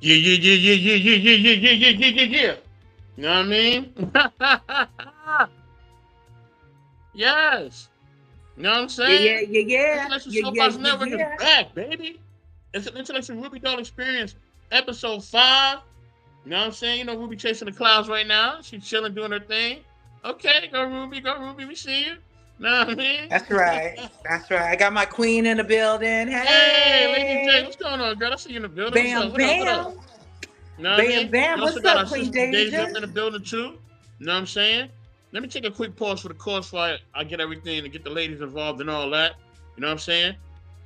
Yeah, yeah, yeah, yeah, yeah, yeah, yeah, yeah, yeah, yeah, yeah, yeah, yeah. You know what I mean? Yes. You know what I'm Yeah, yeah, saying? yeah, yeah, Intellectual yeah, yeah, Soapbox yeah, Network is yeah. back, baby. It's an intellectual Ruby Doll Experience, episode 5. You know what I'm saying? You know, Ruby chasing the clouds right now. She's chilling, doing her thing. Okay, go Ruby, go Ruby. We see you. Know what I mean? That's right. That's right. I got my queen in the building. Hey, Lady J, Hey, what's going on, girl? I see you in the building. What's up? bam, What up? What up? bam, You know what I bam, mean? We bam. also What's got up, our Queen sister Deja Deja? up in the building too. You know what I'm saying? Let me take a quick pause for the cause before I get everything and get the ladies involved and all that. You know what I'm saying?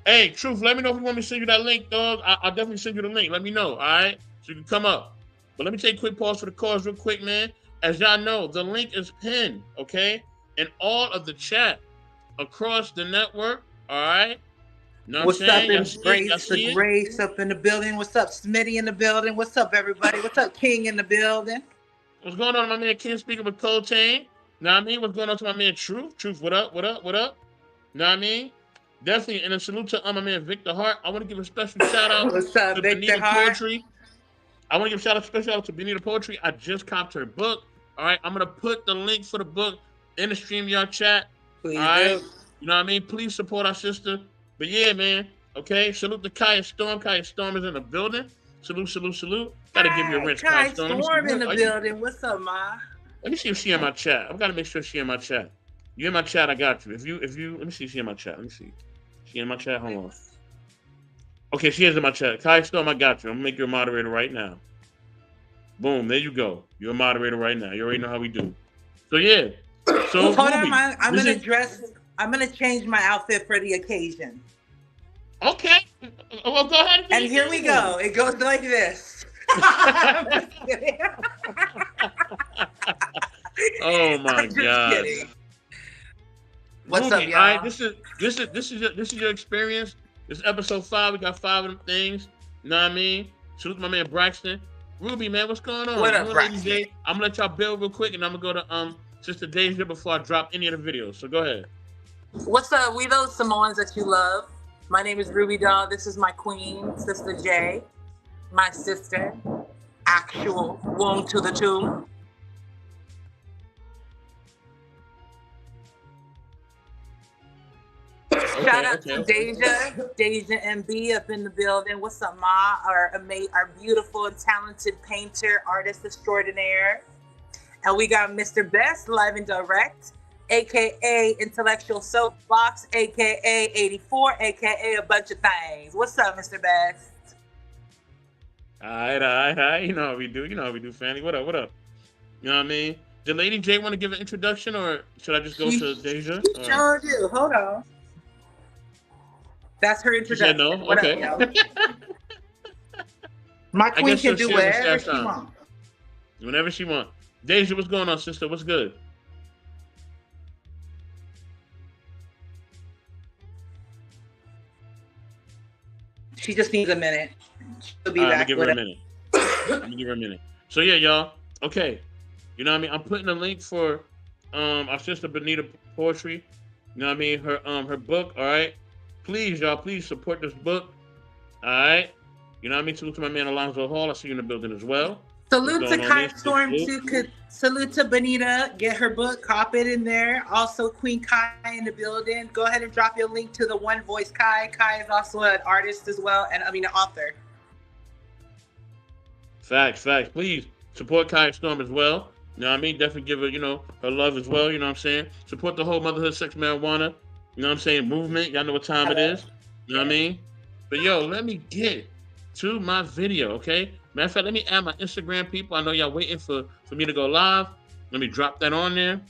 Hey, Truth, let me know if you want me to send you that link, dog. I'll definitely send you the link. Let me know, all right? So you can come up. But let me take a quick pause for the cause real quick, man. As y'all know, the link is pinned, okay? In all of the chat across the network, all right? You know what I'm What's up, saying? Y'all see it? Y'all Embrace the see it? Grace up in the building? What's up, Smitty in the building? What's up, everybody? What's up, King in the building? What's going on, my man Ken speaking with Cold Chain? Know what I mean? What's going on to my man Truth? Truth, what up? What up? What up? Know what I mean? Definitely, and a salute to my man Victor Hart. I want to give a special shout out What's up, to Victor Benita Hart? Poetry. I want to give a special shout out to Benita Poetry. I just copped her book. All right, I'm gonna put the link for the book in the StreamYard chat. All Please right, do. you know what I mean. Please support our sister. But yeah, man. Okay, salute to Kaya Storm. Kaya Storm is in the building. Salute, salute, salute. Gotta give you a Hi, rinse, Kaya Kai Storm. Let me see. Storm in Where the are you? building. What's up, Ma? Let me see if she in my chat. I've got to make sure she in my chat. You in my chat? I got you. If you, let me see if she in my chat. Let me see. She in my chat. Hold on. Okay, she is in my chat. Kai Storm, I got you. I'm gonna make you a moderator right now. Boom, there you go. You're a moderator right now. You already know how we do. So yeah. So Hold on, Ruby, I'm this gonna is dress. I'm gonna change my outfit for the occasion. okay. Well, go ahead and do And your here we thing then. go. It goes like this. I'm just kidding. Oh my I'm just God, kidding. What's up, Ruby. All right, y'all? this is your experience. This is episode 5. We got 5 of them things. You know what I mean? Salute to my man Braxton. Ruby, man, what's going What on? You up, and Lady Braxton? J. I'm gonna let y'all build real quick, and I'm gonna go to Sister Deja before I drop any of the videos. So go ahead. What's up? We those Samoans that you love. My name is Ruby Doll. This is my queen, Sister J, my sister, actual womb to the tomb. Shout Okay, out okay, to okay. Deja MB up in the building. What's up, Ma? Our beautiful and talented painter, artist extraordinaire. And we got Mr. Best live and direct, aka Intellectual Soapbox, aka 84, aka a bunch of things. What's up, Mr. Best? All right, all right, all right. You know how we do. You know how we do, Fanny. What up? What up? You know what I mean? Did Lady J want to give an introduction, or should I just go to Deja? She Or sure do. Hold on. That's her she said introduction. no. What up, Okay. yo? My I queen guess can she'll do share this whatever last she time. wants. Whenever she want. Deja, what's going on, sister? What's good? She just needs a minute. She'll All be right, I'm gonna back give her with a us. minute. I'm gonna give her a minute. So yeah, y'all. Okay. You know what I mean? I'm putting a link for our sister Benita Poetry. You know what I mean? Her book, all right? Please, y'all, please support this book. All right. You know what I mean? Salute to my man Alonzo Hall. I see you in the building as well. What's Salute to going on Kai there? Salute, Storm salute. too. Salute to Benita. Get her book, cop it in there. Also, Queen Kai in the building. Go ahead and drop your link to the One Voice Kai. Kai is also an artist as well, and an author. Facts, facts. Please support Kai Storm as well. You know what I mean? Definitely give her, her love as well. You know what I'm saying? Support the whole motherhood, sex, marijuana. You know what I'm saying? Movement. Y'all know what time it Hello. is. You know what I mean? But yo, let me get to my video, okay? Matter of fact, let me add my Instagram people. I know y'all waiting for me to go live. Let me drop that on there.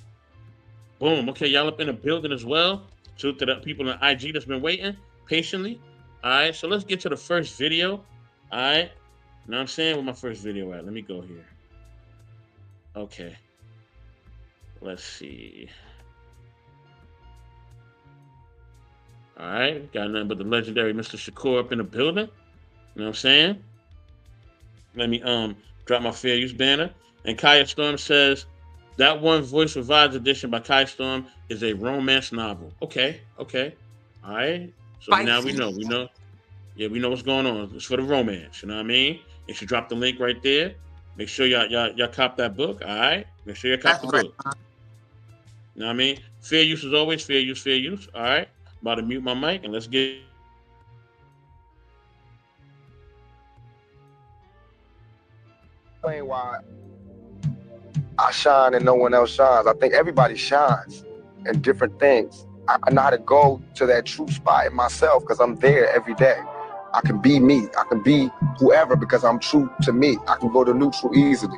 Boom. Okay, y'all up in the building as well. To the people in IG that's been waiting patiently. All right, so let's get to the first video. All right. You know what I'm saying? Where my first video at? Let me go here. Okay. Let's see. All right. Got nothing but the legendary Mr. Shakur up in the building. You know what I'm saying? Let me drop my fair use banner. And Kaya Storm says that One Voice Revised edition by Kaya Storm is a romance novel. Okay. Okay. All right. So now we Spicy. know. We know. Yeah, we know what's going on. It's for the romance. You know what I mean? They should drop the link right there. Make sure y'all cop that book. All right. Make sure you cop the book. You know what I mean? Fair use as always. Fair use. Fair use. All right. I'm about to mute my mic and let's get. Explain why I shine and no one else shines. I think everybody shines in different things. I know how to go to that true spot in myself because I'm there every day. I can be me. I can be whoever because I'm true to me. I can go to neutral easily.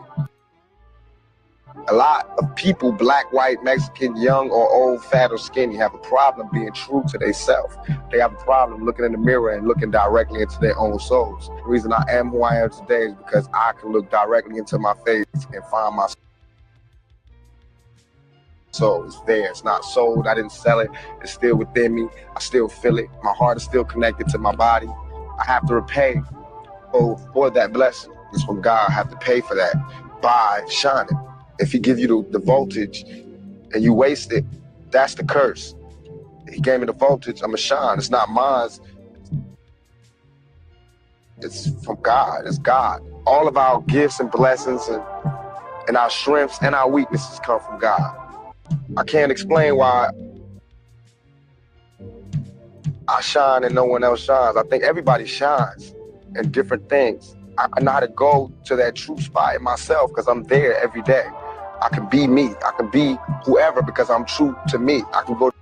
A lot of people, black, white, Mexican, young or old, fat or skinny, have a problem being true to themselves. They have a problem looking in the mirror and looking directly into their own souls. The reason I am who I am today is because I can look directly into my face and find my soul. It's there. It's not sold. I didn't sell it. It's still within me. I still feel it. My heart is still connected to my body. I have to repay for that blessing. It's from God. I have to pay for that by shining. If he give you the voltage and you waste it, that's the curse. He gave me the voltage, I'm a shine. It's not mine. It's from God. It's God. All of our gifts and blessings and our strengths and our weaknesses come from God. I can't explain why I shine and no one else shines. I think everybody shines in different things. I know how to go to that true spot in myself because I'm there every day. I can be me. I can be whoever because I'm true to me. I can go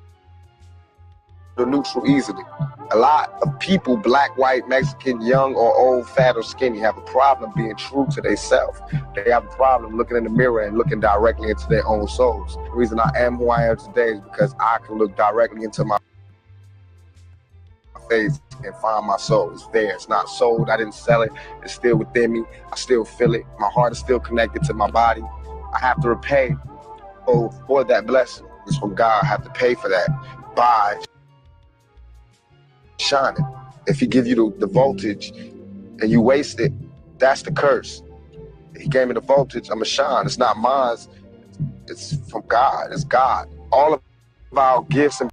to neutral easily. A lot of people, black, white, Mexican, young or old, fat or skinny, have a problem being true to themselves. They have a problem looking in the mirror and looking directly into their own souls. The reason I am who I am today is because I can look directly into my face and find my soul. It's there. It's not sold. I didn't sell it. It's still within me. I still feel it. My heart is still connected to my body. I have to repay for that blessing. It's from God. I have to pay for that by shining. If he give you the voltage and you waste it, that's the curse. He gave me the voltage. I'm a shine. It's not mine. It's from God. It's God. All of our gifts and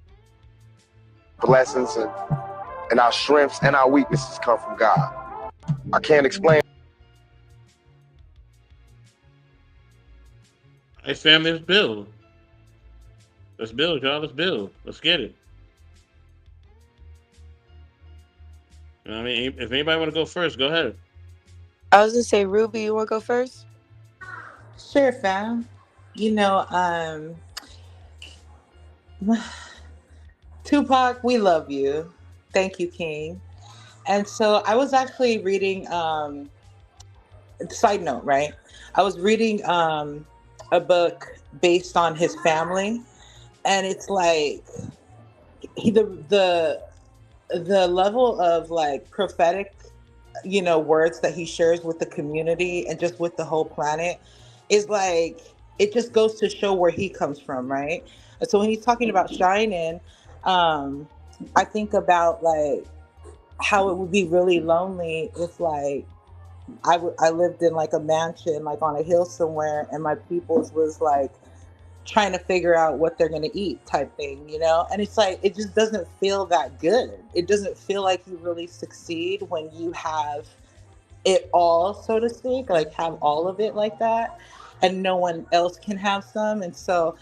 blessings and our strengths and our weaknesses come from God. I can't explain. Hey, family, let's build. Let's build, y'all. Let's build. Let's get it. You know what I mean? If anybody want to go first, go ahead. I was gonna say, Ruby, you wanna go first? Sure, fam. You know, Tupac, we love you. Thank you, King. And so I was actually reading, side note, right? I was reading a book based on his family, and it's like the level of like prophetic, you know, words that he shares with the community and just with the whole planet is like, it just goes to show where he comes from, right? And so when he's talking about shining, I think about like how it would be really lonely if like I lived in like a mansion, like on a hill somewhere, and my peoples was like trying to figure out what they're going to eat type thing, you know? And it's like, it just doesn't feel that good. It doesn't feel like you really succeed when you have it all, so to speak, like have all of it like that, and no one else can have some. And so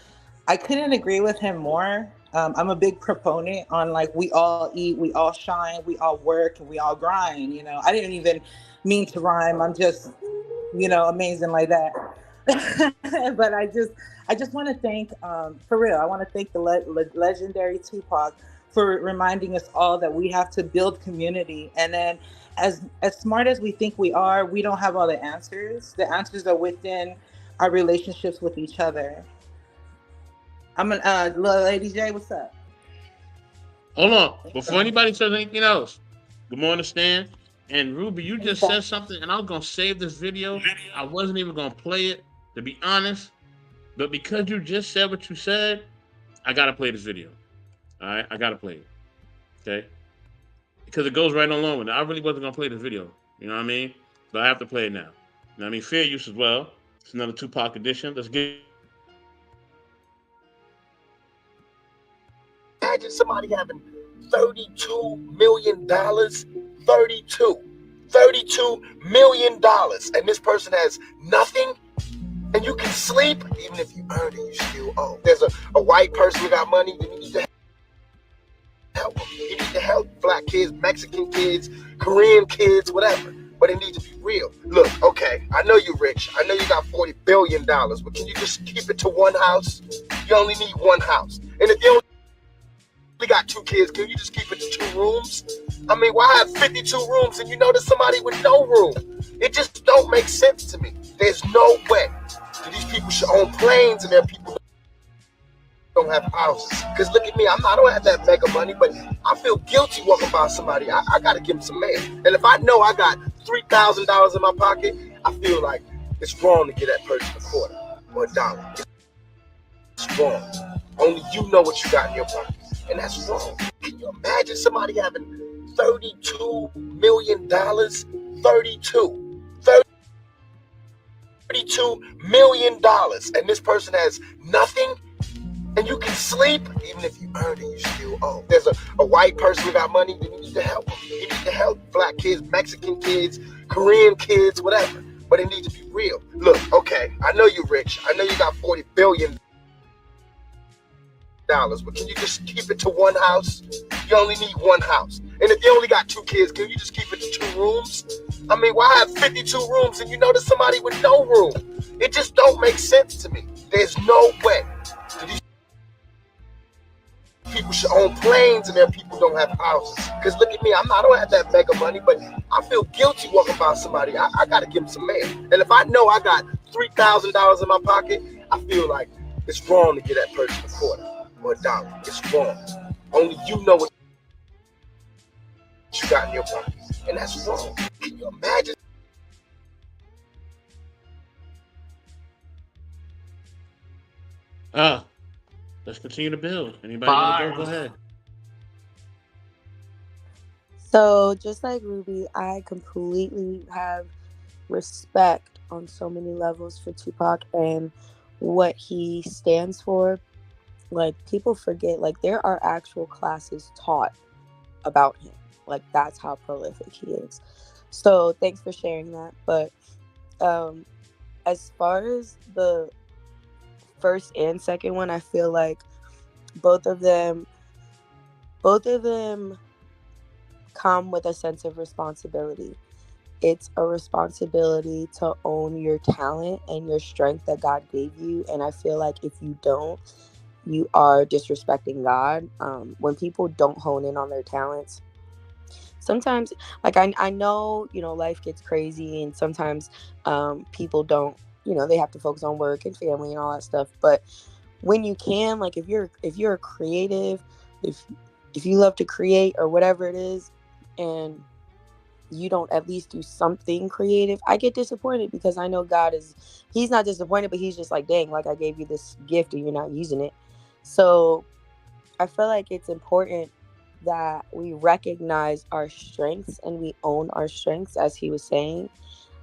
I couldn't agree with him more. I'm a big proponent on like, we all eat, we all shine, we all work, and we all grind, you know? I didn't even mean to rhyme. I'm just, you know, amazing like that. But I just want to thank, for real, I want to thank the legendary Tupac for reminding us all that we have to build community. And then as smart as we think we are, we don't have all the answers. The answers are within our relationships with each other. I'm an Lady J, what's up? Hold on. Before anybody says anything else, good morning, Stan. And Ruby, you just said something, and I was going to save this video. I wasn't even going to play it, to be honest. But because you just said what you said, I got to play this video. All right? I got to play it. Okay? Because it goes right along with it. I really wasn't going to play this video. You know what I mean? But I have to play it now. You know what I mean? Fair use as well. It's another Tupac edition. Let's get it. Imagine somebody having $32 million. 32. $32 million, and this person has nothing, and you can sleep, even if you earn it, you still owe. There's a white person who got money, then you need to help them. You need to help black kids, Mexican kids, Korean kids, whatever. But it needs to be real. Look, okay, I know you're rich. I know you got $40 billion, but can you just keep it to one house? You only need one house. And if you only got 2 kids, can you just keep it to 2 rooms? I mean, why have 52 rooms and you know there's somebody with no room? It just don't make sense to me. There's no way that these people should own planes and their people don't have houses. Because look at me, I don't have that mega money, but I feel guilty walking by somebody. I got to give them some mail. And if I know I got $3,000 in my pocket, I feel like it's wrong to give that person a quarter or a dollar. It's wrong. Only you know what you got in your pocket. And that's wrong. Can you imagine somebody having $32 million? $32 million. And this person has nothing, and you can sleep, even if you earn it, you still owe. There's a white person who got money, then you need to help them. You need to help black kids, Mexican kids, Korean kids, whatever. But it needs to be real. Look, okay, I know you're rich. I know you got $40 billion. But can you just keep it to one house? You only need one house. And if you only got 2 kids, can you just keep it to 2 rooms? I mean, why have 52 rooms and you know there's somebody with no room? It just don't make sense to me. There's no way that these people should own planes and their people don't have houses. Because look at me, I don't have that mega money, but I feel guilty walking by somebody. I got to give them some mail. And if I know I got $3,000 in my pocket, I feel like it's wrong to give that person a quarter or a dollar. It's wrong. Only you know what you got in your pocket. And that's wrong. Can you imagine? Let's continue to build. Anybody want to go? Go ahead. So just like Ruby, I completely have respect on so many levels for Tupac and what he stands for. Like, people forget, like, there are actual classes taught about him. Like, that's how prolific he is. So thanks for sharing that. But as far as the first and second one, I feel like both of them come with a sense of responsibility. It's a responsibility to own your talent and your strength that God gave you. And I feel like if you don't, you are disrespecting God. When people don't hone in on their talents, sometimes, like, I know, life gets crazy, and sometimes people don't, they have to focus on work and family and all that stuff. But when you can, like, if you're a creative, if you love to create or whatever it is, and you don't at least do something creative, I get disappointed, because I know he's not disappointed, but he's just like, dang, like, I gave you this gift and you're not using it. So I feel like it's important that we recognize our strengths and we own our strengths, as he was saying.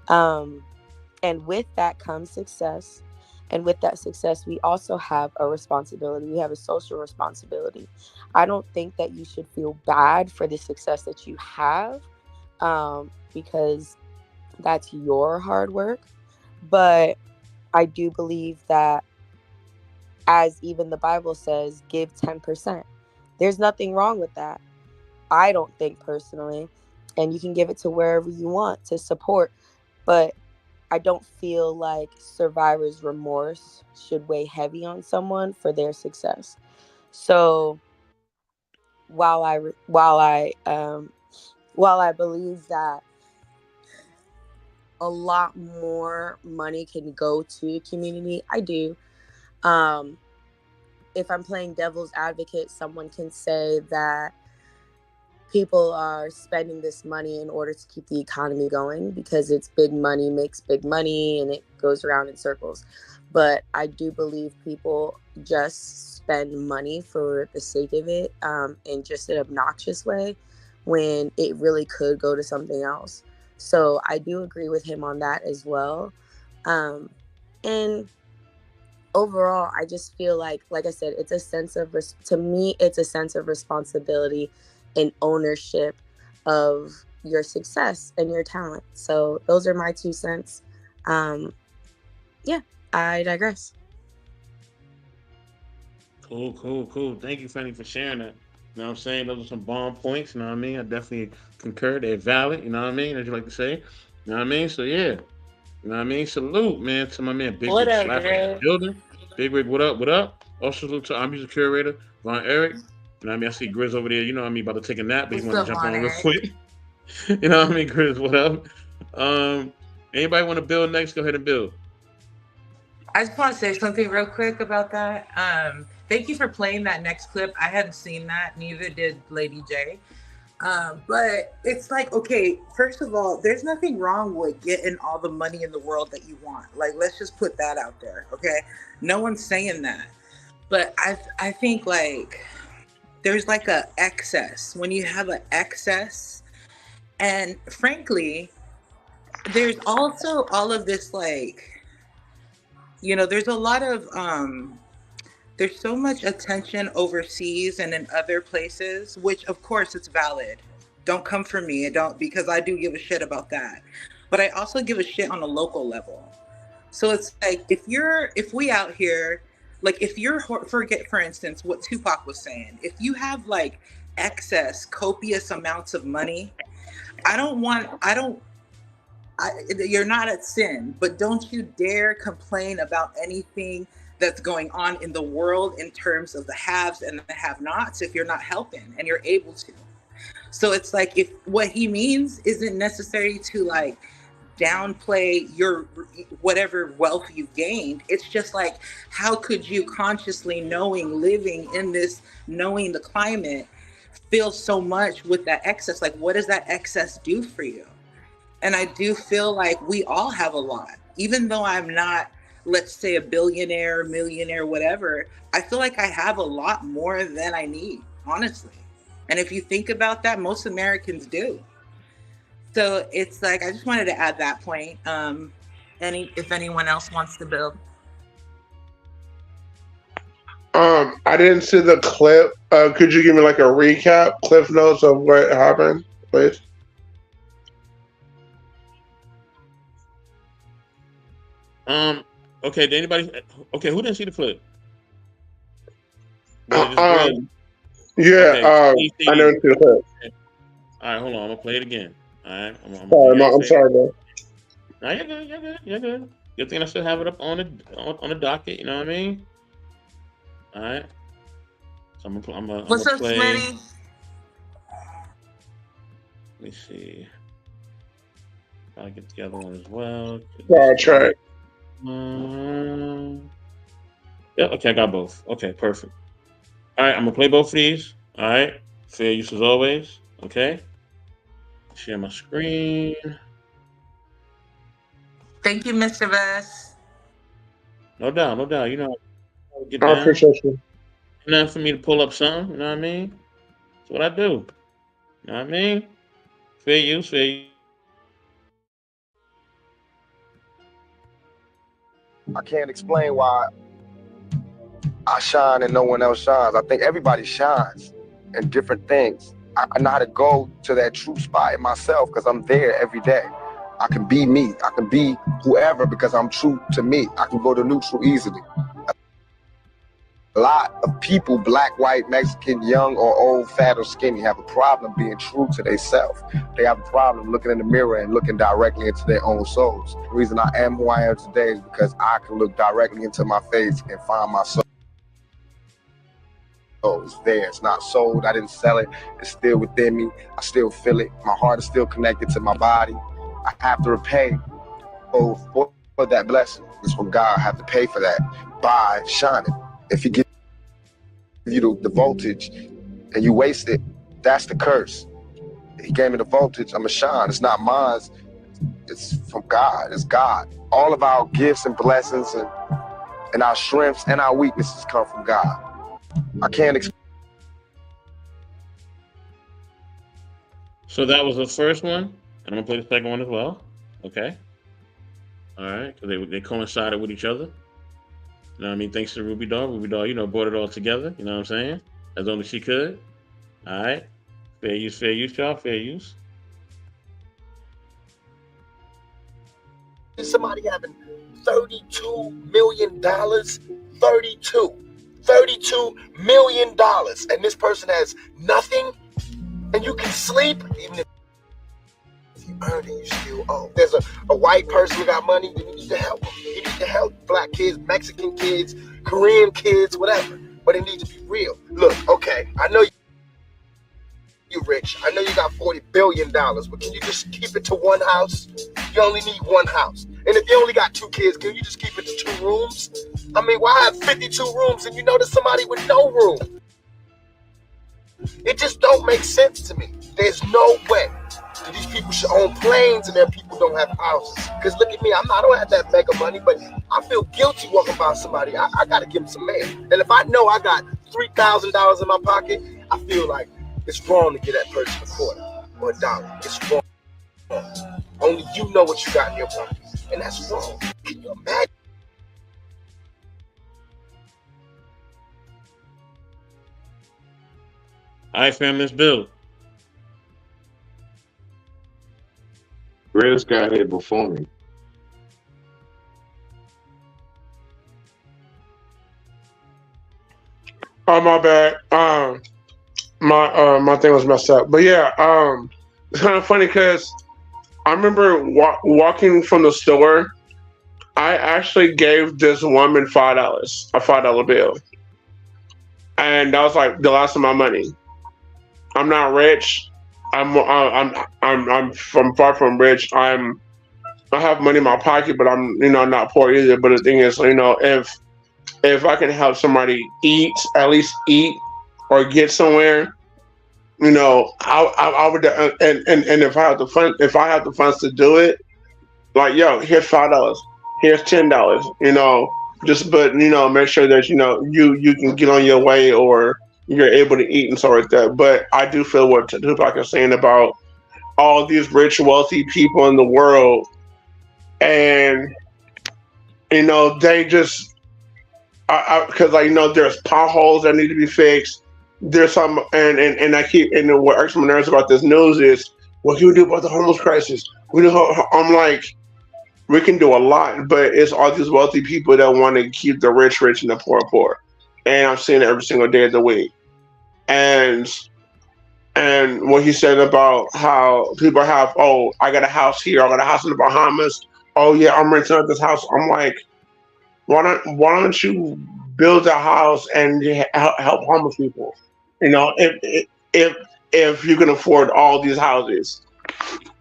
And with that comes success. And with that success, we also have a responsibility. We have a social responsibility. I don't think that you should feel bad for the success that you have, because that's your hard work. But I do believe that, as even the Bible says, give 10%. There's nothing wrong with that, I don't think, personally. And you can give it to wherever you want to support. But I don't feel like survivor's remorse should weigh heavy on someone for their success. So while I believe that a lot more money can go to the community, I do. If I'm playing devil's advocate, someone can say that people are spending this money in order to keep the economy going, because it's big money makes big money and it goes around in circles. But I do believe people just spend money for the sake of it, in just an obnoxious way, when it really could go to something else. So I do agree with him on that as well. And overall, I just feel like I said, it's a sense of, to me, it's a sense of responsibility and ownership of your success and your talent. So those are my 2 cents. Yeah, I digress. Cool. Thank you, Fanny, for sharing that. You know what I'm saying? Those are some bomb points. You know what I mean? I definitely concur. They're valid. You know what I mean? As you like to say. You know what I mean? So yeah. You know what I mean? Salute, man, to my man Big What Rig up, Slapper in the Greg? building. Big Rig, what up? What up? Also salute to our music curator, Von Eric. You know what I mean? I see Grizz over there, you know what I mean, about to take a nap, but he What's wanted to up, jump Von on real Eric? quick. You know what I mean, Grizz, what up? Um, Anybody want to build next? Go ahead and build. I just want to say something real quick about that. Thank you for playing that next clip. I hadn't seen that, neither did Lady J. But it's like, okay, first of all, there's nothing wrong with getting all the money in the world that you want. Like, let's just put that out there, okay? No one's saying that. But I think like there's like a excess. When you have an excess, and frankly, there's also all of this like, there's a lot of there's so much attention overseas and in other places, which of course it's valid. Don't come for me. Don't, because I do give a shit about that. But I also give a shit on a local level. So it's like if we out here, like if you're forget for instance what Tupac was saying, if you have like excess copious amounts of money, you're not at sin, but don't you dare complain about anything that's going on in the world in terms of the haves and the have-nots if you're not helping and you're able to. So it's like, if what he means isn't necessary to like downplay your whatever wealth you've gained, it's just like, how could you consciously living in this, knowing the climate, feel so much with that excess? Like, what does that excess do for you? And I do feel like we all have a lot, even though I'm not, let's say, a billionaire, millionaire, whatever. I feel like I have a lot more than I need, honestly. And if you think about that, most Americans do. So it's like, I just wanted to add that point. If anyone else wants to build. I didn't see the clip. Could you give me like a recap, cliff notes of what happened, please? Okay, did anybody? Okay, who didn't see the clip? Yeah, Okay, I never see the clip. All right, hold on. I'm gonna play it again. All right, I'm sorry, man. No, you're good. Good thing I still have it up on the docket. You know what I mean? All right. So I'm What's up, play. Smitty? Let me see. I'll get the other one as well. Track. Yeah, okay, I got both. Okay, perfect. All right, I'm gonna play both of these. All right, fair use as always. Okay, share my screen. Thank you, Mr. Vest. No doubt. You know, get I down. appreciate you. Nothing for me to pull up something. You know what I mean? That's what I do. You know what I mean? Fair use. I can't explain why I shine and no one else shines. I think everybody shines in different things. I know how to go to that true spot in myself because I'm there every day. I can be me. I can be whoever because I'm true to me. I can go to neutral easily. A lot of people, black, white, Mexican, young or old, fat or skinny, have a problem being true to themselves. They have a problem looking in the mirror and looking directly into their own souls. The reason I am who I am today is because I can look directly into my face and find my soul. It's there. It's not sold. I didn't sell it. It's still within me. I still feel it. My heart is still connected to my body. I have to repay for that blessing. It's from God. I have to pay for that by shining. If He gives you the voltage and you waste it, that's the curse. He gave me the voltage. I'm a shine. It's not mine. It's from God. It's God. All of our gifts and blessings and our strengths and our weaknesses come from God. I can't explain. So that was the first one, and I'm gonna play the second one as well. Okay. All right, because they coincided with each other. You know what I mean? Thanks to Ruby Doll. Ruby Doll, brought it all together. You know what I'm saying? As only she could. All right. Fair use, y'all. Fair use. somebody having $32 million, $32 million, and this person has nothing, and you can sleep, even if you earn it, you still owe. There's a white person who got money, you need to help them. You need to help black kids, Mexican kids, Korean kids, whatever. But it needs to be real. Look, okay, I know you're rich. I know you got $40 billion, but can you just keep it to one house? You only need one house. And if you only got 2 kids, can you just keep it to 2 rooms? I mean, why have 52 rooms and you know there's somebody with no room? It just don't make sense to me. There's no way that these people should own planes and their people don't have houses. Because look at me, I don't have that mega money, but I feel guilty walking by somebody. I got to give them some mail. And if I know I got $3,000 in my pocket, I feel like it's wrong to give that person a quarter or $1. It's wrong. Only you know what you got in your pocket. And that's wrong. Can you imagine? All right, fam, let's build. Grizz got here before me. Oh, my bad. My thing was messed up. But yeah, it's kind of funny because I remember walking from the store. I actually gave this woman $5, a $5 bill, and that was like the last of my money. I'm not rich. I'm far from rich. I have money in my pocket, but I'm not poor either. But the thing is, if I can help somebody at least eat or get somewhere, I would. And if I have the funds to do it, like, yo, here's $5, here's $10, but make sure that you can get on your way or you're able to eat and stuff like that. But I do feel what Tupac is saying about all these rich, wealthy people in the world, and they just because there's potholes that need to be fixed. There's some, and what irks my nerves about this news is, what can we do about the homeless crisis? I'm like, we can do a lot, but it's all these wealthy people that want to keep the rich rich and the poor poor. And I'm seeing it every single day of the week. And what he said about how people have, oh, I got a house here, I got a house in the Bahamas. Oh yeah, I'm renting out this house. I'm like, why don't you build a house and help homeless people? If you can afford all these houses.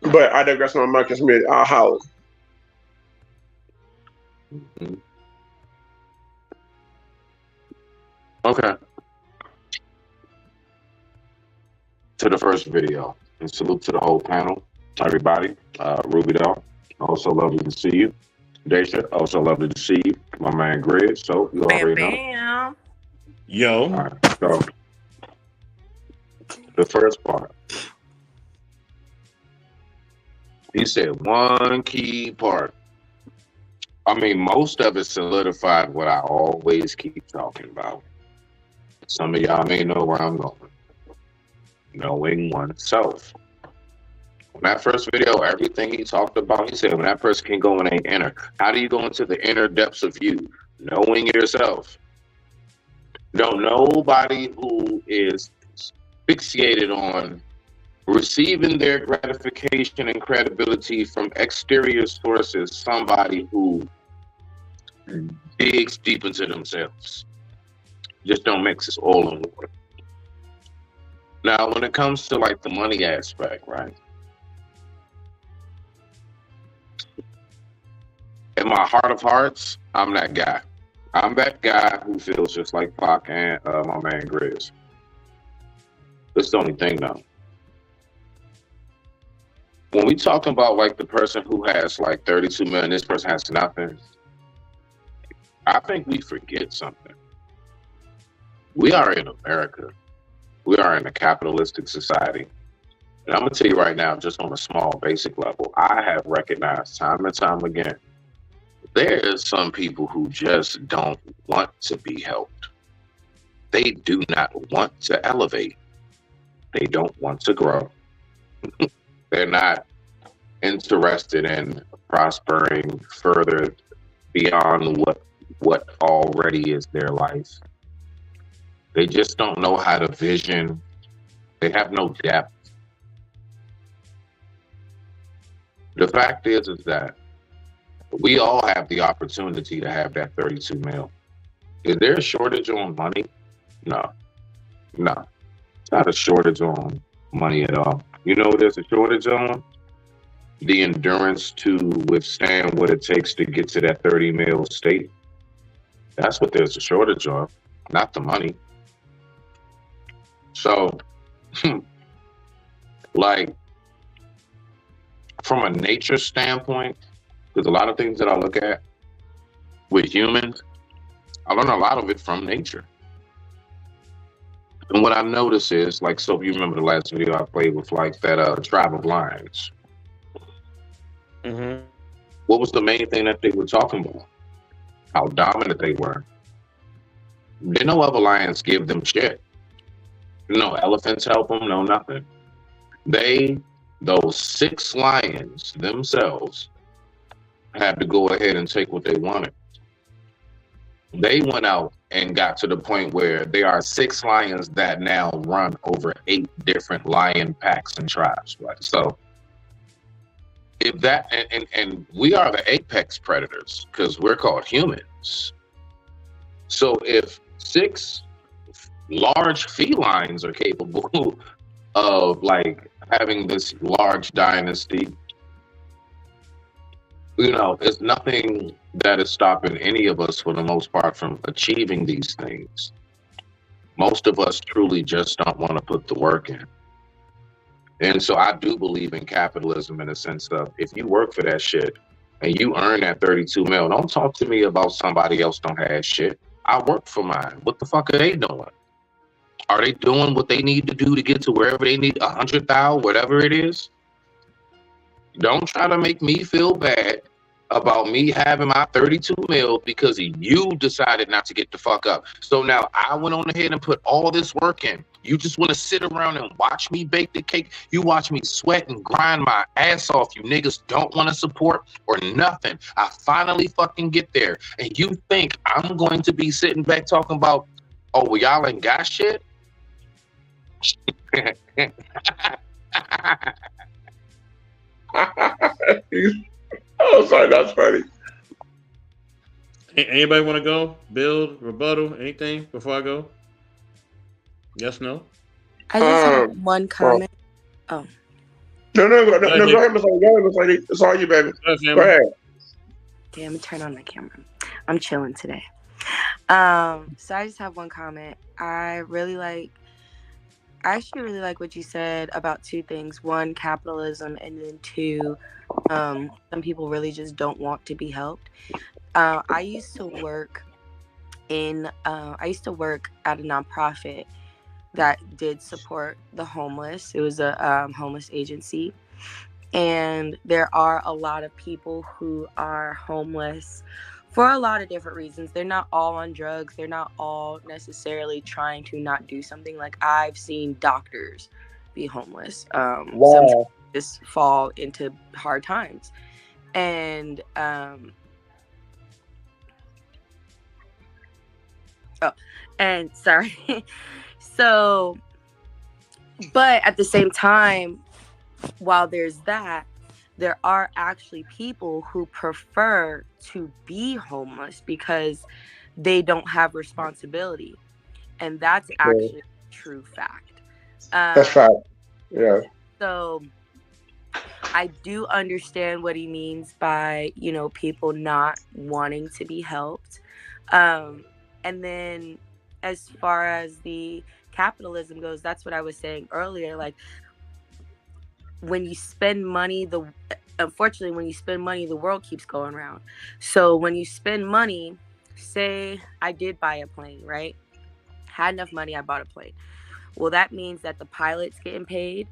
But I digress. My mic is made house. Mm-hmm. Okay. To the first video, and salute to the whole panel, everybody. Ruby Doll, also lovely to see you. Daisha, also lovely to see you. My man Grizz, so you already know. Yo. All right, so the first part. He said one key part. I mean, most of it solidified what I always keep talking about. Some of y'all may know where I'm going. Knowing oneself. On that first video, everything he talked about, he said when that person can go in the inner. How do you go into the inner depths of you? Knowing yourself. Nobody who is fixated on receiving their gratification and credibility from exterior sources, somebody who digs deep into themselves. Just don't mix this oil and water. Now, when it comes to like the money aspect, right? In my heart of hearts, I'm that guy. I'm that guy who feels just like Pac and my man Grizz. That's the only thing though. When we talking about like the person who has like 32 million, this person has nothing, I think we forget something. We are in America. We are in a capitalistic society. And I'm going to tell you right now, just on a small basic level, I have recognized time and time again, there is some people who just don't want to be helped. They do not want to elevate. They don't want to grow. They're not interested in prospering further beyond what already is their life. They just don't know how to vision. They have no depth. The fact is that we all have the opportunity to have that 32 mil. Is there a shortage on money? No. It's not a shortage on money at all. You know what there's a shortage on? The endurance to withstand what it takes to get to that 30 mil state. That's what there's a shortage of, not the money. So, like, from a nature standpoint, there's a lot of things that I look at with humans. I learn a lot of it from nature. And what I notice is, like, so if you remember the last video I played with, like, that tribe of lions. Mm-hmm. What was the main thing that they were talking about? How dominant they were. Did no other lions give them shit? No elephants help them, no nothing. Those 6 lions themselves, had to go ahead and take what they wanted. They went out and got to the point where there are 6 lions that now run over 8 different lion packs and tribes. Right? So if that, and we are the apex predators because we're called humans. So if 6 large felines are capable of like having this large dynasty, you know, there's nothing that is stopping any of us for the most part from achieving these things. Most of us truly just don't want to put the work in. And so I do believe in capitalism in the sense of if you work for that shit and you earn that 32 mil, don't talk to me about somebody else don't have shit. I work for mine. What the fuck are they doing? Are they doing what they need to do to get to wherever they need 100,000, whatever it is? Don't try to make me feel bad about me having my 32 mil because you decided not to get the fuck up. So now I went on ahead and put all this work in. You just want to sit around and watch me bake the cake. You watch me sweat and grind my ass off. You niggas don't want to support or nothing. I finally fucking get there. And you think I'm going to be sitting back talking about, oh, well, y'all ain't got shit? Oh, sorry, that's funny. Anybody want to go? Build, rebuttal, anything before I go? Yes, no? I just have one comment. Oh. No, go ahead, Miss Lady. Go ahead, Miss Lady. It's all you, baby. Go ahead. Damn, let me turn on my camera. I'm chilling today. So I just have one comment. I actually really like what you said about 2 things. 1, capitalism, and then 2, some people really just don't want to be helped. I used to work at a nonprofit that did support the homeless. It was a homeless agency. And there are a lot of people who are homeless for a lot of different reasons. They're not all on drugs. They're not all necessarily trying to not do something. Like I've seen doctors be homeless. Some just fall into hard times. And sorry. So, but at the same time, while there's that, there are actually people who prefer to be homeless because they don't have responsibility. And that's actually a true fact. That's fact. Yeah. So I do understand what he means by, people not wanting to be helped. And then as far as the capitalism goes, that's what I was saying earlier. Like, when you spend money, unfortunately, when you spend money, the world keeps going around. So when you spend money, say I did buy a plane, right? Had enough money, I bought a plane. Well, that means that the pilot's getting paid,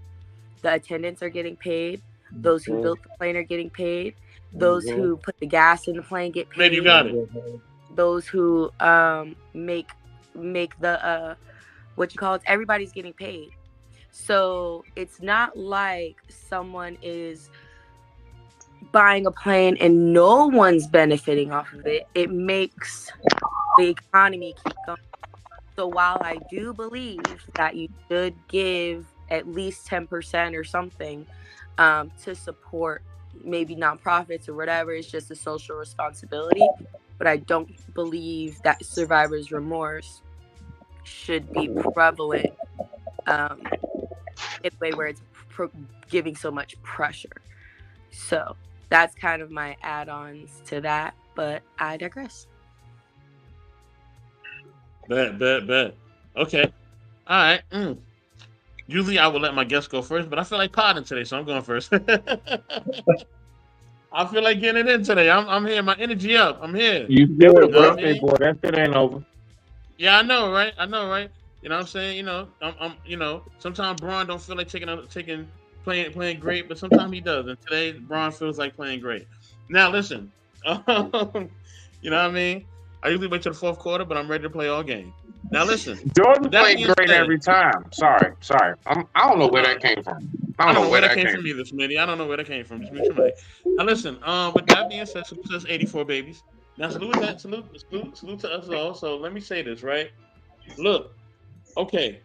the attendants are getting paid, those who built the plane are getting paid, those who put the gas in the plane get paid. Maybe you got it. Those who make the everybody's getting paid. So it's not like someone is buying a plane and no one's benefiting off of it, it makes the economy keep going. So while I do believe that you should give at least 10% or something to support maybe nonprofits or whatever, it's just a social responsibility. But I don't believe that survivor's remorse should be prevalent in a way where it's giving so much pressure. So that's kind of my add-ons to that, but I digress. Bet. Okay. All right. Usually I would let my guests go first, but I feel like podding today, so I'm going first. I feel like getting it in today. I'm here. My energy up. I'm here. You still the You know what I birthday mean? boy. That shit ain't over. Yeah, I know, right? You know what I'm saying? You know, I'm sometimes Braun don't feel like playing great, but sometimes he does. And today Braun feels like playing great. Now listen, you know what I mean? I usually wait till the fourth quarter, but I'm ready to play all game. Now listen, Jordan that played being great said- every time. Sorry. I don't know where that came from. I don't know where that came from either, Smitty. I don't know where that came from. Just mute your mic. Now listen, with that being said, salute to us 84 babies. Now salute to us all. So let me say this, right? Look, okay.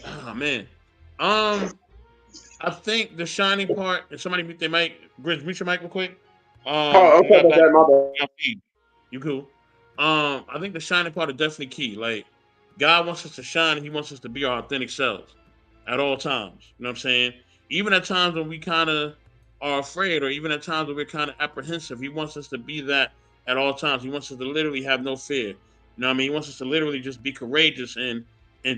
Oh man. I think the shining part, and somebody mute their mic. Grizz, mute your mic real quick. Okay, my bad. You cool. I think the shining part is definitely key. Like, God wants us to shine, and He wants us to be our authentic selves at all times. You know what I'm saying? Even at times when we kind of are afraid, or even at times when we're kind of apprehensive, He wants us to be that at all times. He wants us to literally have no fear. You know what I mean? He wants us to literally just be courageous and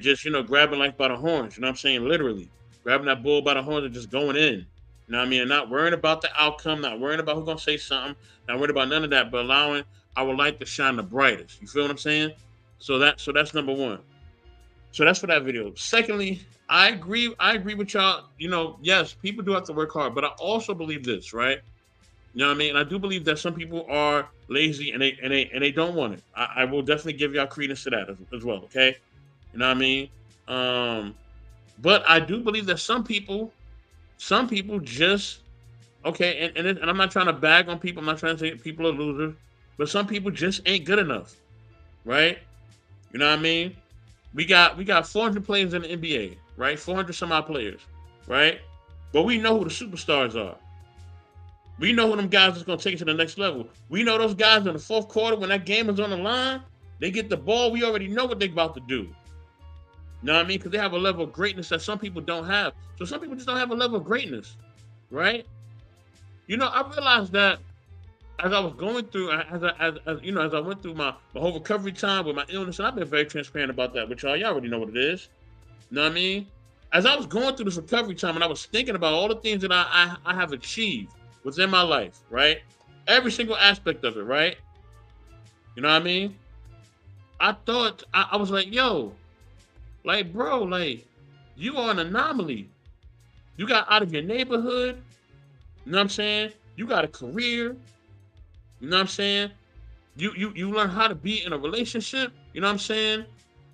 just, grabbing life by the horns. You know what I'm saying? Literally. Grabbing that bull by the horns and just going in. You know what I mean? And not worrying about the outcome, not worrying about who's going to say something, not worrying about none of that, but allowing our light to shine the brightest. You feel what I'm saying? So that's number one. So that's for that video. Secondly, I agree with y'all. Yes, people do have to work hard, but I also believe this, right? You know what I mean? And I do believe that some people are lazy and they don't want it. I will definitely give y'all credence to that as well, okay? You know what I mean? But I do believe that some people just okay, and I'm not trying to bag on people. I'm not trying to say people are losers, but some people just ain't good enough, right? You know what I mean? We got 400 players in the NBA, right? 400 some odd players, right? But we know who the superstars are. We know who them guys that's gonna take it to the next level. We know those guys in the fourth quarter when that game is on the line, they get the ball. We already know what they're about to do. You know what I mean? Because they have a level of greatness that some people don't have. So some people just don't have a level of greatness, right? I realized that as I was going through, as I went through my whole recovery time with my illness, and I've been very transparent about that with y'all. Y'all already know what it is. You know what I mean? As I was going through this recovery time, and I was thinking about all the things that I have achieved within my life, right? Every single aspect of it, right? You know what I mean? I thought, I was like, yo, like, bro, like, you are an anomaly. You got out of your neighborhood. You know what I'm saying? You got a career. You know what I'm saying? You learn how to be in a relationship. You know what I'm saying?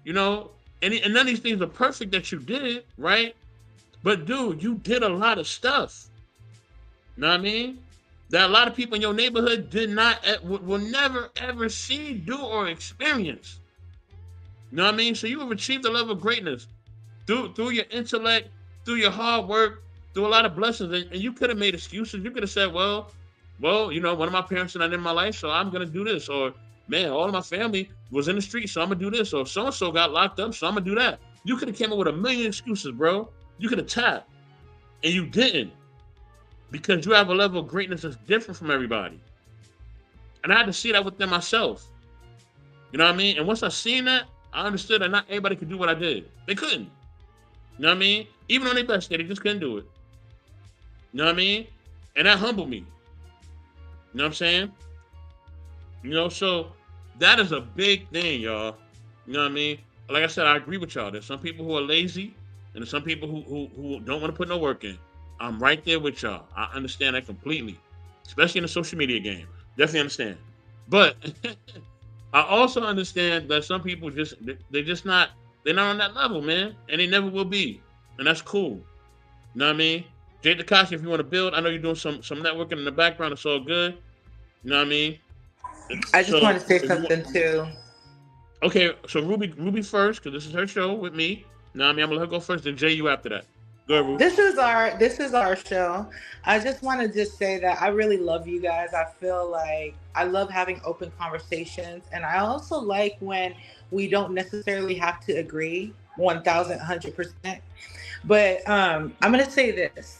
And none of these things are perfect that you did, right? But dude, you did a lot of stuff. You know what I mean? That a lot of people in your neighborhood will never ever see, do, or experience. You know what I mean? So you have achieved a level of greatness through your intellect, through your hard work, through a lot of blessings. And you could have made excuses. You could have said, well, one of my parents are not in my life, so I'm going to do this. Or, man, all of my family was in the street, so I'm going to do this. Or so-and-so got locked up, so I'm going to do that. You could have came up with a million excuses, bro. You could have tapped. And you didn't. Because you have a level of greatness that's different from everybody. And I had to see that within myself. You know what I mean? And once I seen that, I understood that not everybody could do what I did. They couldn't. You know what I mean? Even on their best day, they just couldn't do it. You know what I mean? And that humbled me. You know what I'm saying? So that is a big thing, y'all. You know what I mean? Like I said, I agree with y'all. There's some people who are lazy, and there's some people who don't want to put no work in. I'm right there with y'all. I understand that completely, especially in the social media game. Definitely understand. But I also understand that some people they're not on that level, man, and they never will be, and that's cool. You know what I mean? Jay Takashi, if you want to build, I know you're doing some networking in the background. It's all good. You know what I mean? I just So want to say if you want, something too. okay, so Ruby first, because this is her show with me. You know what I mean? I'm gonna let her go first, then Jay, you after that. Go ahead, Ruby. This is our show. I just want to just say that I really love you guys. I feel like I love having open conversations, and I also like when we don't necessarily have to agree 1,100%. But I'm gonna say this.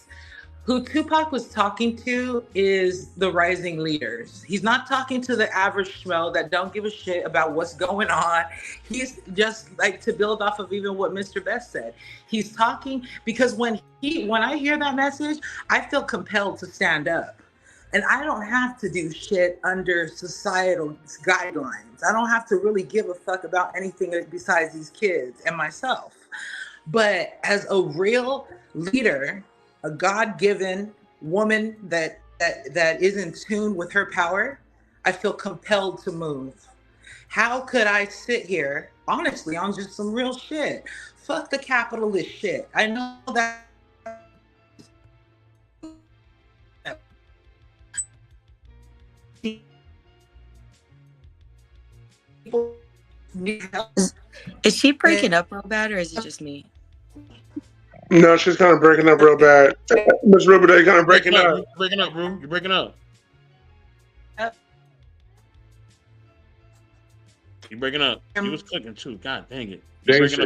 Who Tupac was talking to is the rising leaders. He's not talking to the average schmo that don't give a shit about what's going on. He's just like, to build off of even what Mr. Best said. He's talking because when I hear that message, I feel compelled to stand up. And I don't have to do shit under societal guidelines. I don't have to really give a fuck about anything besides these kids and myself. But as a real leader, a God-given woman that is in tune with her power, I feel compelled to move. How could I sit here, honestly, on just some real shit? Fuck the capitalist shit. I know that people need help. Is she breaking up real bad, or is it just me? No, she's kind of breaking up real bad. Miss Ruby, kind of breaking up. You're breaking up, Rue. You're breaking up. You're breaking up. You was cooking too. God dang it. Just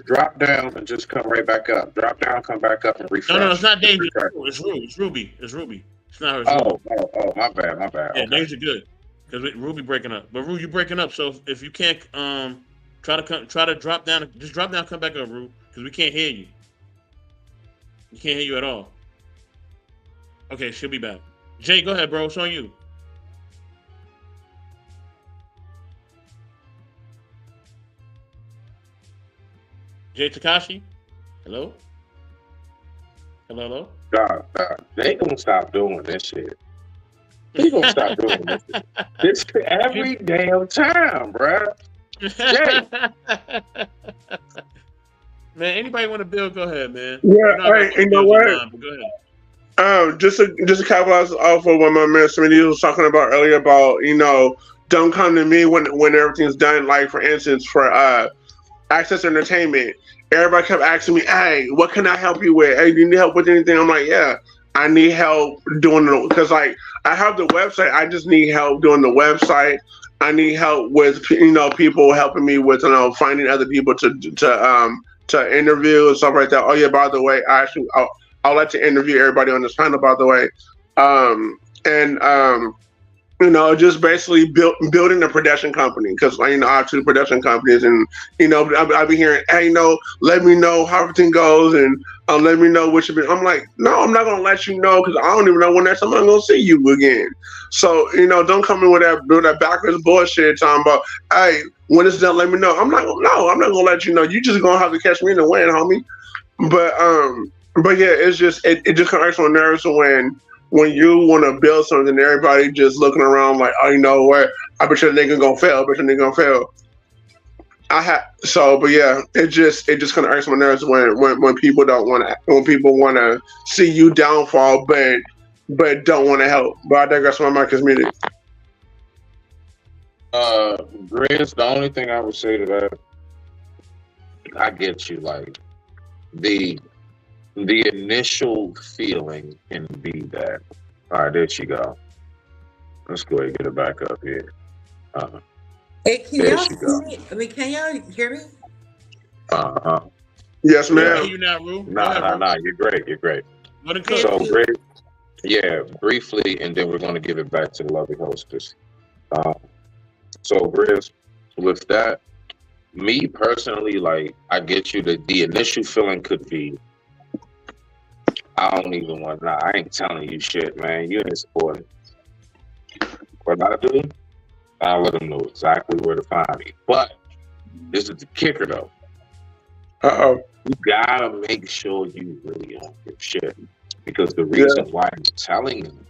drop down and just come right back up. Drop down, come back up, and refresh. No, it's not Danger. It's Ruby. It's Ruby. It's not her. Oh, my bad. Yeah, Danger good. Because Ruby breaking up. But Rue, you breaking up. So if you can't try to drop down, just drop down, come back up, Rue, because we can't hear you. We can't hear you at all. Okay, she'll be back. Jay, go ahead, bro. It's on you. Jay Takashi? Hello? Hello? God, they gonna stop doing this shit. They gonna stop doing this shit. It's every damn time, bruh. Man, anybody want to build? Go ahead, man. Yeah, hey, you know what? Go ahead. Just to capitalize off of what my man Smitty was talking about earlier about, don't come to me when everything's done. Like, for instance, for Access Entertainment, everybody kept asking me, hey, what can I help you with? Hey, do you need help with anything? I'm like, yeah, I need help doing it. Because, like, I have the website. I just need help doing the website. I need help with, people helping me with, finding other people to interview and stuff like that. Oh, yeah, by the way, I'll let you interview everybody on this panel, by the way. Just basically building a production company, because I have two production companies, and I'll be hearing, hey, let me know how everything goes, and let me know what you've been. I'm like, no, I'm not gonna let you know, because I don't even know when next time I'm gonna see you again. So don't come in with that backwards bullshit talking about, hey, when it's done, let me know. I'm not gonna let you know. You just gonna have to catch me in the wind, homie. But yeah, it's just it just kind of hurts my nerves when you want to build something, everybody just looking around like, oh, what? I bet you the nigga gonna fail. But yeah, it just kind of hurts my nerves when people want to see you downfall, but don't want to help. But I digress. My mic is muted. Grizz, the only thing I would say to that, I get you. Like the initial feeling can be that. All right, there she go. Let's go ahead and get her back up here. Hey, can y'all see me? I mean, can y'all hear me? Yes, ma'am. Hear you now, Rue? Nah. You're great. So great. Yeah, briefly, and then we're going to give it back to the lovely hostess. So, Grizz, with that, me personally, like, I get you. The initial feeling could be, I don't even want to. I ain't telling you shit, man. You ain't supporting. What I do, I'll let them know exactly where to find me. But this is the kicker, though. Uh-oh. You gotta make sure you really don't give shit. Because the reason why I'm telling them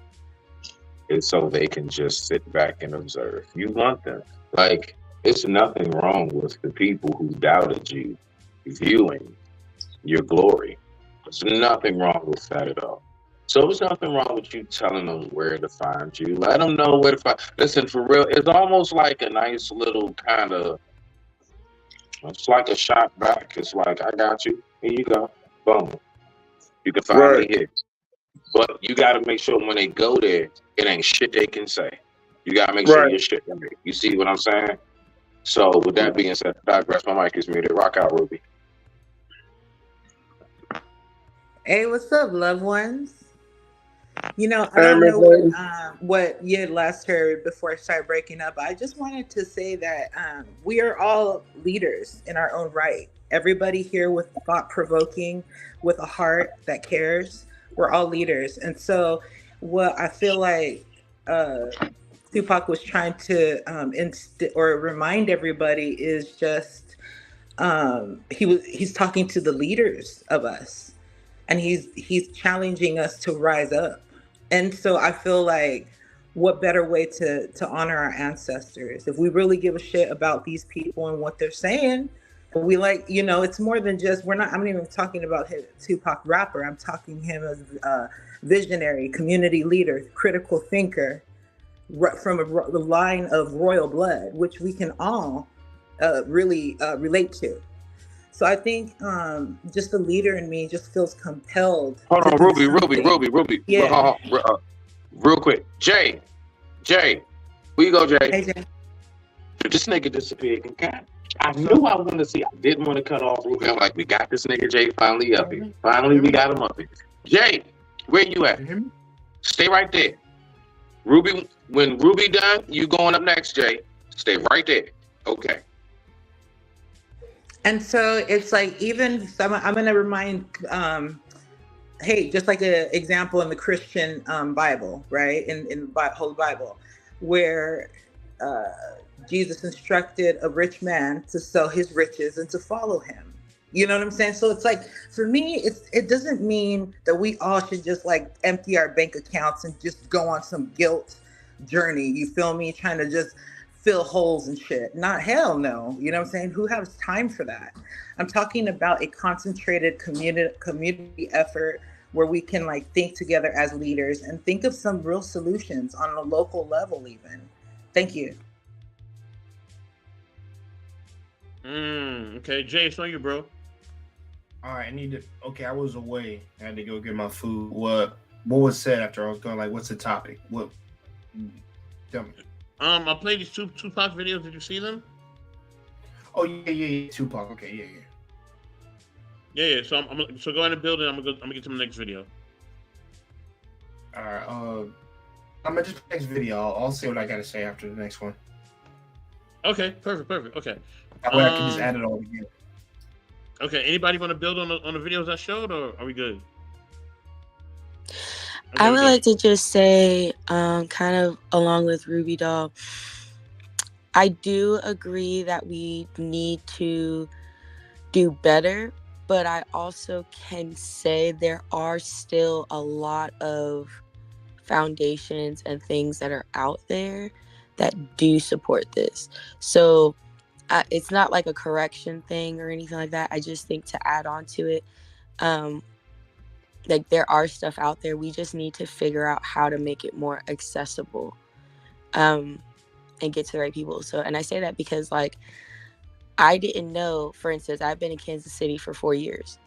is so they can just sit back and observe. You want them. Like, it's nothing wrong with the people who doubted you viewing your glory. There's nothing wrong with that at all. So there's nothing wrong with you telling them where to find you. Let them know where to find. Listen, for real, it's almost like a nice little kind of. It's like a shot back. It's like, I got you. Here you go. Boom. You can find me here. But you got to make sure when they go there, it ain't shit they can say. You got to make sure your shit right. You see what I'm saying? So with that being said, I digress. My mic is muted. Rock out, Ruby. Hey, what's up, loved ones? You know, I don't know what you had last heard before I started breaking up. I just wanted to say that we are all leaders in our own right. Everybody here with thought-provoking, with a heart that cares, we're all leaders. And so what I feel like Tupac was trying to remind everybody is just he's talking to the leaders of us, and he's challenging us to rise up. And so I feel like what better way to honor our ancestors if we really give a shit about these people and what they're saying. We like, you know, it's more than just, I'm not even talking about him, Tupac rapper. I'm talking him as a visionary, community leader, critical thinker from the line of royal blood, which we can all really relate to. So I think just the leader in me just feels compelled. Hold on, Ruby. Yeah. Real quick. Jay. Where you go, Jay? Hey, Jay. This nigga disappeared. I knew I wanted to see. I didn't want to cut off Ruby. I'm like, we got this nigga Jay finally up here. Finally, we got him up here. Jay, where you at? Stay right there. Ruby, when Ruby done, you going up next, Jay. Stay right there. Okay. And so it's like, even so I'm going to remind, hey, just like an example in the Christian Bible, right? In the Holy Bible, where Jesus instructed a rich man to sell his riches and to follow him. You know what I'm saying? So it's like, for me, it doesn't mean that we all should just like empty our bank accounts and just go on some guilt journey. You feel me? Trying to just fill holes and shit. Not hell no. You know what I'm saying? Who has time for that? I'm talking about a concentrated community effort where we can like think together as leaders and think of some real solutions on a local level even. Thank you. Okay, Jay, it's on you, bro. All right, I was away. I had to go get my food. What was said after I was gone? Like, what's the topic? Tell me. I played these Tupac videos. Did you see them? Oh yeah. Tupac. Okay, Yeah. So so go ahead and build it. I'm gonna get to the next video. All right. I'm gonna just next video. I'll see what I gotta say after the next one. Okay. Perfect. Okay. That way I can just add it all together. Okay. Anybody want to build on the videos I showed, or are we good? I would like to just say, kind of along with Ruby Doll, I do agree that we need to do better, but I also can say there are still a lot of foundations and things that are out there that do support this. So it's not like a correction thing or anything like that. I just think to add on to it, like there are stuff out there. We just need to figure out how to make it more accessible and get to the right people. So, and I say that because like, I didn't know, for instance, I've been in Kansas City for 4 years.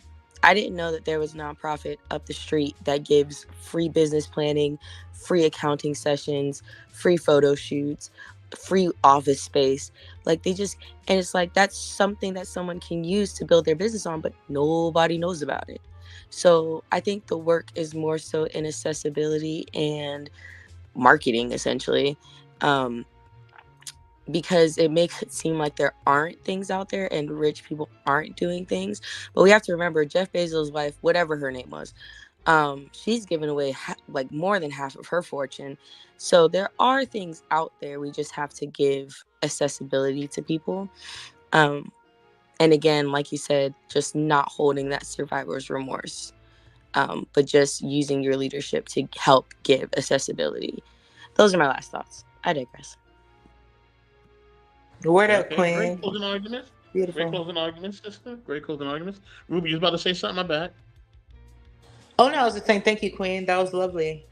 I didn't know that there was a nonprofit up the street that gives free business planning, free accounting sessions, free photo shoots, free office space. Like and it's like, that's something that someone can use to build their business on, but nobody knows about it. So I think the work is more so in accessibility and marketing, essentially, because it makes it seem like there aren't things out there and rich people aren't doing things. But we have to remember Jeff Bezos' wife, whatever her name was, she's given away like more than half of her fortune. So there are things out there. We just have to give accessibility to people. And again, like you said, just not holding that survivor's remorse, but just using your leadership to help give accessibility. Those are my last thoughts. I digress. Word up, Queen. Great closing arguments. Beautiful. Great closing arguments, sister. Great closing arguments. Ruby, you was about to say something? My bad. Oh no, I was just saying thank you, Queen. That was lovely.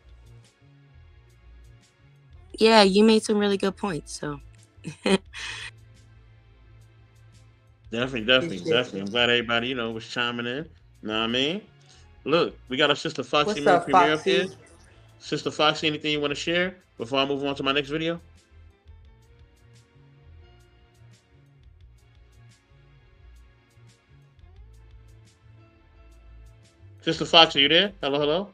Yeah, you made some really good points. So Definitely. I'm glad everybody, was chiming in. Know what I mean? Look, we got our Sister Foxy What's Mary up, Premier up here. Foxy? Sister Foxy, anything you want to share before I move on to my next video? Sister Foxy, you there? Hello?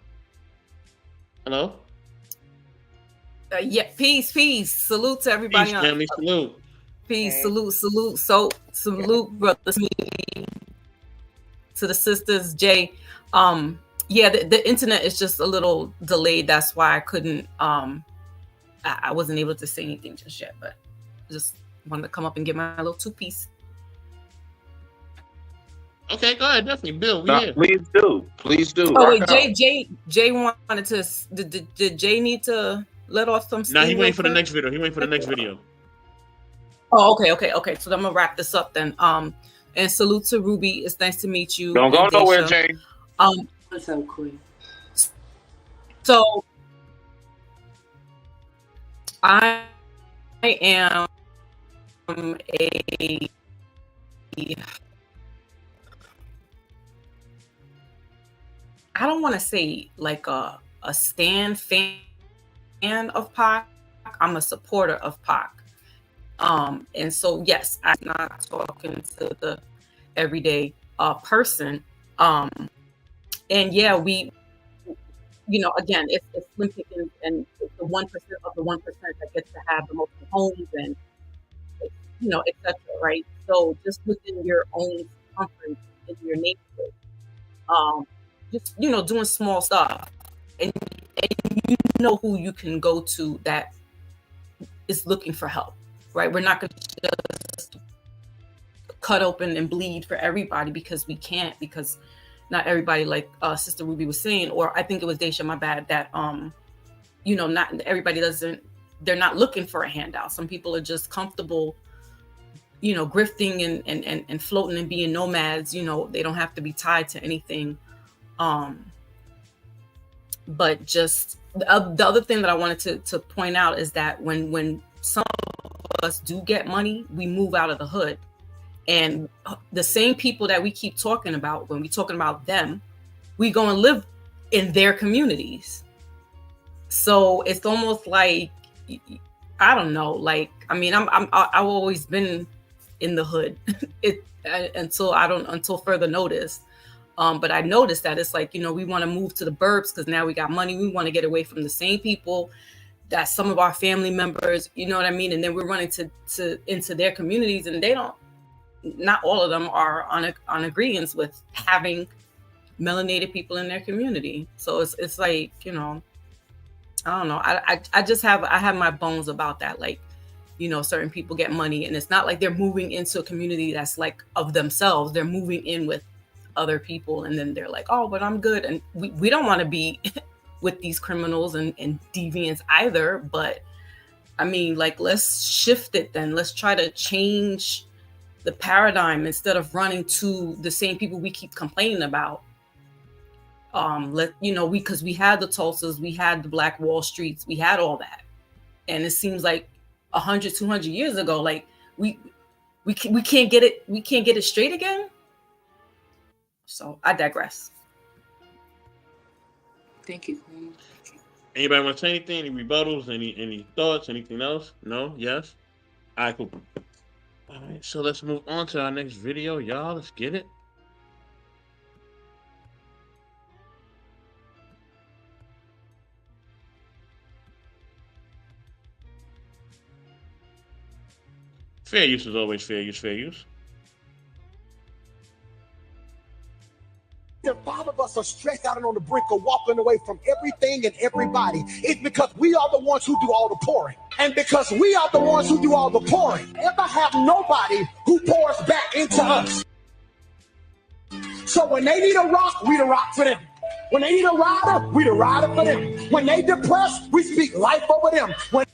Yeah, peace. Salute to everybody Peace, on. family, salute. Peace, Hey. salute. So salute, brothers, to the sisters. Jay, yeah, the internet is just a little delayed. That's why I couldn't. I wasn't able to say anything just yet, but just wanted to come up and get my little 2-piece. Okay, go ahead, definitely, Bill. We No, here. please do. Oh Rock wait, out. Jay wanted to. Did Jay need to let off some steam? Nah, he real waiting for the quick? next video. Oh, okay. So I'm gonna wrap this up then. And salute to Ruby. It's nice to meet you. Don't go and nowhere, Daisha. Jay. What's up, Queen? So I am a I don't want to say like a fan of Pac. I'm a supporter of Pac. And so yes, I'm not talking to the everyday person. And yeah, we, again, it's slim pickings, and it's the 1% of the 1% that gets to have the most homes and etc. Right? So just within your own circumference in your neighborhood, just doing small stuff, and who you can go to that is looking for help. Right? We're not going to just cut open and bleed for everybody, because we can't, because not everybody, like Sister Ruby was saying, or I think it was Daisha, my bad, that not everybody they're not looking for a handout. Some people are just comfortable, grifting and floating and being nomads. They don't have to be tied to anything. But just the other thing that I wanted to point out is that when some of us do get money, we move out of the hood. And the same people that we keep talking about, when we're talking about them, we go and live in their communities. So it's almost like, I don't know, like, I mean, I've always been in the hood until further notice. But I noticed that it's like, we want to move to the burbs because now we got money. We want to get away from the same people that some of our family members, you know what I mean? And then we're running into their communities, and not all of them are on agreement with having melanated people in their community. So it's like, I don't know. I have my bones about that. Like, certain people get money, and it's not like they're moving into a community that's like of themselves. They're moving in with other people, and then they're like, oh, but I'm good. And we don't want to be with these criminals and deviants either. But I mean, like, let's shift it then. Let's try to change the paradigm instead of running to the same people we keep complaining about. Because we had the Tulsas, we had the Black Wall Streets, we had all that. And it seems like 100, 200 years ago, like we can't get it straight again. So I digress. Thank you, Queen. Anybody want to say anything? Any rebuttals? Any thoughts? Anything else? No? Yes? All right, cool. All right, so let's move on to our next video, y'all. Let's get it. Fair use is always fair use. A lot of us are stressed out and on the brink of walking away from everything and everybody. It's because we are the ones who do all the pouring. And because we are the ones who do all the pouring, ever have nobody who pours back into us. So when they need a rock, we the rock for them. When they need a rider, we the rider for them. When they depressed, we speak life over them. When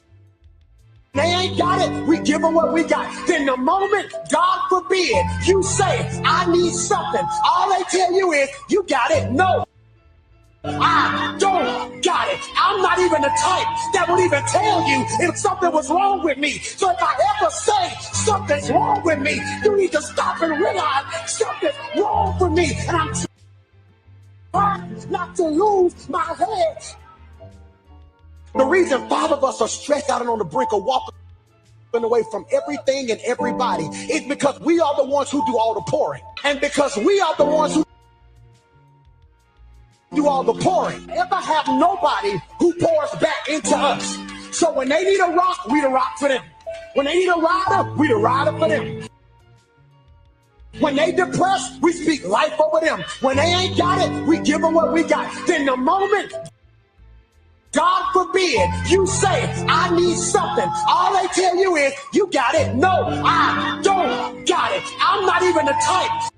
they ain't got it, we give them what we got. Then the moment, God forbid, you say, I need something, all they tell you is, you got it. No. I don't got it. I'm not even the type that would even tell you if something was wrong with me. So if I ever say something's wrong with me, you need to stop and realize something's wrong with me. And I'm trying not to lose my head. The reason 5 of us are stressed out and on the brink of walking away from everything and everybody is because we are the ones who do all the pouring. And because we are the ones who do all the pouring, ever have nobody who pours back into us. So when they need a rock, we the rock for them. When they need a rider, we the rider for them. When they depressed, we speak life over them. When they ain't got it, we give them what we got. Then the moment, God forbid, you say, I need something, all they tell you is, you got it. No, I don't got it. I'm not even the type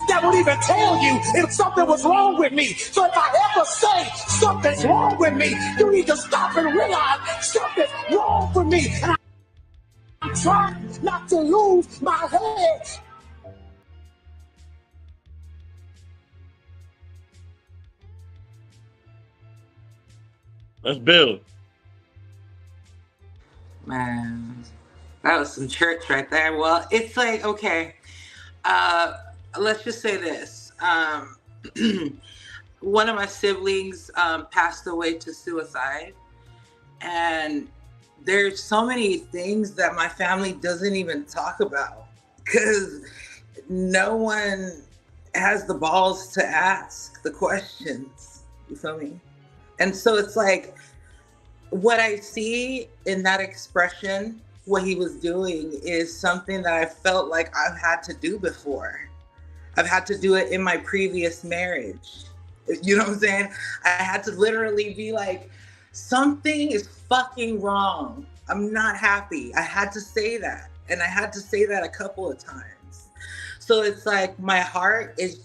that would even tell you if something was wrong with me. So if I ever say something's wrong with me, you need to stop and realize something's wrong with me. And I'm trying not to lose my head. Let's build. Man, that was some church right there. Well, it's like, okay, let's just say this. One of my siblings passed away to suicide. And there's so many things that my family doesn't even talk about because no one has the balls to ask the questions. You feel me? And so it's like, what I see in that expression, what he was doing is something that I felt like I've had to do before. I've had to do it in my previous marriage. You know what I'm saying? I had to literally be like, something is fucking wrong. I'm not happy. I had to say that. And I had to say that a couple of times. So it's like my heart is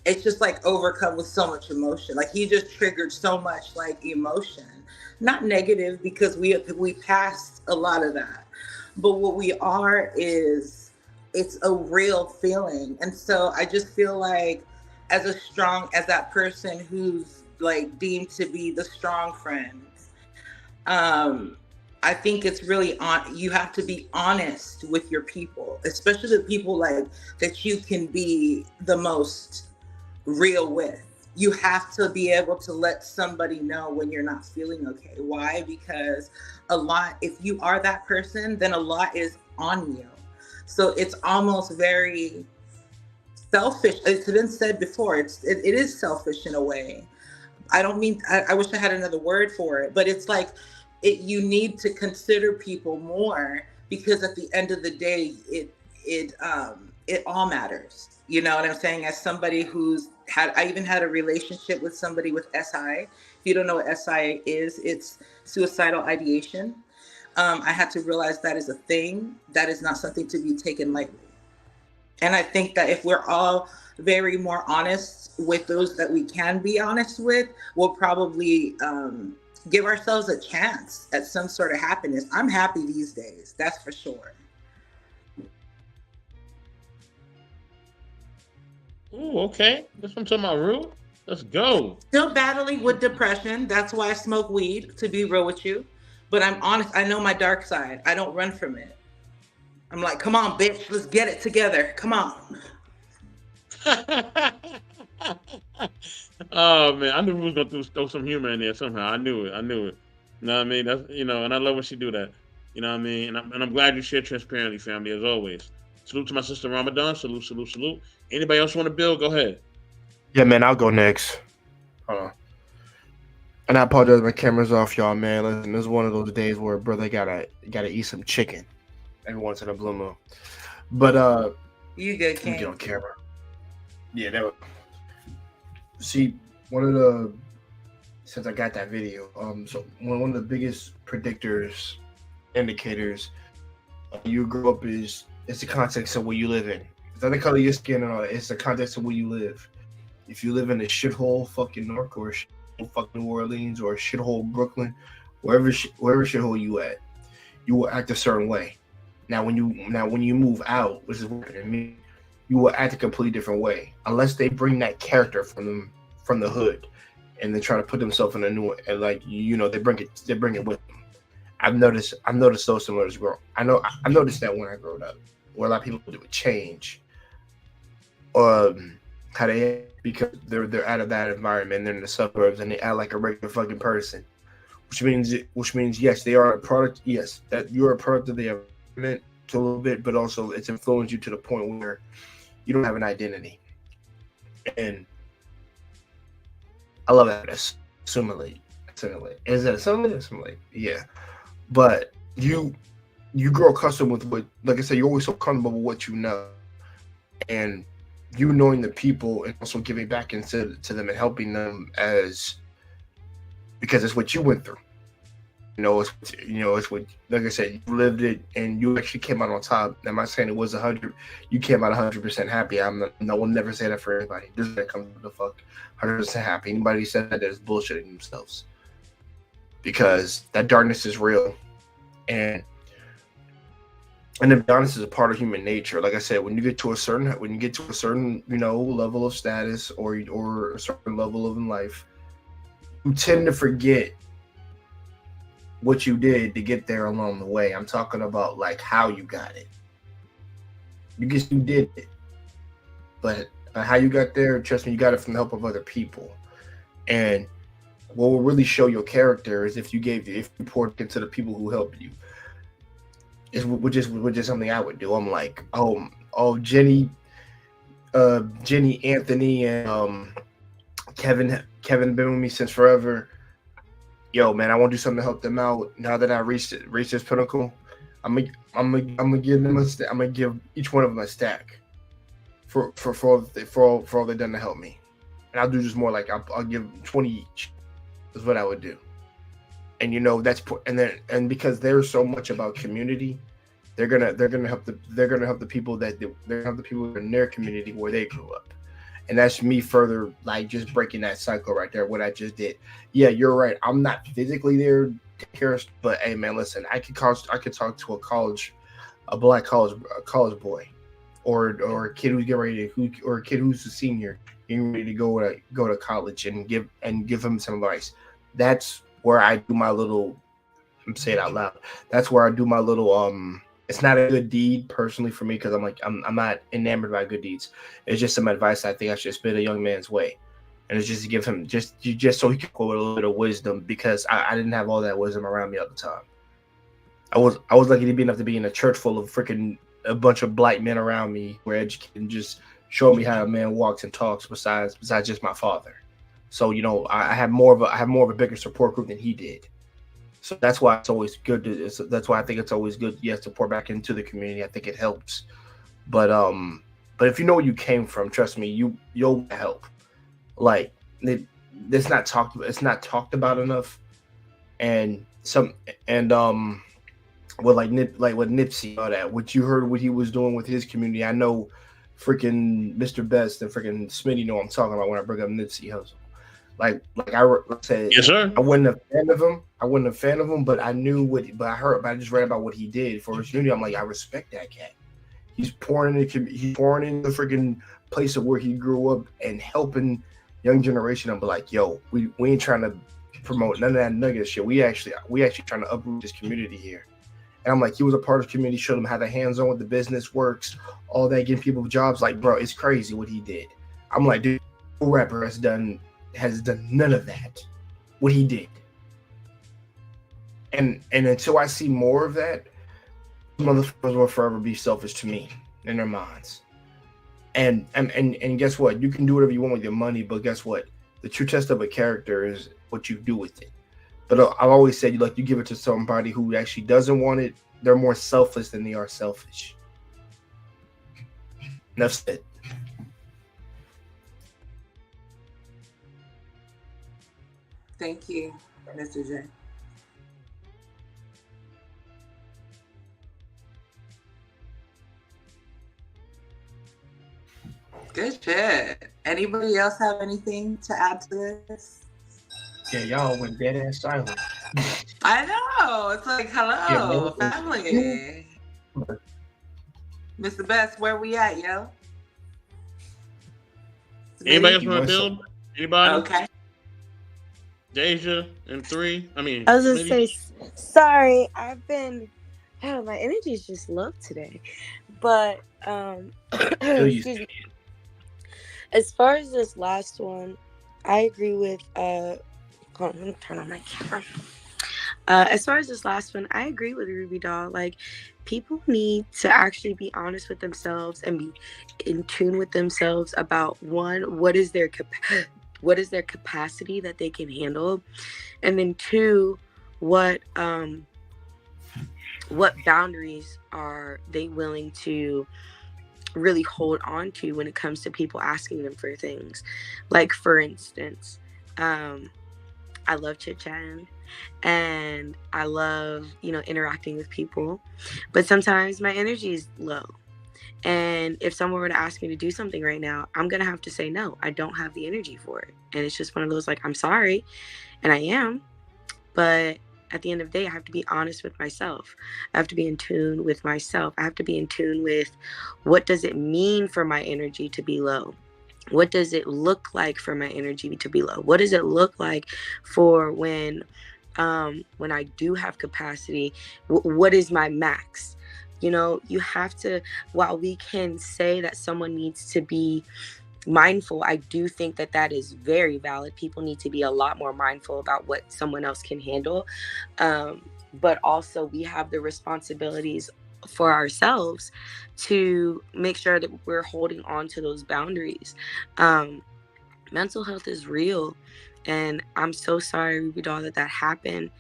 it's just like overcome with so much emotion. Like he just triggered so much like emotion, not negative because we passed a lot of that, but what we are is it's a real feeling. And so I just feel like as that person who's like deemed to be the strong friend, I think it's really you have to be honest with your people, especially the people like that you can be the most real with. You have to be able to let somebody know when you're not feeling okay. Why? Because if you are that person, then a lot is on you. So it's almost very selfish. It's been said before, it is selfish in a way. I don't mean, I wish I had another word for it, but it's like, you need to consider people more because at the end of the day, it all matters. You know what I'm saying? As somebody I even had a relationship with somebody with SI. If you don't know what SI is, it's suicidal ideation. I had to realize that is a thing. That is not something to be taken lightly. And I think that if we're all very more honest with those that we can be honest with, we'll probably give ourselves a chance at some sort of happiness. I'm happy these days, that's for sure. Ooh, okay. That's what I'm talking about, Rue. Let's go. Still battling with depression. That's why I smoke weed, to be real with you. But I'm honest, I know my dark side. I don't run from it. I'm like, come on, bitch, let's get it together. Come on. Oh man, I knew we was gonna throw some humor in there somehow. I knew it. You know what I mean? That's, and I love when she do that. You know what I mean? And I'm glad you share transparently, family, as always. Salute to my sister Ramadan. Salute, salute, salute. Anybody else want to build? Go ahead. Yeah, man, I'll go next. And I apologize, my camera's off, y'all, man. Listen, this is one of those days where brother gotta eat some chicken every once in a blue moon. But you good, King. Get on camera. Yeah, that was. See, one of the since I got that video, so one of the biggest indicators you grow up is the context of where you live in. It's not the color of your skin and all that. It's the context of where you live. If you live in a shithole fucking North or shithole fucking New Orleans or shithole Brooklyn, wherever shithole you at, you will act a certain way. Now when you move out, which is what I mean, you will act a completely different way unless they bring that character from them from the hood, and they try to put themselves in a new, and like they bring it with them. I've noticed those similarities grow. I noticed that when I grew up, where a lot of people do it change, how they, because they're out of that environment, they're in the suburbs, and they act like a regular fucking person, which means yes, they are a product. Yes, that you're a product of the environment to a little bit, but also it's influenced you to the point where you don't have an identity. And I love that. Assimilate. Is that assimilate? Yeah. But you grow accustomed with what, like I said, you're always so comfortable with what you know, and you knowing the people and also giving back into to them and helping them because it's what you went through. It's what, like I said, you lived it and you actually came out on top. I'm not saying it was 100. You came out 100% happy. No one never say that for anybody. This is that comes to the fuck 100% happy. Anybody said that is bullshitting themselves, because that darkness is real, and to be honest, is a part of human nature. Like I said, when you get to a certain level of status or a certain level of in life, you tend to forget what you did to get there along the way. I'm talking about like how you got it. You did it, but how you got there, trust me, you got it from the help of other people. And what will really show your character is if you poured into the people who helped you. Which is something I would do. I'm like, Jenny, Anthony, and Kevin been with me since forever. Yo, man, I want to do something to help them out. Now that I reached this pinnacle, I'm gonna give them I'm gonna give each one of them a stack for all they've done to help me. And I'll do just more, like I'll give 20 each. Is what I would do. And and because there's so much about community, they're gonna help the people in their community where they grew up. And that's me further, like, just breaking that cycle right there, what I just did. Yeah, you're right. I'm not physically there, but hey, man, listen, I could talk to a black college boy, or a kid who's getting ready or a kid who's a senior getting ready to go to college and give him some advice. That's where I do my little. I'm saying it out loud. That's where I do my little. It's not a good deed personally for me, because I'm not enamored by good deeds. It's just some advice I think I should spit a young man's way, and it's just to give him just so he can go with a little bit of wisdom, because I didn't have all that wisdom around me at the time. I was lucky to be enough to be in a church full of freaking a bunch of black men around me, where educated and just showed me how a man walks and talks. Besides just my father, so I have more of a bigger support group than he did. So that's why it's always good that's why I think it's always good, yes, to pour back into the community. I think it helps. But if you know where you came from, trust me, you'll help. Like it's not talked about enough. And with with Nipsey, all that, what you heard what he was doing with his community, I know freaking Mr. Best and freaking Smitty know what I'm talking about when I bring up Nipsey Hussle. Like I said, yes, sir. I wasn't a fan of him, but I knew but I just read about what he did for his community. I'm like, I respect that cat. He's pouring in the freaking place of where he grew up and helping young generation. I'm like, yo, we ain't trying to promote none of that nugget shit. We actually trying to uproot this community here. And I'm like, he was a part of the community, showed them how the hands-on with the business works, all that, getting people jobs. Like, bro, it's crazy what he did. I'm like, dude, no rapper has done none of that, what he did. And until I see more of that, motherfuckers will forever be selfish to me in their minds. And guess what? You can do whatever you want with your money, but guess what? The true test of a character is what you do with it. But I've always said, you give it to somebody who actually doesn't want it, they're more selfless than they are selfish. Enough said. Thank you, Mr. J. Good shit. Anybody else have anything to add to this? Yeah, y'all went dead ass silent. I know. It's like, hello, family. Mr. Best, where we at, yo? Anybody else want to build? Anybody? Okay. Deja in 3. I mean, I was gonna Smitty? say, sorry, my energy is just low today. But Feel you. excuse me. As far as this last one, I agree with hold on, let me turn on my camera. As far as this last one, I agree with Ruby Doll. Like, people need to actually be honest with themselves and be in tune with themselves about, one, what is their capacity that they can handle, and then two, what boundaries are they willing to really hold on to when it comes to people asking them for things. Like, for instance, I love chit-chatting and I love, interacting with people, but sometimes my energy is low. And if someone were to ask me to do something right now, I'm going to have to say, no, I don't have the energy for it. And it's just one of those, like, I'm sorry. And I am. But at the end of the day, I have to be honest with myself. I have to be in tune with myself. I have to be in tune with, what does it mean for my energy to be low? What does it look like for my energy to be low? What does it look like for when I do have capacity? What is my max? You have to, while we can say that someone needs to be mindful, I do think that is very valid. People need to be a lot more mindful about what someone else can handle. But also we have the responsibilities for ourselves to make sure that we're holding on to those boundaries. Mental health is real. And I'm so sorry, Ruby Doll, that happened.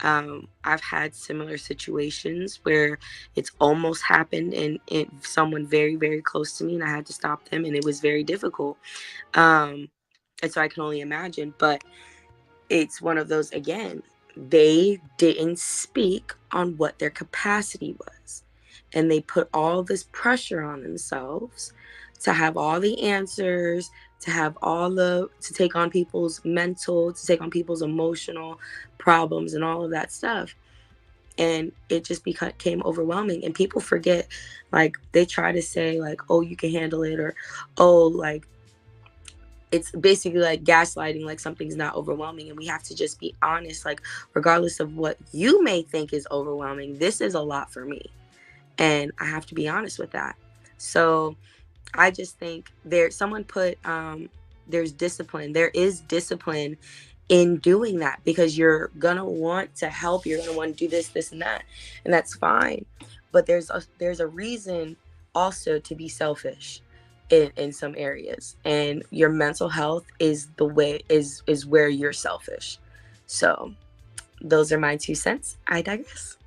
I've had similar situations where it's almost happened and someone very, very close to me, and I had to stop them, and it was very difficult. And so I can only imagine, but it's one of those, again, they didn't speak on what their capacity was. And they put all this pressure on themselves to have all the answers, to take on people's mental, to take on people's emotional problems and all of that stuff. And it just became overwhelming. And people forget, like, they try to say, like, oh, you can handle it, or, oh, like, it's basically like gaslighting, like something's not overwhelming. And we have to just be honest, like, regardless of what you may think is overwhelming, this is a lot for me. And I have to be honest with that. So I just think someone put, there's discipline. There is discipline in doing that, because you're going to want to help. You're going to want to do this, and that. And that's fine. But there's a reason also to be selfish in some areas. And your mental health is where you're selfish. So those are my 2 cents. I digress.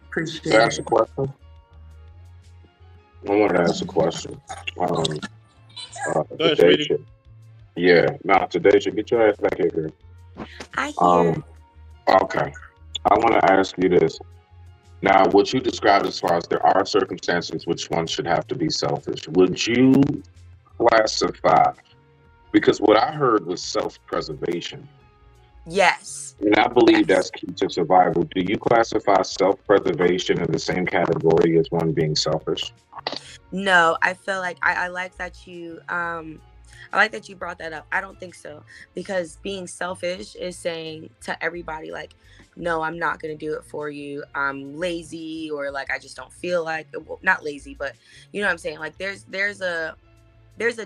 Appreciate Can I it. ask a question? I wanted to ask a question. Go ahead, Today, sweetie. today, get your ass back here, girl. I hear. Okay. I want to ask you this. Now, what you described as far as there are circumstances which one should have to be selfish, would you classify, because what I heard was self-preservation. Yes. And I believe that's key to survival. Do you classify self-preservation in the same category as one being selfish? No, I feel like I like that you brought that up. I don't think so, because being selfish is saying to everybody, like, no, I'm not going to do it for you. I'm lazy, or like, I just don't feel like, well, not lazy, but you know what I'm saying? Like, there's a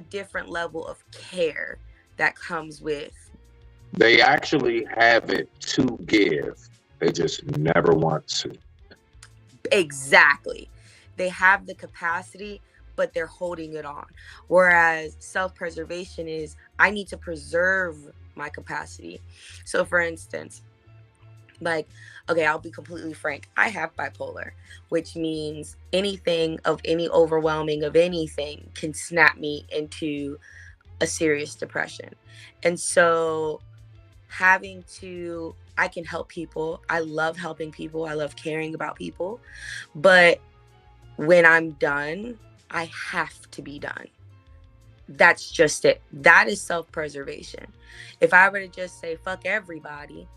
different level of care that comes with. They actually have it to give. They just never want to. Exactly. They have the capacity, but they're holding it on. Whereas self-preservation is, I need to preserve my capacity. So for instance, like, okay, I'll be completely frank. I have bipolar, which means anything of any overwhelming of anything can snap me into a serious depression. And so I can help people. I love helping people. I love caring about people. But when I'm done, I have to be done. That's just it. That is self-preservation. If I were to just say, fuck everybody,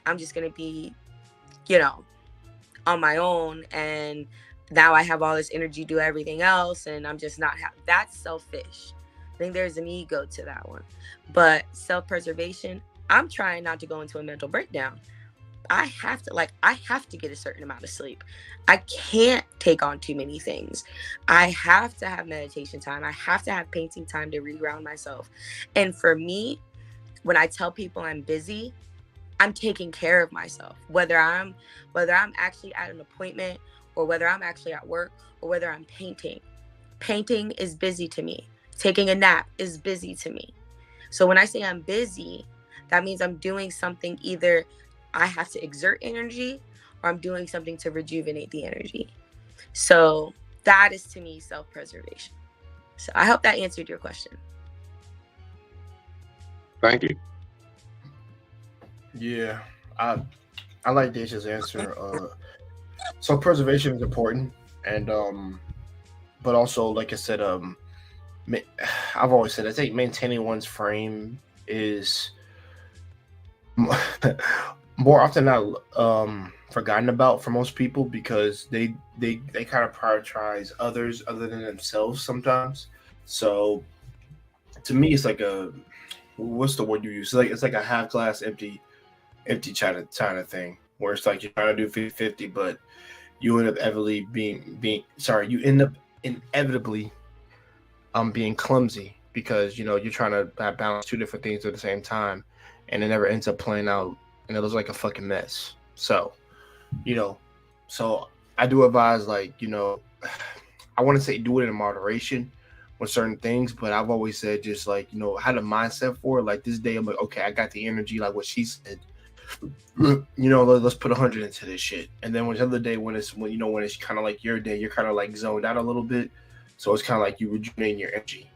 I'm just going to be, on my own. And now I have all this energy to do everything else. And I'm just not that's selfish. I think there's an ego to that one. But self-preservation, I'm trying not to go into a mental breakdown. I have to get a certain amount of sleep. I can't take on too many things. I have to have meditation time. I have to have painting time to reground myself. And for me, when I tell people I'm busy, I'm taking care of myself. Whether I'm actually at an appointment, or whether I'm actually at work, or whether I'm painting. Painting is busy to me. Taking a nap is busy to me. So when I say I'm busy, that means I'm doing something. Either I have to exert energy, or I'm doing something to rejuvenate the energy. So that is, to me, self-preservation. So I hope that answered your question. Thank you. Yeah, I like Deja's answer. Self-preservation is important, and but also, like I said, I've always said, I think maintaining one's frame is more often not forgotten about for most people, because they kind of prioritize others other than themselves sometimes. So to me, it's like what's the word you use? It's like a half glass empty kind of thing, where it's like you're trying to do 50-50, but you end up inevitably being clumsy, because you're trying to balance two different things at the same time, and it never ends up playing out, and it looks like a fucking mess. So so I do advise, I want to say do it in moderation with certain things, but I've always said just had a mindset for it. Like this day, I'm like, okay, I got the energy, like what she said. Let's put 100 into this shit. And then the other day, when it's kind of like your day, you're kind of like zoned out a little bit. So it's kind of like you rejuvenating your energy.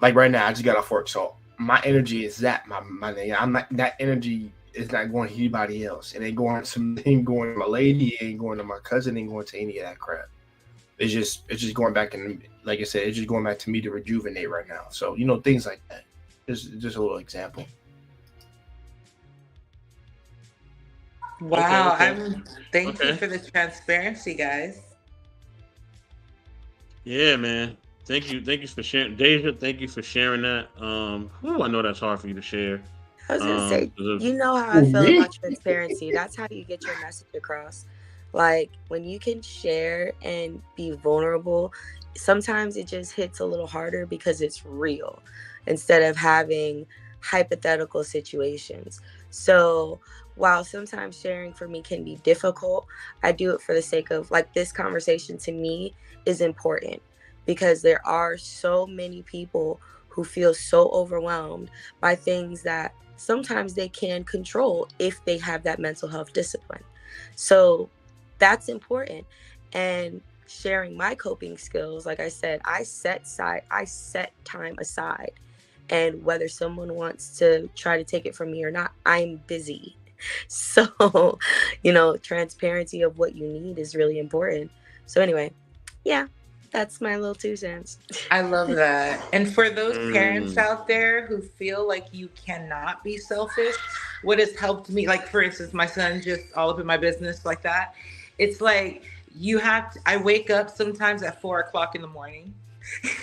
Like right now, I just got off work, so my energy is that my day. I'm not, that energy is not going to anybody else. It ain't going to my lady, it ain't going to my cousin, it ain't going to any of that crap. It's just going back, and like I said, it's just going back to me to rejuvenate right now. So things like that. Just a little example. Wow. Okay. Thank you for the transparency, guys. Yeah, man. Thank you for sharing, Deja. Thank you for sharing that. I know that's hard for you to share. I was gonna say, you know how I feel about transparency. That's how you get your message across. Like when you can share and be vulnerable, sometimes it just hits a little harder because it's real, instead of having hypothetical situations. So while sometimes sharing for me can be difficult, I do it for the sake of, like, this conversation to me is important, because there are so many people who feel so overwhelmed by things that sometimes they can control if they have that mental health discipline. So that's important. And sharing my coping skills, like I said, I set time aside. And whether someone wants to try to take it from me or not, I'm busy. So, transparency of what you need is really important. So anyway, yeah, that's my little 2 cents. I love that. And for those parents out there who feel like you cannot be selfish, what has helped me, like, for instance, my son just all up in my business like that. It's like I wake up sometimes at 4:00 in the morning.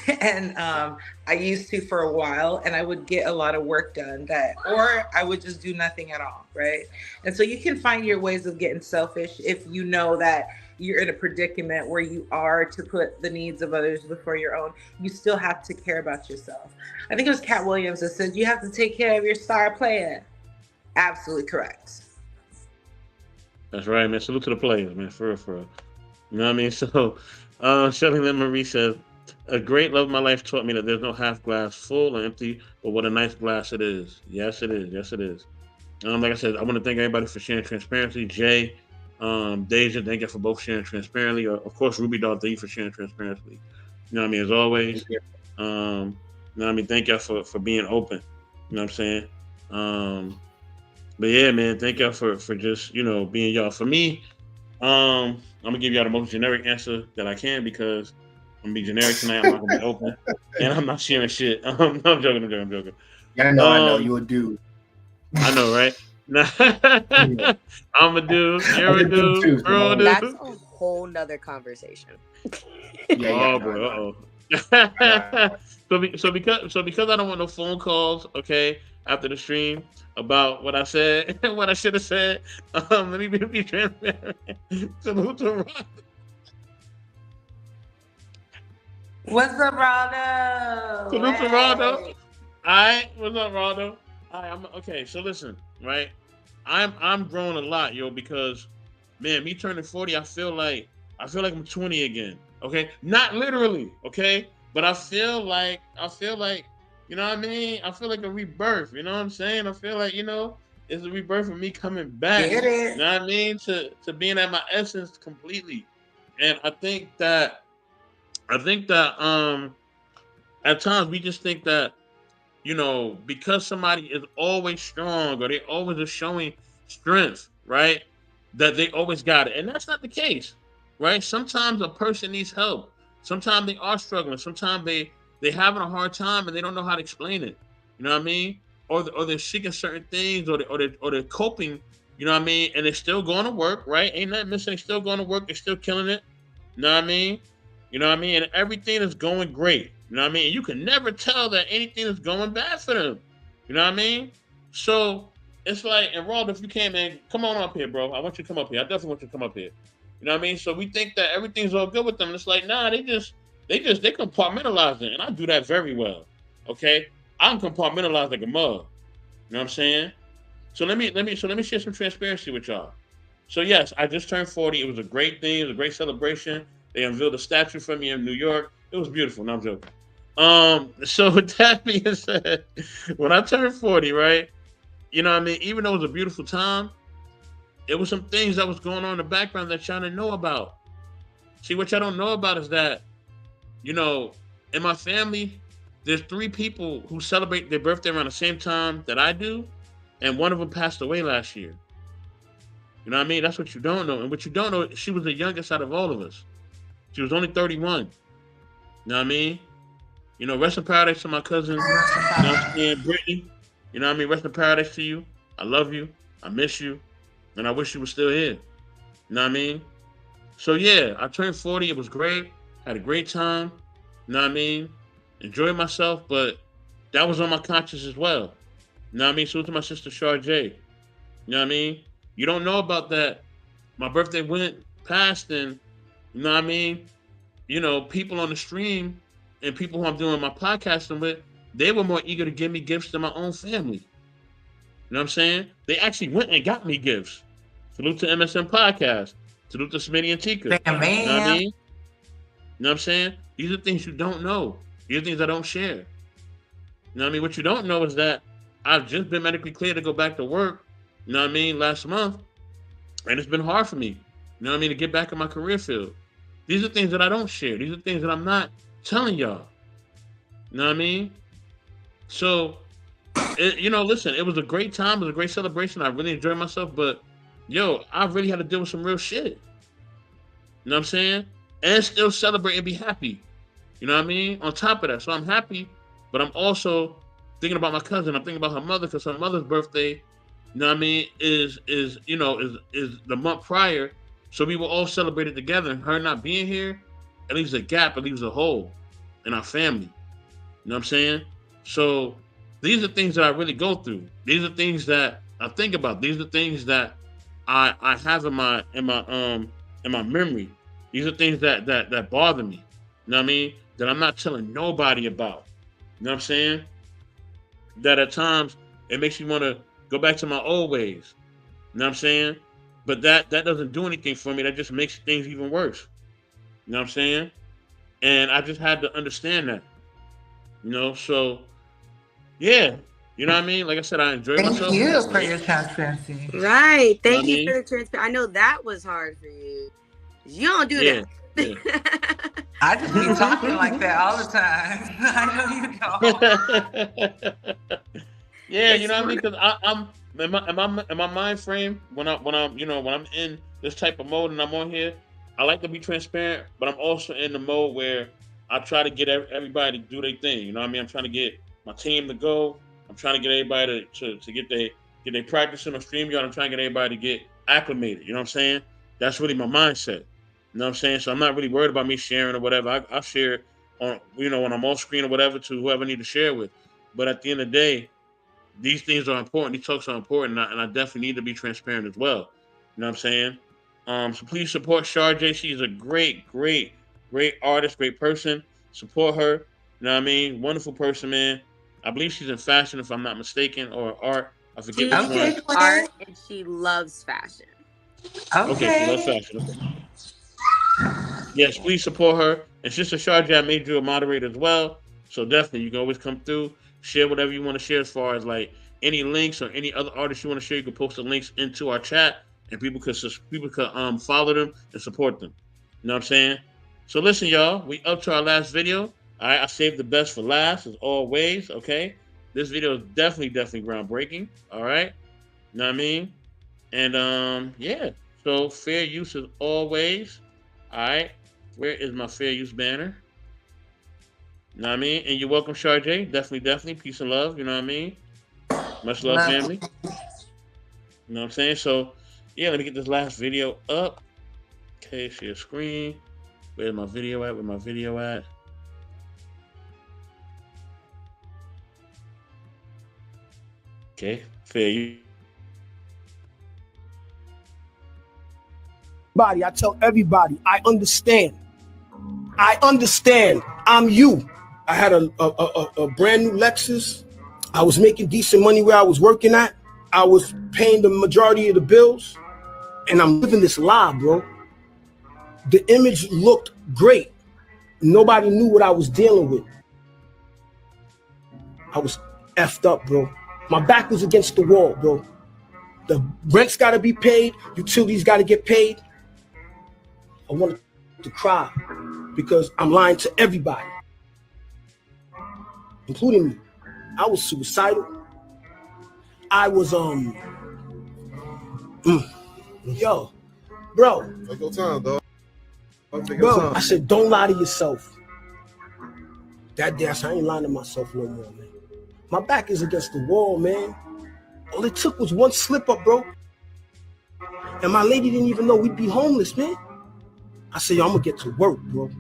And I used to for a while, and I would get a lot of work done or I would just do nothing at all, right? And so you can find your ways of getting selfish if you know that you're in a predicament where you are to put the needs of others before your own. You still have to care about yourself. I think it was Cat Williams that said you have to take care of your star player. Absolutely correct. That's right, man. Salute to the players, man. For real. You know what I mean? So, Shelly Lynn Marie says, a great love of my life taught me that there's no half glass full or empty, but what a nice glass it is. Yes, it is. Yes, it is. Like I said, I want to thank everybody for sharing transparency. Jay, Deja, thank you for both sharing transparently. Of course, Ruby Doll, thank you for sharing transparently. You know what I mean? As always. You know what I mean? Thank y'all for being open. You know what I'm saying? But yeah, man, thank y'all for just, being y'all. For me, I'm going to give y'all the most generic answer that I can, because I'm going to be generic tonight. I'm not going to be open. And I'm not sharing shit. No, I'm joking. I know, you a dude. I know, right? I'm a dude. You're a dude. Girl, dude. That's a whole nother conversation. Oh, bro. Uh-oh. So because I don't want no phone calls, okay, after the stream about what I said, what I should have said. Let me be transparent. Salute to Rondo. What's up, Rondo? Salute to Rondo. What's up, Rondo? Okay. So listen, right? I'm growing a lot, yo, because man, me turning 40, I feel like I'm 20 again. Okay, not literally, okay, but I feel like, you know what I mean? I feel like a rebirth. You know what I'm saying? I feel like, it's a rebirth of me coming back. Get it? You know what I mean? To being at my essence completely. And I think that at times we just think that, because somebody is always strong or they always are showing strength, right? That they always got it. And that's not the case, right? Sometimes a person needs help. Sometimes they are struggling. Sometimes they're having a hard time and they don't know how to explain it. You know what I mean? Or they're seeking certain things or they're coping, you know what I mean? And they're still going to work, right? Ain't nothing missing. They're still going to work. They're still killing it. You know what I mean? You know what I mean? And everything is going great. You know what I mean? You can never tell that anything is going bad for them. You know what I mean? So it's like, and Rod, if you can, man, come on up here, bro. I want you to come up here. I definitely want you to come up here. You know what I mean? So we think that everything's all good with them. It's like, nah, they compartmentalize it. And I do that very well. Okay? I'm compartmentalized like a mug. You know what I'm saying? So let me share some transparency with y'all. So yes, I just turned 40. It was a great thing. It was a great celebration. They unveiled a statue for me in New York. It was beautiful. No, I'm joking. So with that being said, when I turned 40, right? You know what I mean? Even though it was a beautiful time, it was some things that was going on in the background that y'all didn't know about. See, what y'all don't know about is that, in my family, there's 3 people who celebrate their birthday around the same time that I do, and one of them passed away last year. You know what I mean? That's what you don't know. And what you don't know, she was the youngest out of all of us. She was only 31. You know what I mean? Rest in paradise to my cousin, Brittany. You know what I mean? Rest in paradise to you. I love you. I miss you. And I wish you were still here. You know what I mean? So yeah, I turned 40. It was great. Had a great time. You know what I mean? Enjoyed myself, but that was on my conscience as well. You know what I mean? So to my sister Charge. You know what I mean? You don't know about that. My birthday went past and, you know what I mean? People on the stream and people who I'm doing my podcasting with, they were more eager to give me gifts than my own family. You know what I'm saying? They actually went and got me gifts. Salute to MSM Podcast. Salute to Smitty and Tika. Damn, you know what I mean? You know what I'm saying? These are things you don't know. These are things I don't share. You know what I mean? What you don't know is that I've just been medically cleared to go back to work, you know what I mean, last month. And it's been hard for me, you know what I mean, to get back in my career field. These are things that I don't share. These are things that I'm not telling y'all. You know what I mean? So, listen, it was a great time. It was a great celebration. I really enjoyed myself. But, I really had to deal with some real shit. You know what I'm saying? And still celebrate and be happy. You know what I mean? On top of that. So I'm happy, but I'm also thinking about my cousin. I'm thinking about her mother because her mother's birthday, you know what I mean, is the month prior. So we were all celebrated together. Her not being here, it leaves a gap, it leaves a hole in our family. You know what I'm saying? So these are things that I really go through. These are things that I think about. These are things that I have in my memory. These are things that bother me. You know what I mean? That I'm not telling nobody about. You know what I'm saying? That at times it makes me want to go back to my old ways. You know what I'm saying? But that doesn't do anything for me. That just makes things even worse. You know what I'm saying? And I just had to understand that. So yeah. You know what I mean? Like I said, I enjoyed myself. Thank you for your transparency. Right. Thank you for the transparency. I know that was hard for you. You don't do that. Yeah. I just be talking like that all the time. I know you don't. Yeah, you know what I mean? Because I'm in my mind frame when I'm in this type of mode and I'm on here, I like to be transparent, but I'm also in the mode where I try to get everybody to do their thing. You know what I mean? I'm trying to get my team to go. I'm trying to get everybody to get their practice in the StreamYard. I'm trying to get everybody to get acclimated. You know what I'm saying? That's really my mindset. You know what I'm saying? So I'm not really worried about me sharing or whatever. I share on when I'm off screen or whatever to whoever I need to share with. But at the end of the day, these things are important. These talks are important, and I definitely need to be transparent as well. You know what I'm saying? So please support Char J. She's a great artist, great person. Support her. You know what I mean? Wonderful person, man. I believe she's in fashion, if I'm not mistaken, or art. I forget which She's one. art and she loves fashion. Okay, she loves fashion. Okay. Yes, please support her. And Sister Char J, I made you a moderator as well. So definitely, you can always come through, share whatever you want to share as far as like any links or any other artists you want to share. You can post the links into our chat, and people could follow them and support them. You know what I'm saying? So listen, y'all, we up to our last video. All right, I saved the best for last as always. Okay, this video is definitely groundbreaking. All right, you know what I mean? And yeah. So fair use as always. All right, where is my fair use banner? You know what I mean? And you're welcome, Char J. Definitely. Peace and love. You know what I mean? Much love, family. You know what I'm saying? So, yeah, let me get this last video up. Okay, share screen. Where's my video at? Where my video at? Okay, fair use. I tell everybody, I understand. I'm you. I had a brand new Lexus. I was making decent money where I was working at. I was paying the majority of the bills, and I'm living this lie, bro. The image looked great. Nobody knew what I was dealing with. I was effed up, bro. My back was against the wall, bro. The rent's got to be paid. Utilities got to get paid. I wanted to cry because I'm lying to everybody, including me. I was suicidal. I was yo, bro. Take your time, dog. Bro, I said, don't lie to yourself. That day, I said, I ain't lying to myself no more, man. My back is against the wall, man. All it took was one slip up, bro. And my lady didn't even know we'd be homeless, man. I said, yo, I'm gonna get to work, bro.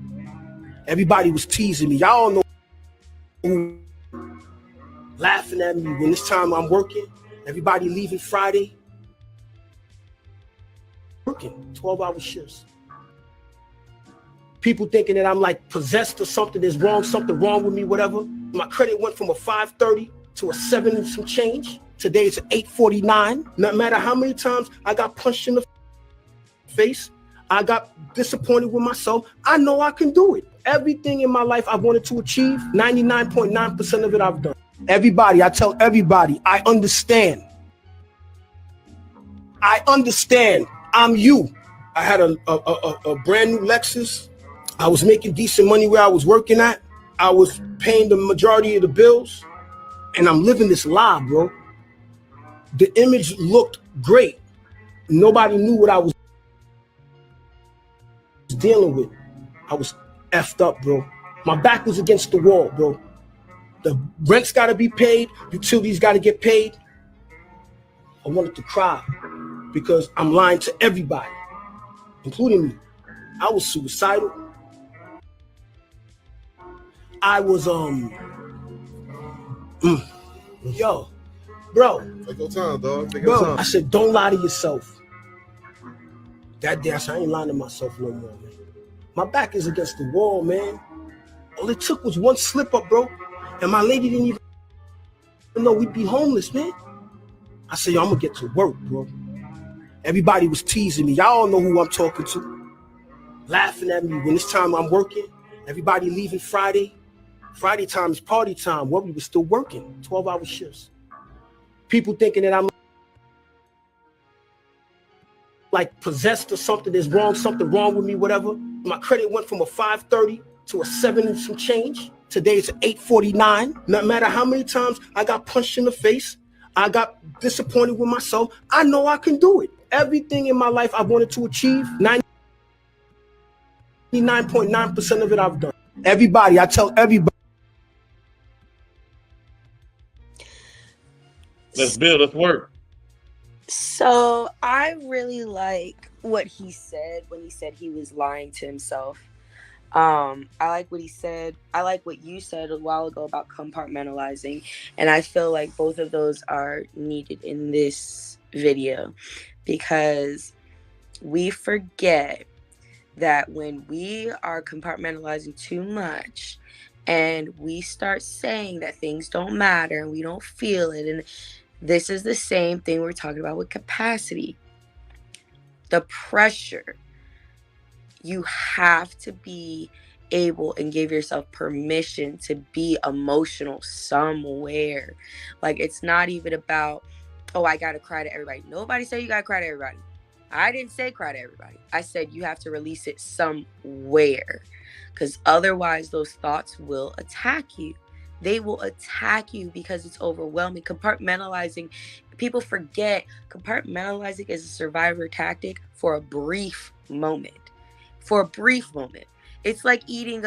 Everybody was teasing me. Y'all know who laughing at me when this time I'm working. Everybody leaving Friday. Working 12-hour shifts. People thinking that I'm like possessed or something. There's something wrong with me, whatever. My credit went from a 530 to a 7 and some change. Today it's an 849. No matter how many times I got punched in the face, I got disappointed with myself. I know I can do it. Everything in my life I wanted to achieve, 99.9% of it I've done. Everybody, I tell everybody, I understand. I'm you. I had a brand new Lexus. I was making decent money where I was working at. I was paying the majority of the bills, and I'm living this lie, bro. The image looked great. Nobody knew what I was dealing with. I was effed up, bro. My back was against the wall, bro. The rent's got to be paid. Utilities got to get paid. I wanted to cry because I'm lying to everybody, including me. I was suicidal. I was yo, bro. Take your time, dog. Take your time. I said, don't lie to yourself. That day, I said, I ain't lying to myself no more, man. My back is against the wall, man. All it took was one slip up, bro. And my lady didn't even know we'd be homeless, man. I said, yo, I'm gonna get to work, bro. Everybody was teasing me. Y'all know who I'm talking to. Laughing at me when this time I'm working. Everybody leaving Friday. Friday time is party time. Well, we were still working 12-hour shifts. People thinking that I'm like possessed or something. There's something wrong with me, whatever. My credit went from a 530 to a 7 and some change. Today it's an 849. No matter how many times I got punched in the face, I got disappointed with myself. I know I can do it. Everything in my life I wanted to achieve, 99.9% of it I've done. Everybody, I tell everybody. Let's build, let's work. So I really like what he said when he said he was lying to himself. I like what he said. I like what you said a while ago about compartmentalizing. And I feel like both of those are needed in this video because we forget that when we are compartmentalizing too much and we start saying that things don't matter and we don't feel it, and this is the same thing we're talking about with capacity. The pressure. You have to be able and give yourself permission to be emotional somewhere. Like, it's not even about, oh, I gotta cry to everybody. Nobody said you gotta cry to everybody. I didn't say cry to everybody. I said you have to release it somewhere, because otherwise those thoughts will attack you. They will attack you because it's overwhelming. Compartmentalizing, people forget compartmentalizing is a survivor tactic for a brief moment. For a brief moment. It's like eating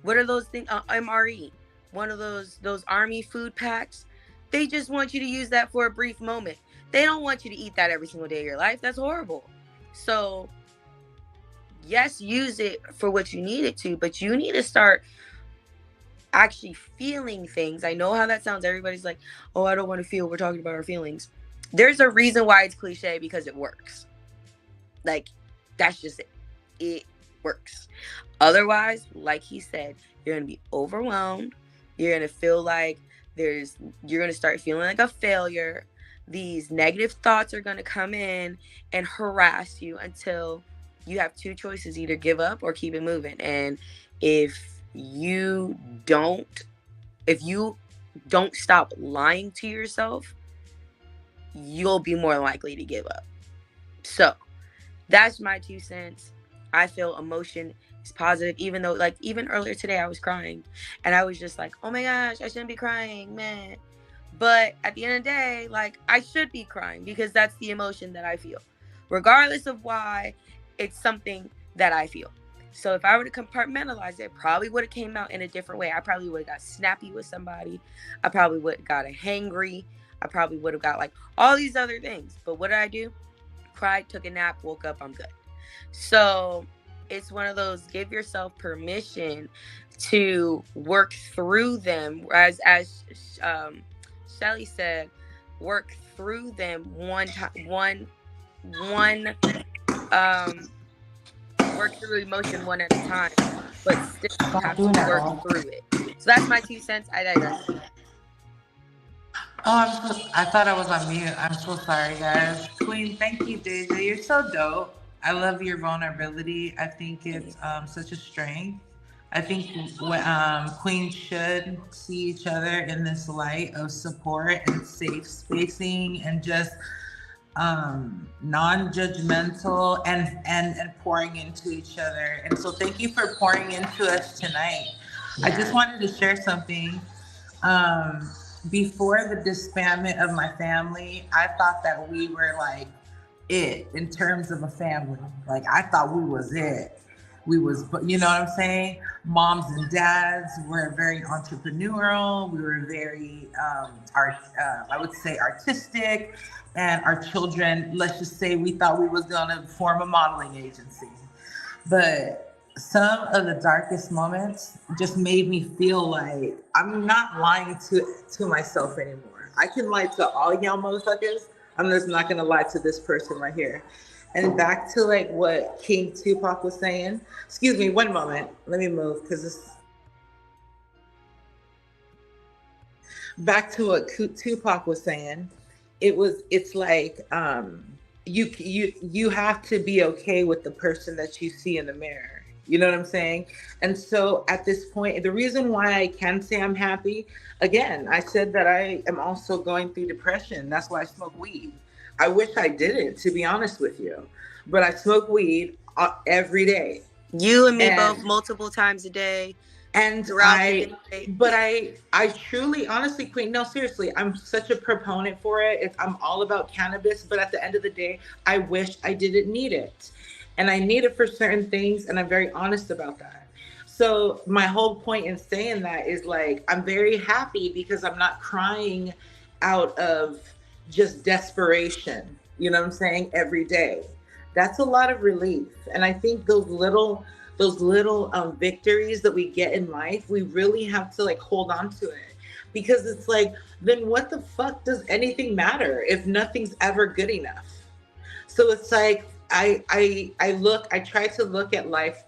what are those things? MRE. One of those army food packs. They just want you to use that for a brief moment. They don't want you to eat that every single day of your life. That's horrible. So, yes, use it for what you need it to, but you need to start actually feeling things. I know how that sounds. Everybody's like, oh, I don't want to feel. We're talking about our feelings. There's a reason why it's cliche, because it works. Like, that's just it. It works. Otherwise, like he said, you're going to be overwhelmed. You're going to feel like you're going to start feeling like a failure. These negative thoughts are going to come in and harass you until you have two choices: either give up or keep it moving. And if you don't stop lying to yourself, you'll be more likely to give up. So that's my 2 cents. I feel emotion is positive, even though, like, even earlier today I was crying and I was just like, oh my gosh, I shouldn't be crying, man. But at the end of the day, like, I should be crying because that's the emotion that I feel, regardless of why. It's something that I feel. So if I were to compartmentalize it, probably would have came out in a different way. I probably would have got snappy with somebody. I probably would have got hangry. I probably would have got like all these other things. But what did I do? Cried, took a nap, woke up, I'm good. So it's one of those, give yourself permission to work through them. As Shelly said, work through them work through emotion one at a time, but still have to work through it. So that's my 2 cents. I digress. Oh, I thought I was on mute. I'm so sorry, guys. Queen, thank you, Deja. You're so dope. I love your vulnerability. I think it's such a strength. I think queens should see each other in this light of support and safe spacing and just non-judgmental and pouring into each other. And so thank you for pouring into us tonight. I just wanted to share something. Before the disbandment of my family, I thought that we were like it in terms of a family. Like, I thought we was it. We was, you know what I'm saying? Moms and dads were very entrepreneurial. We were very, I would say, artistic. And our children, let's just say, we thought we was gonna form a modeling agency. But some of the darkest moments just made me feel like I'm not lying to myself anymore. I can lie to all y'all motherfuckers. I'm just not gonna lie to this person right here. And back to like what King Tupac was saying. Excuse me, one moment. Let me move because this. Back to what Tupac was saying. It's like you have to be okay with the person that you see in the mirror. You know what I'm saying? And so at this point, the reason why I can say I'm happy, again, I said that I am also going through depression. That's why I smoke weed. I wish I didn't, to be honest with you, but I smoke weed every day. You and me both, multiple times a day. And I truly, honestly, Queen, no, seriously, I'm such a proponent for it. I'm all about cannabis, but at the end of the day, I wish I didn't need it. And I need it for certain things, and I'm very honest about that. So my whole point in saying that is like, I'm very happy because I'm not crying out of just desperation, you know what I'm saying, every day. That's a lot of relief. And I think those little those little victories that we get in life, we really have to like hold on to it, because it's like, then what the fuck does anything matter if nothing's ever good enough? So it's like I try to look at life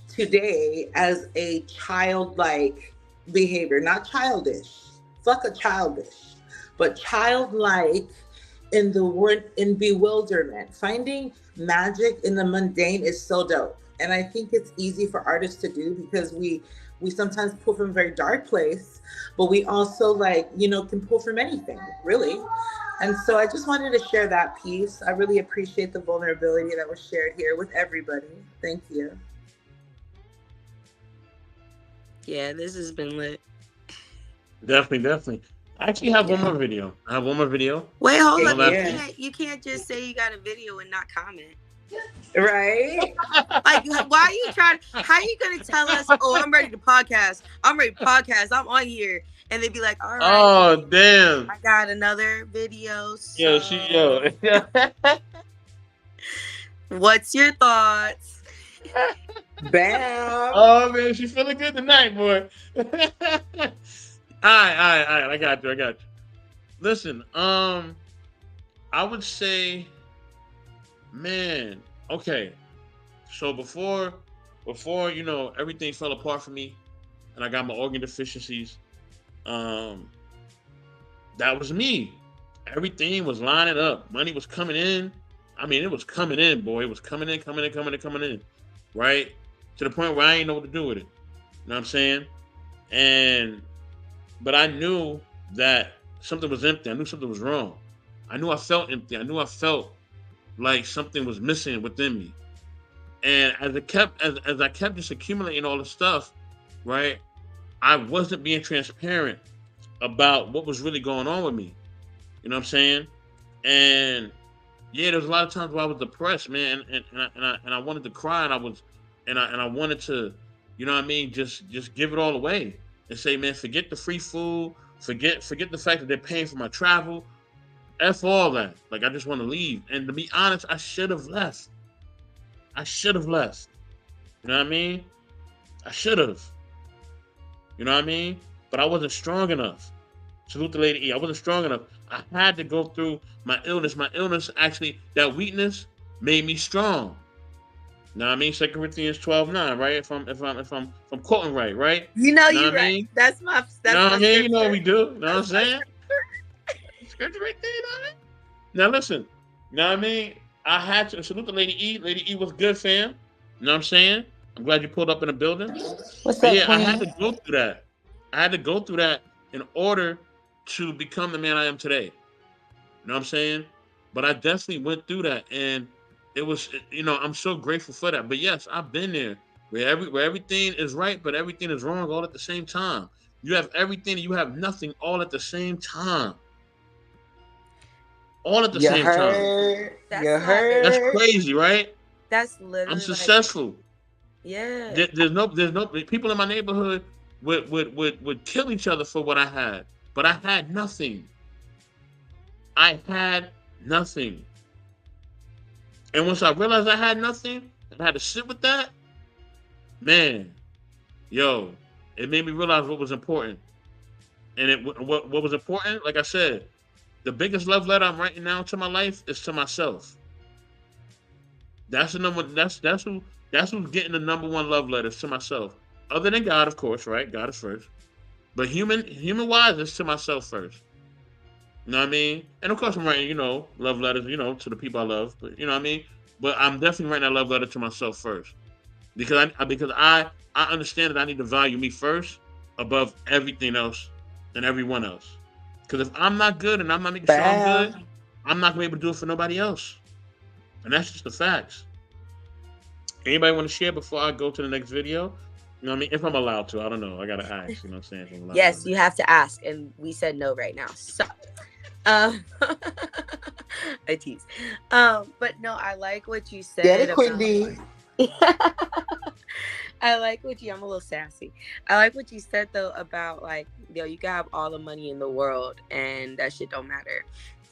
today as a childlike behavior, not childish. Fuck a childish, but childlike in the word, in bewilderment. Finding magic in the mundane is so dope. And I think it's easy for artists to do, because we sometimes pull from a very dark place, but we also like, you know, can pull from anything, really. And so I just wanted to share that piece. I really appreciate the vulnerability that was shared here with everybody. Thank you. Yeah, this has been lit. Definitely. I actually have one more video. Wait, hold on. Yeah. You can't just say you got a video and not comment. Right? Like, why are you trying? How are you gonna tell us? Oh, I'm ready to podcast. I'm on here, and they'd be like, all right. Oh damn! I got another video. So... What's your thoughts? Bam. Oh man, she's feeling good tonight, boy. All right. I got you. Listen, I would say, man, okay. So before you know, everything fell apart for me, and I got my organ deficiencies. That was me. Everything was lining up. Money was coming in. I mean, it was coming in, boy. It was coming in. Right? To the point where I didn't know what to do with it. You know what I'm saying? But I knew that something was empty. I knew something was wrong. I knew I felt empty. I knew I felt like something was missing within me. And as I kept just accumulating all the stuff, right, I wasn't being transparent about what was really going on with me. You know what I'm saying? And yeah, there was a lot of times where I was depressed, man, and I wanted to cry, and I wanted to, you know what I mean, just give it all away and say, man, forget the free food, forget the fact that they're paying for my travel, F all that. Like, I just want to leave. And to be honest, I should have left. You know what I mean? I should have. You know what I mean? But I wasn't strong enough. Salute the Lady E. I wasn't strong enough. I had to go through my illness. My illness, actually, that weakness made me strong. You know what I mean? 2 Corinthians 12:9, right? If I'm quoting right? You know you you're right. Mean? That's my You know what I mean? You know what we do. You know what I'm That's saying? Scripture right there, you know what I mean? Now listen, you know what I mean? I had to salute the Lady E. Lady E was good, fam. You know what I'm saying? I'm glad you pulled up in the building. What's But up, yeah, I Queen? had to go through that. I had to go through that in order to become the man I am today. You know what I'm saying? But I definitely went through that, and it was, you know, I'm so grateful for that. But yes, I've been there where everything is right, but everything is wrong all at the same time. You have everything, you have nothing all at the same time. All at the You same time. heard? That's You not heard? That's crazy, right? That's literally I'm like, successful. yeah. There's no people in my neighborhood would kill each other for what I had, but I had nothing. I had nothing. And once I realized I had nothing, and I had to sit with that, man, yo, it made me realize what was important. And what was important, like I said, the biggest love letter I'm writing now to my life is to myself. That's the number. That's who's getting the number one love letters, to myself. Other than God, of course, right? God is first. But human wise, it's to myself first. You know what I mean? And of course, I'm writing, you know, love letters, you know, to the people I love. But you know what I mean? But I'm definitely writing that love letter to myself first, because I understand that I need to value me first above everything else and everyone else. Because if I'm not good and I'm not making sure I'm good, I'm not gonna be able to do it for nobody else. And that's just the facts. Anybody want to share before I go to the next video? You know what I mean? If I'm allowed to, I don't know. I gotta ask. You know what I'm saying? If I'm allowed Yes, to. you have to ask, and we said no right now. So, I tease. But no, I like what you said. Get it, about- Quindy. I like what I'm a little sassy. I like what you said though about, like, yo, you can have all the money in the world and that shit don't matter.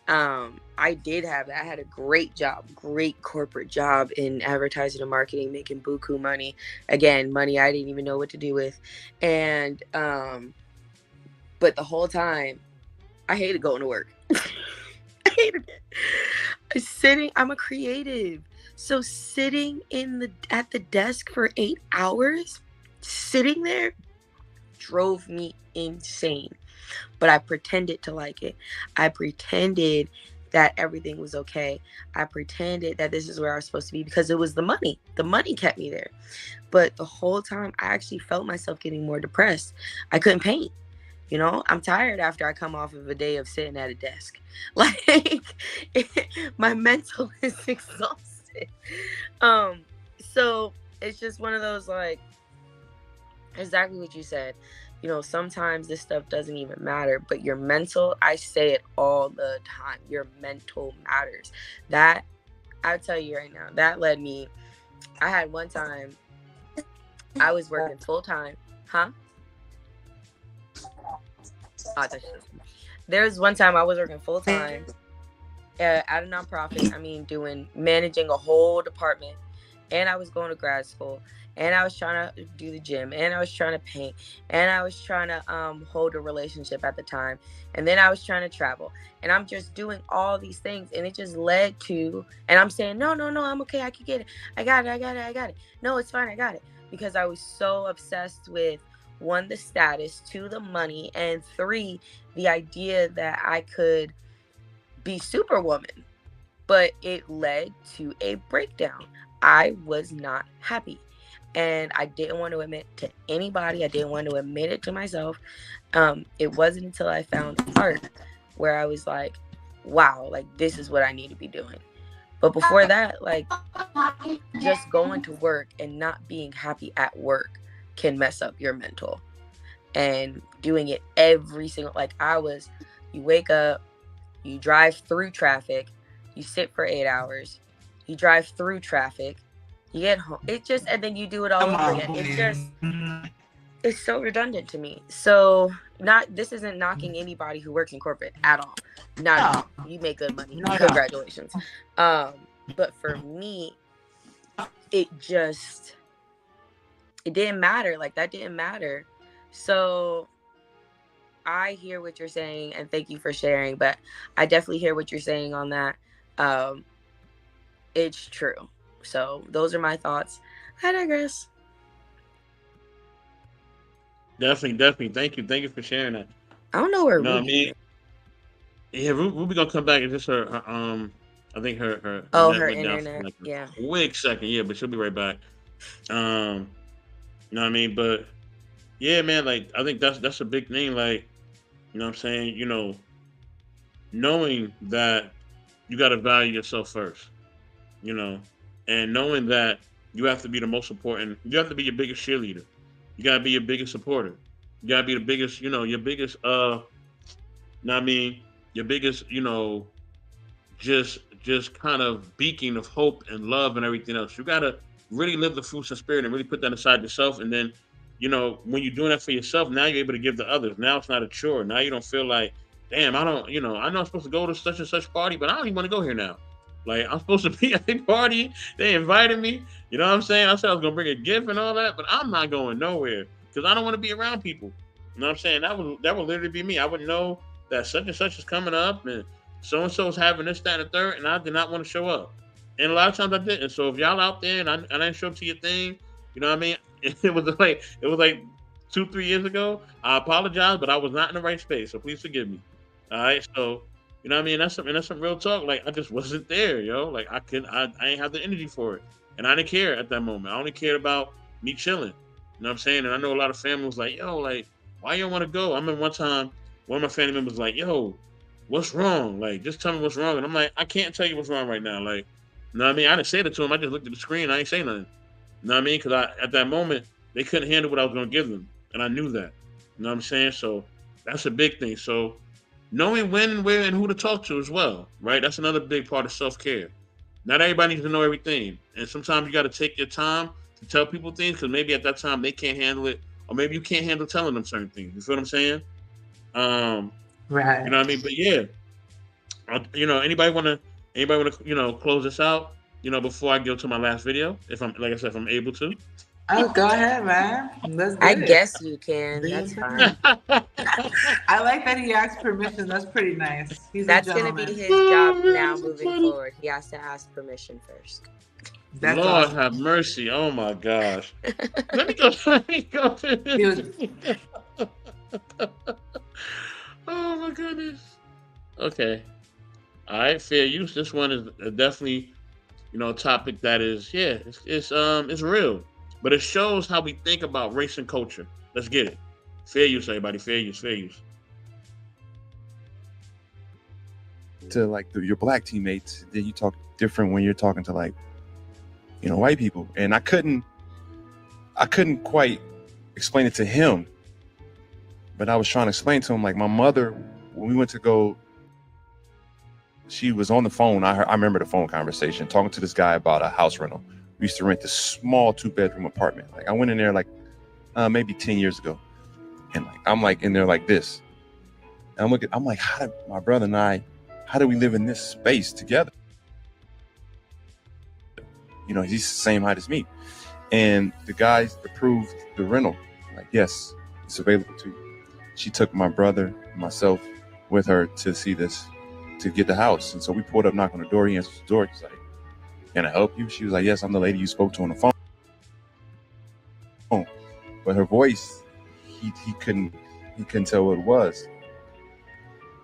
I did have that. I had a great job, great corporate job in advertising and marketing, making buku money. Again, money I didn't even know what to do with. And but the whole time I hated going to work. I hated it. I'm a creative. So sitting at the desk for 8 hours, sitting there drove me insane. But I pretended to like it. I pretended that everything was okay. I pretended that this is where I was supposed to be because it was the money. The money kept me there. But the whole time I actually felt myself getting more depressed. I couldn't paint. You know, I'm tired after I come off of a day of sitting at a desk. Like, my mental is exhausted. So it's just one of those, like, exactly what you said. You know, sometimes this stuff doesn't even matter, but your mental, I say it all the time, your mental matters. That, I'll tell you right now, that led me, I had one time, I was working full time. Huh? There was one time I was working full time at a nonprofit. Managing a whole department, and I was going to grad school, and I was trying to do the gym, and I was trying to paint, and I was trying to hold a relationship at the time, and then I was trying to travel, and I'm just doing all these things, and it just led to, and I'm saying, no, I'm okay, I can get it, I got it, no, it's fine, I got it, because I was so obsessed with, 1, the status, 2, the money, and 3, the idea that I could be Superwoman. But it led to a breakdown. I was not happy. And I didn't want to admit to anybody. I didn't want to admit it to myself. It wasn't until I found art where I was like, wow, like this is what I need to be doing. But before that, like just going to work and not being happy at work can mess up your mental. And doing it every single, you wake up, you drive through traffic, you sit for 8 hours, you drive through traffic, you get home, and then you do it all over again. It's so redundant to me. So this isn't knocking anybody who works in corporate at all. Not at all. You make good money. Congratulations. But for me, it didn't matter. Like that didn't matter. So I hear what you're saying, and thank you for sharing, but I definitely hear what you're saying on that. It's true. So those are my thoughts. I digress. Definitely. Thank you for sharing that. I don't know where No, Ruby is. Yeah, Ruby gonna come back and just her I think her her went down internet. for like Yeah. a quick second, yeah, but she'll be right back. You know what I mean? But yeah, man, like I think that's a big thing, like, you know what I'm saying, you know, knowing that you gotta value yourself first, you know, and knowing that you have to be the most important, you have to be your biggest cheerleader. You gotta be your biggest supporter. You gotta be the biggest, you know, your biggest your biggest, you know, just kind of beacon of hope and love and everything else. You gotta really live the fruits of spirit and really put that aside yourself. And then, you know, when you're doing that for yourself, now you're able to give to others. Now it's not a chore. Now you don't feel like, damn, I know I'm supposed to go to such and such party, but I don't even want to go here now. Like, I'm supposed to be at the party. They invited me. You know what I'm saying? I said I was gonna bring a gift and all that, but I'm not going nowhere because I don't want to be around people. You know what I'm saying? That would literally be me. I would know that such and such is coming up and so and so is having this, that, and the third, and I did not want to show up. And a lot of times I didn't. So if y'all out there and I didn't show up to your thing, you know what I mean? It was like 2-3 years ago. I apologize, but I was not in the right space. So please forgive me. All right. So, you know what I mean? That's some real talk. Like I just wasn't there, yo. Like I ain't have the energy for it. And I didn't care at that moment. I only cared about me chilling. You know what I'm saying? And I know a lot of family was like, yo, like, why you don't want to go? I remember one time one of my family members was like, yo, what's wrong? Like, just tell me what's wrong. And I'm like, I can't tell you what's wrong right now. Like, you know what I mean? I didn't say that to him. I just looked at the screen. I ain't say nothing. You know what I mean? Because at that moment, they couldn't handle what I was going to give them. And I knew that. You know what I'm saying? So that's a big thing. So knowing when, where, and who to talk to as well, right? That's another big part of self-care. Not everybody needs to know everything. And sometimes you got to take your time to tell people things because maybe at that time they can't handle it. Or maybe you can't handle telling them certain things. You feel what I'm saying? Right. You know what I mean? But yeah, Anybody wanna close this out? Before I go to my last video, if I'm like I said, if I'm able to. Oh, go ahead, man. Let's I get it. guess you can. That's fine. I like that he asked permission. That's pretty nice. He's That's a going to be gentleman. his job now moving forward. He has to ask permission first. That's Lord awesome. have mercy! Oh my gosh. Let me go. To this. Oh my goodness. Okay. All right. Fair use. This one is definitely, a topic that is, it's real, but it shows how we think about race and culture. Let's get it. Fair use, everybody. Fair use. Fair use. To like your black teammates, then you talk different when you're talking to like, white people. And I couldn't quite explain it to him, but I was trying to explain to him, like, my mother, when we went to go, she was on the phone. I remember the phone conversation talking to this guy about a house rental. We used to rent this small 2-bedroom apartment. Like, I went in there like maybe 10 years ago, and like I'm like in there like this. And I'm like, how do we live in this space together? He's the same height as me. And the guys approved the rental. Like, yes, it's available to you. She took my brother and myself with her to see this, to get the house. And so we pulled up, knocked on the door. He answered the door. He's like, can I help you? She was like, yes, I'm the lady you spoke to on the phone. But her voice, he couldn't tell what it was.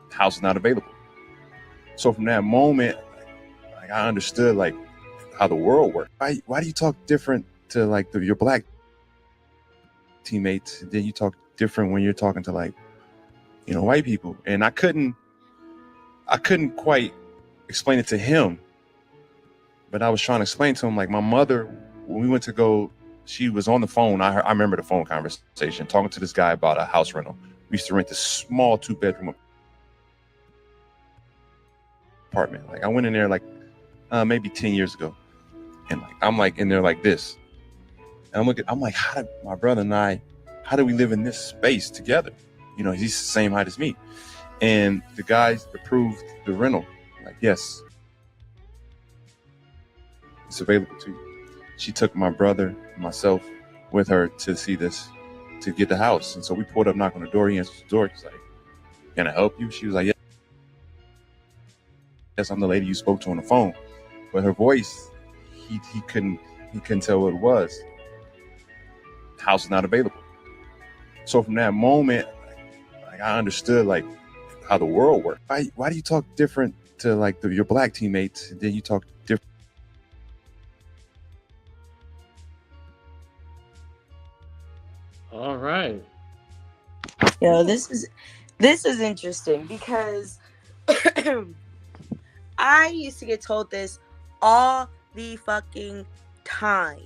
The house is not available. So from that moment, like, I understood like how the world works. Why do you talk different to like your black teammates? Then you talk different when you're talking to like, white people. And I couldn't quite explain it to him, but I was trying to explain to him, like, my mother, when we went to go, she was on the phone. I remember the phone conversation talking to this guy about a house rental. We used to rent this small 2-bedroom apartment. Like, I went in there like maybe 10 years ago, and like I'm like in there like this. And I'm like, my brother and I, how do we live in this space together? He's the same height as me. And the guys approved the rental. Like, yes, it's available to you. She took my brother and myself with her to see this, to get the house. And so we pulled up, knocked on the door. He answered the door. He's like, can I help you? She was like, yes, I'm the lady you spoke to on the phone. But her voice, he couldn't tell what it was. The house is not available. So from that moment, like, I understood like how the world works. Why do you talk different to like your black teammates? Then you talk different. All right. This is interesting because I used to get told this all the fucking time.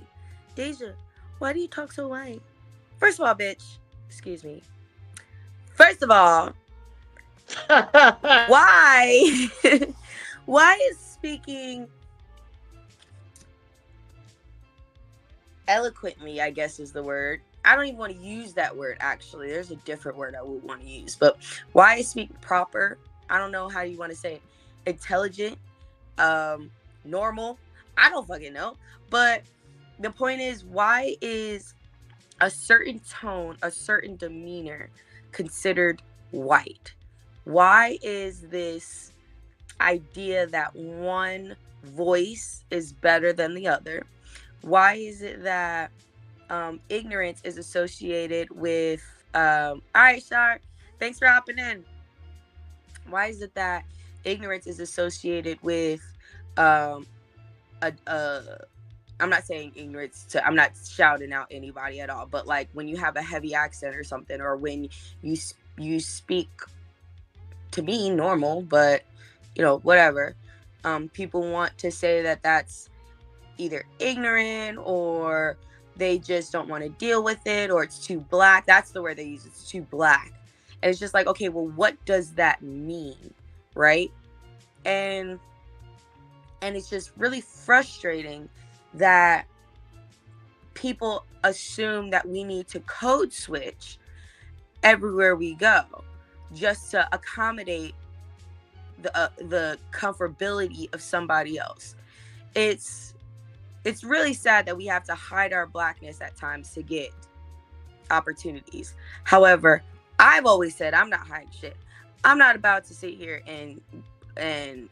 Deja, why do you talk so white? First of all, bitch, excuse me. First of all, why is speaking eloquently, I guess is the word. I don't even want to use that word, actually. There's a different word I would want to use. But why is speaking proper? I don't know how you want to say it. Intelligent, normal. I don't fucking know. But the point is, why is a certain tone, a certain demeanor considered white? Why is this idea that one voice is better than the other? Why is it that ignorance is associated with all right, Shar, thanks for hopping in. Why is it that ignorance is associated with I'm not saying ignorance I'm not shouting out anybody at all, but like when you have a heavy accent or something, or when you speak to me normal, but whatever, people want to say that that's either ignorant or they just don't want to deal with it, or it's too black. That's the word they use. It's too black. And it's just like, okay, well, what does that mean? Right? And it's just really frustrating that people assume that we need to code switch everywhere we go just to accommodate the comfortability of somebody else. It's really sad that we have to hide our blackness at times to get opportunities. However, I've always said I'm not hiding shit. I'm not about to sit here and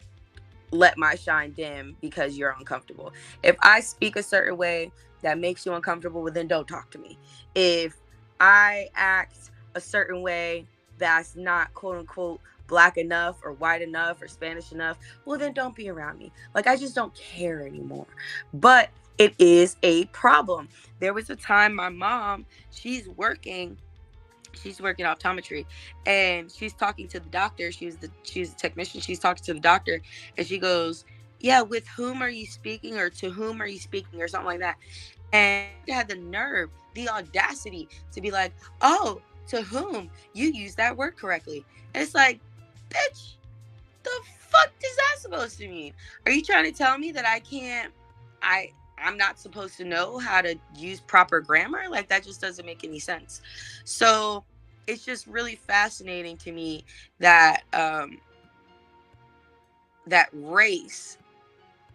let my shine dim because you're uncomfortable. If I speak a certain way that makes you uncomfortable, well, then don't talk to me. If I act a certain way that's not quote unquote black enough or white enough or Spanish enough, well, then don't be around me. Like, I just don't care anymore. But it is a problem. There was a time my mom, she's working optometry, and she's talking to the doctor. She's a technician. She's talking to the doctor, and she goes, yeah, with whom are you speaking, or to whom are you speaking, or something like that. And I had the nerve, the audacity to be like, oh, to whom? You used that word correctly. And it's like, bitch, the fuck is that supposed to mean? Are you trying to tell me that I'm not supposed to know how to use proper grammar? Like, that just doesn't make any sense. So it's just really fascinating to me that that race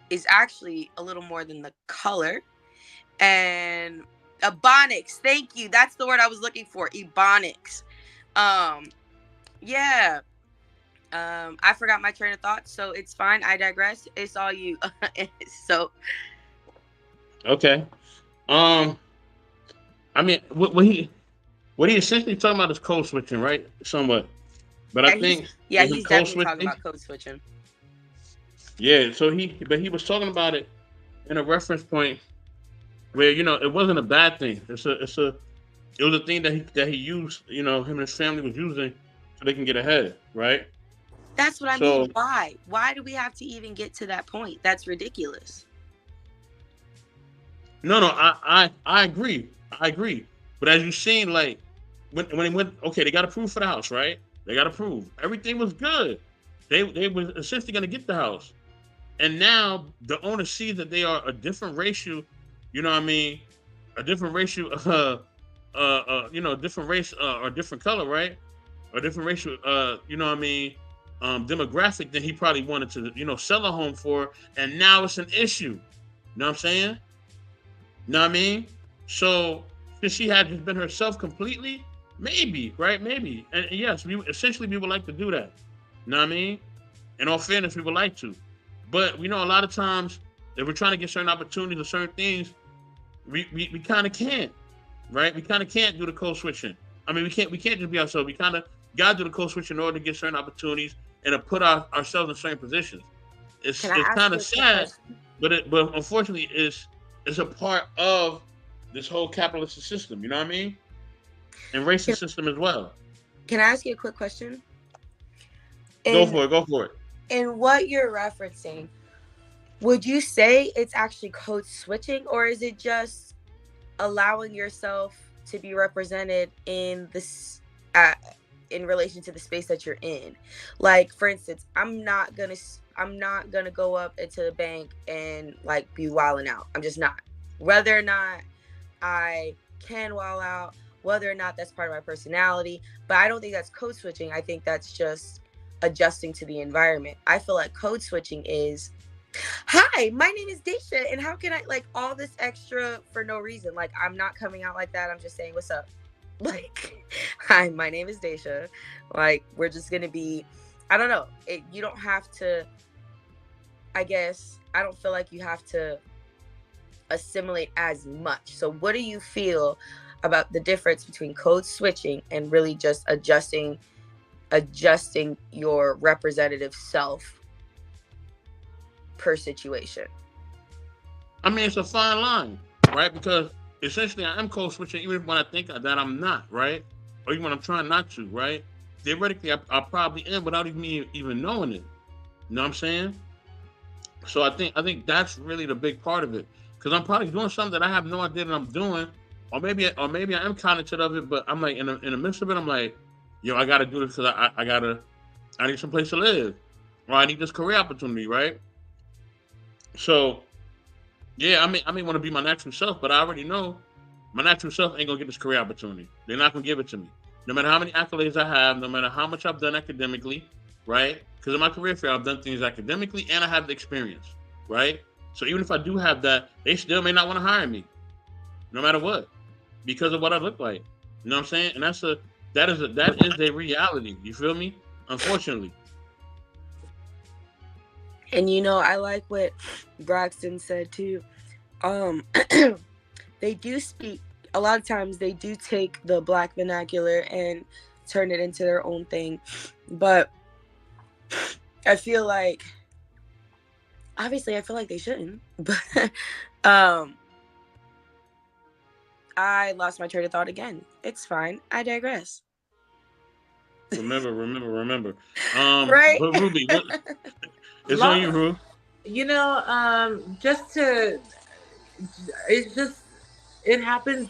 is actually a little more than the color. And ebonics, thank you. That's the word I was looking for, ebonics. Yeah. I forgot my train of thought, so it's fine. I digress. It's all you. So. Okay. I mean, what he essentially talking about is code switching, right? Somewhat. But yeah, I think he's definitely talking about code switching. Yeah, so he was talking about it in a reference point where, you know, it wasn't a bad thing. It was a thing that he used, you know, him and his family was using so they can get ahead, right? That's what I mean. Why? Why do we have to even get to that point? That's ridiculous. No, I agree. But as you've seen, like when they went, okay, they got approved for the house, right? They got approved. Everything was good. They were essentially going to get the house. And now the owner sees that they are a different racial, you know what I mean? A different racial, you know, different race or different color, right? Or different racial, you know what I mean? Demographic that he probably wanted to, you know, sell a home for. And now it's an issue. You know what I'm saying? You know what I mean? So since she had just been herself completely, maybe, right? Maybe. And yes, we would like to do that. You know what I mean? In all fairness, we would like to. But we know a lot of times, if we're trying to get certain opportunities or certain things, we kind of can't, right? We kind of can't do the code switching. I mean, we can't just be ourselves. We kind of got to do the code switching in order to get certain opportunities and to put ourselves in certain positions. It's kind of sad, but unfortunately, it's a part of this whole capitalist system. You know what I mean? And racist system as well. Can I ask you a quick question? Go for it. In what you're referencing, would you say it's actually code switching, or is it just allowing yourself to be represented in this in relation to the space that you're in? Like, for instance, I'm not gonna go up into the bank and like be wilding out. I'm just not. Whether or not I can wild out, whether or not that's part of my personality, but I don't think that's code switching. I think that's just adjusting to the environment. I feel like code switching is, hi, my name is Daisha, and how can I, like, all this extra for no reason. Like, I'm not coming out like that. I'm just saying, what's up? Like, hi, my name is Daisha. Like, we're just gonna be, I don't know. You don't have to, I guess, I don't feel like you have to assimilate as much. So what do you feel about the difference between code switching and really just adjusting your representative self per situation? I mean, it's a fine line, right? Because essentially I am code switching even when I think that I'm not, right? Or even when I'm trying not to, right? Theoretically, I probably am without even knowing it. You know what I'm saying? So I think that's really the big part of it. Because I'm probably doing something that I have no idea that I'm doing. Or maybe I am cognizant of it, but I'm like in the midst of it, I'm like, yo, I gotta do this because I need some place to live. Or I need this career opportunity, right? So yeah, I may want to be my natural self, but I already know my natural self ain't gonna get this career opportunity. They're not gonna give it to me. No matter how many accolades I have, no matter how much I've done academically, right? Because in my career field, I've done things academically and I have the experience, right? So even if I do have that, they still may not want to hire me, no matter what, because of what I look like. You know what I'm saying? And that is a reality. You feel me? Unfortunately. And I like what Braxton said too. They do speak, a lot of times they do take the Black vernacular and turn it into their own thing. But I feel like, obviously I feel like they shouldn't, but I lost my train of thought again. It's fine. I digress. Remember. Right? But Ruby, it's on you, Ru. It happens.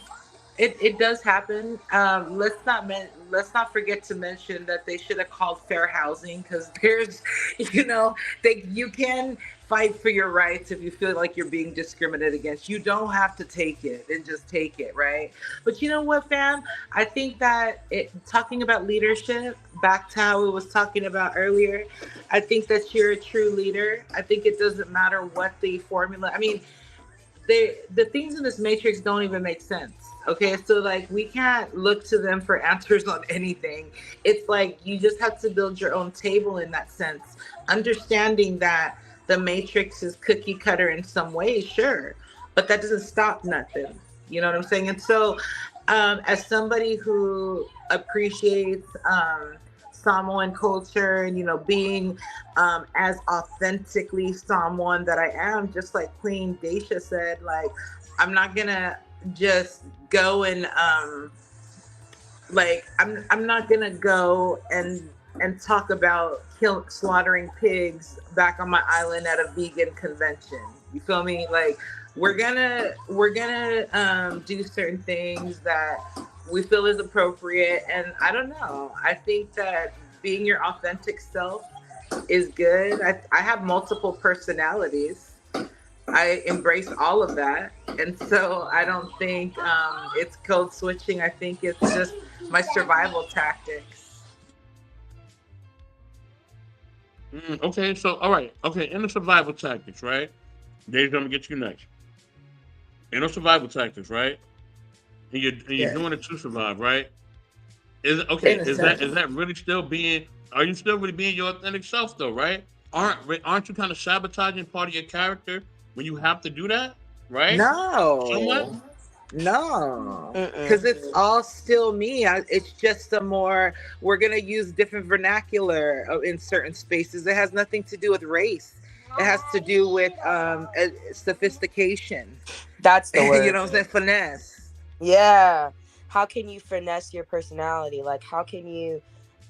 It does happen. Let's not forget to mention that they should have called fair housing, because there's, you can fight for your rights if you feel like you're being discriminated against. You don't have to take it and just take it, right? But you know what, fam? I think that talking about leadership, back to how we was talking about earlier, I think that you're a true leader. I think it doesn't matter what the formula. I mean, the things in this matrix don't even make sense. Okay, so like we can't look to them for answers on anything. It's like you just have to build your own table in that sense, understanding that the matrix is cookie cutter in some ways, sure, but that doesn't stop nothing. You know what I'm saying? And so as somebody who appreciates Samoan culture and being as authentically Samoan that I am, just like Queen Daisha said, like I'm not gonna just go and I'm not gonna go and talk about slaughtering pigs back on my island at a vegan convention. You feel me? Like we're gonna do certain things that we feel is appropriate, and I don't know. I think that being your authentic self is good. I have multiple personalities. I embrace all of that, and so I don't think it's code switching. I think it's just my survival tactics. Okay, so all right, okay, in the survival tactics, right? Dave's gonna get you next. In the survival tactics, right? And you're doing it to survive, right? Is that really still being? Are you still really being your authentic self though, right? Aren't you kind of sabotaging part of your character when you have to do that, right? No, because it's all still me. It's just we're gonna use different vernacular in certain spaces. It has nothing to do with race. It has to do with sophistication. That's the word. You know what I'm saying? Finesse. Yeah. How can you finesse your personality? Like, how can you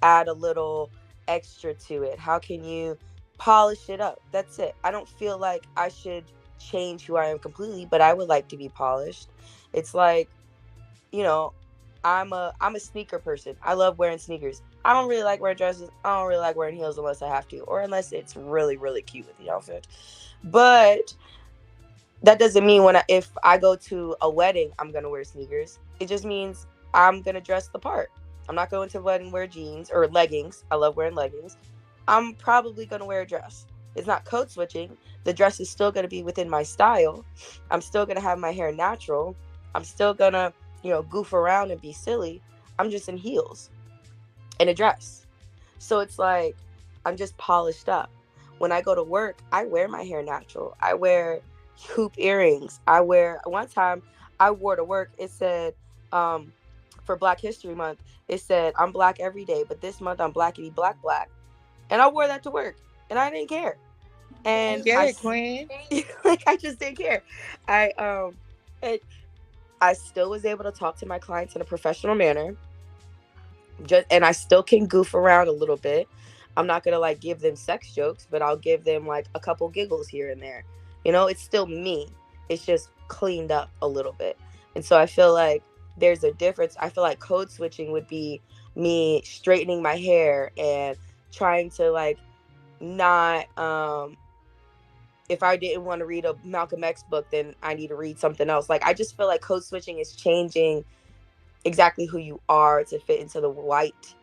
add a little extra to it? How can you polish it up? That's it. I don't feel like I should change who I am completely, but I would like to be polished. It's like, I'm a sneaker person. I love wearing sneakers. I don't really like wearing dresses. I don't really like wearing heels unless I have to, or unless it's really, really cute with the outfit. But that doesn't mean if I go to a wedding, I'm going to wear sneakers. It just means I'm going to dress the part. I'm not going to a wedding wear jeans or leggings. I love wearing leggings. I'm probably going to wear a dress. It's not code switching. The dress is still going to be within my style. I'm still going to have my hair natural. I'm still going to, goof around and be silly. I'm just in heels and a dress. So it's like, I'm just polished up. When I go to work, I wear my hair natural. I wear hoop earrings. One time I wore to work, it said, for Black History Month, it said, I'm black every day, but this month I'm blackity black. And I wore that to work and I didn't care. And Queen. Like, I just didn't care. I still was able to talk to my clients in a professional manner. And I still can goof around a little bit. I'm not going to give them sex jokes, but I'll give them a couple giggles here and there. It's still me. It's just cleaned up a little bit. And so I feel like there's a difference. I feel like code switching would be me straightening my hair and trying to not, if I didn't want to read a Malcolm X book, then I need to read something else. I just feel like code switching is changing exactly who you are to fit into the white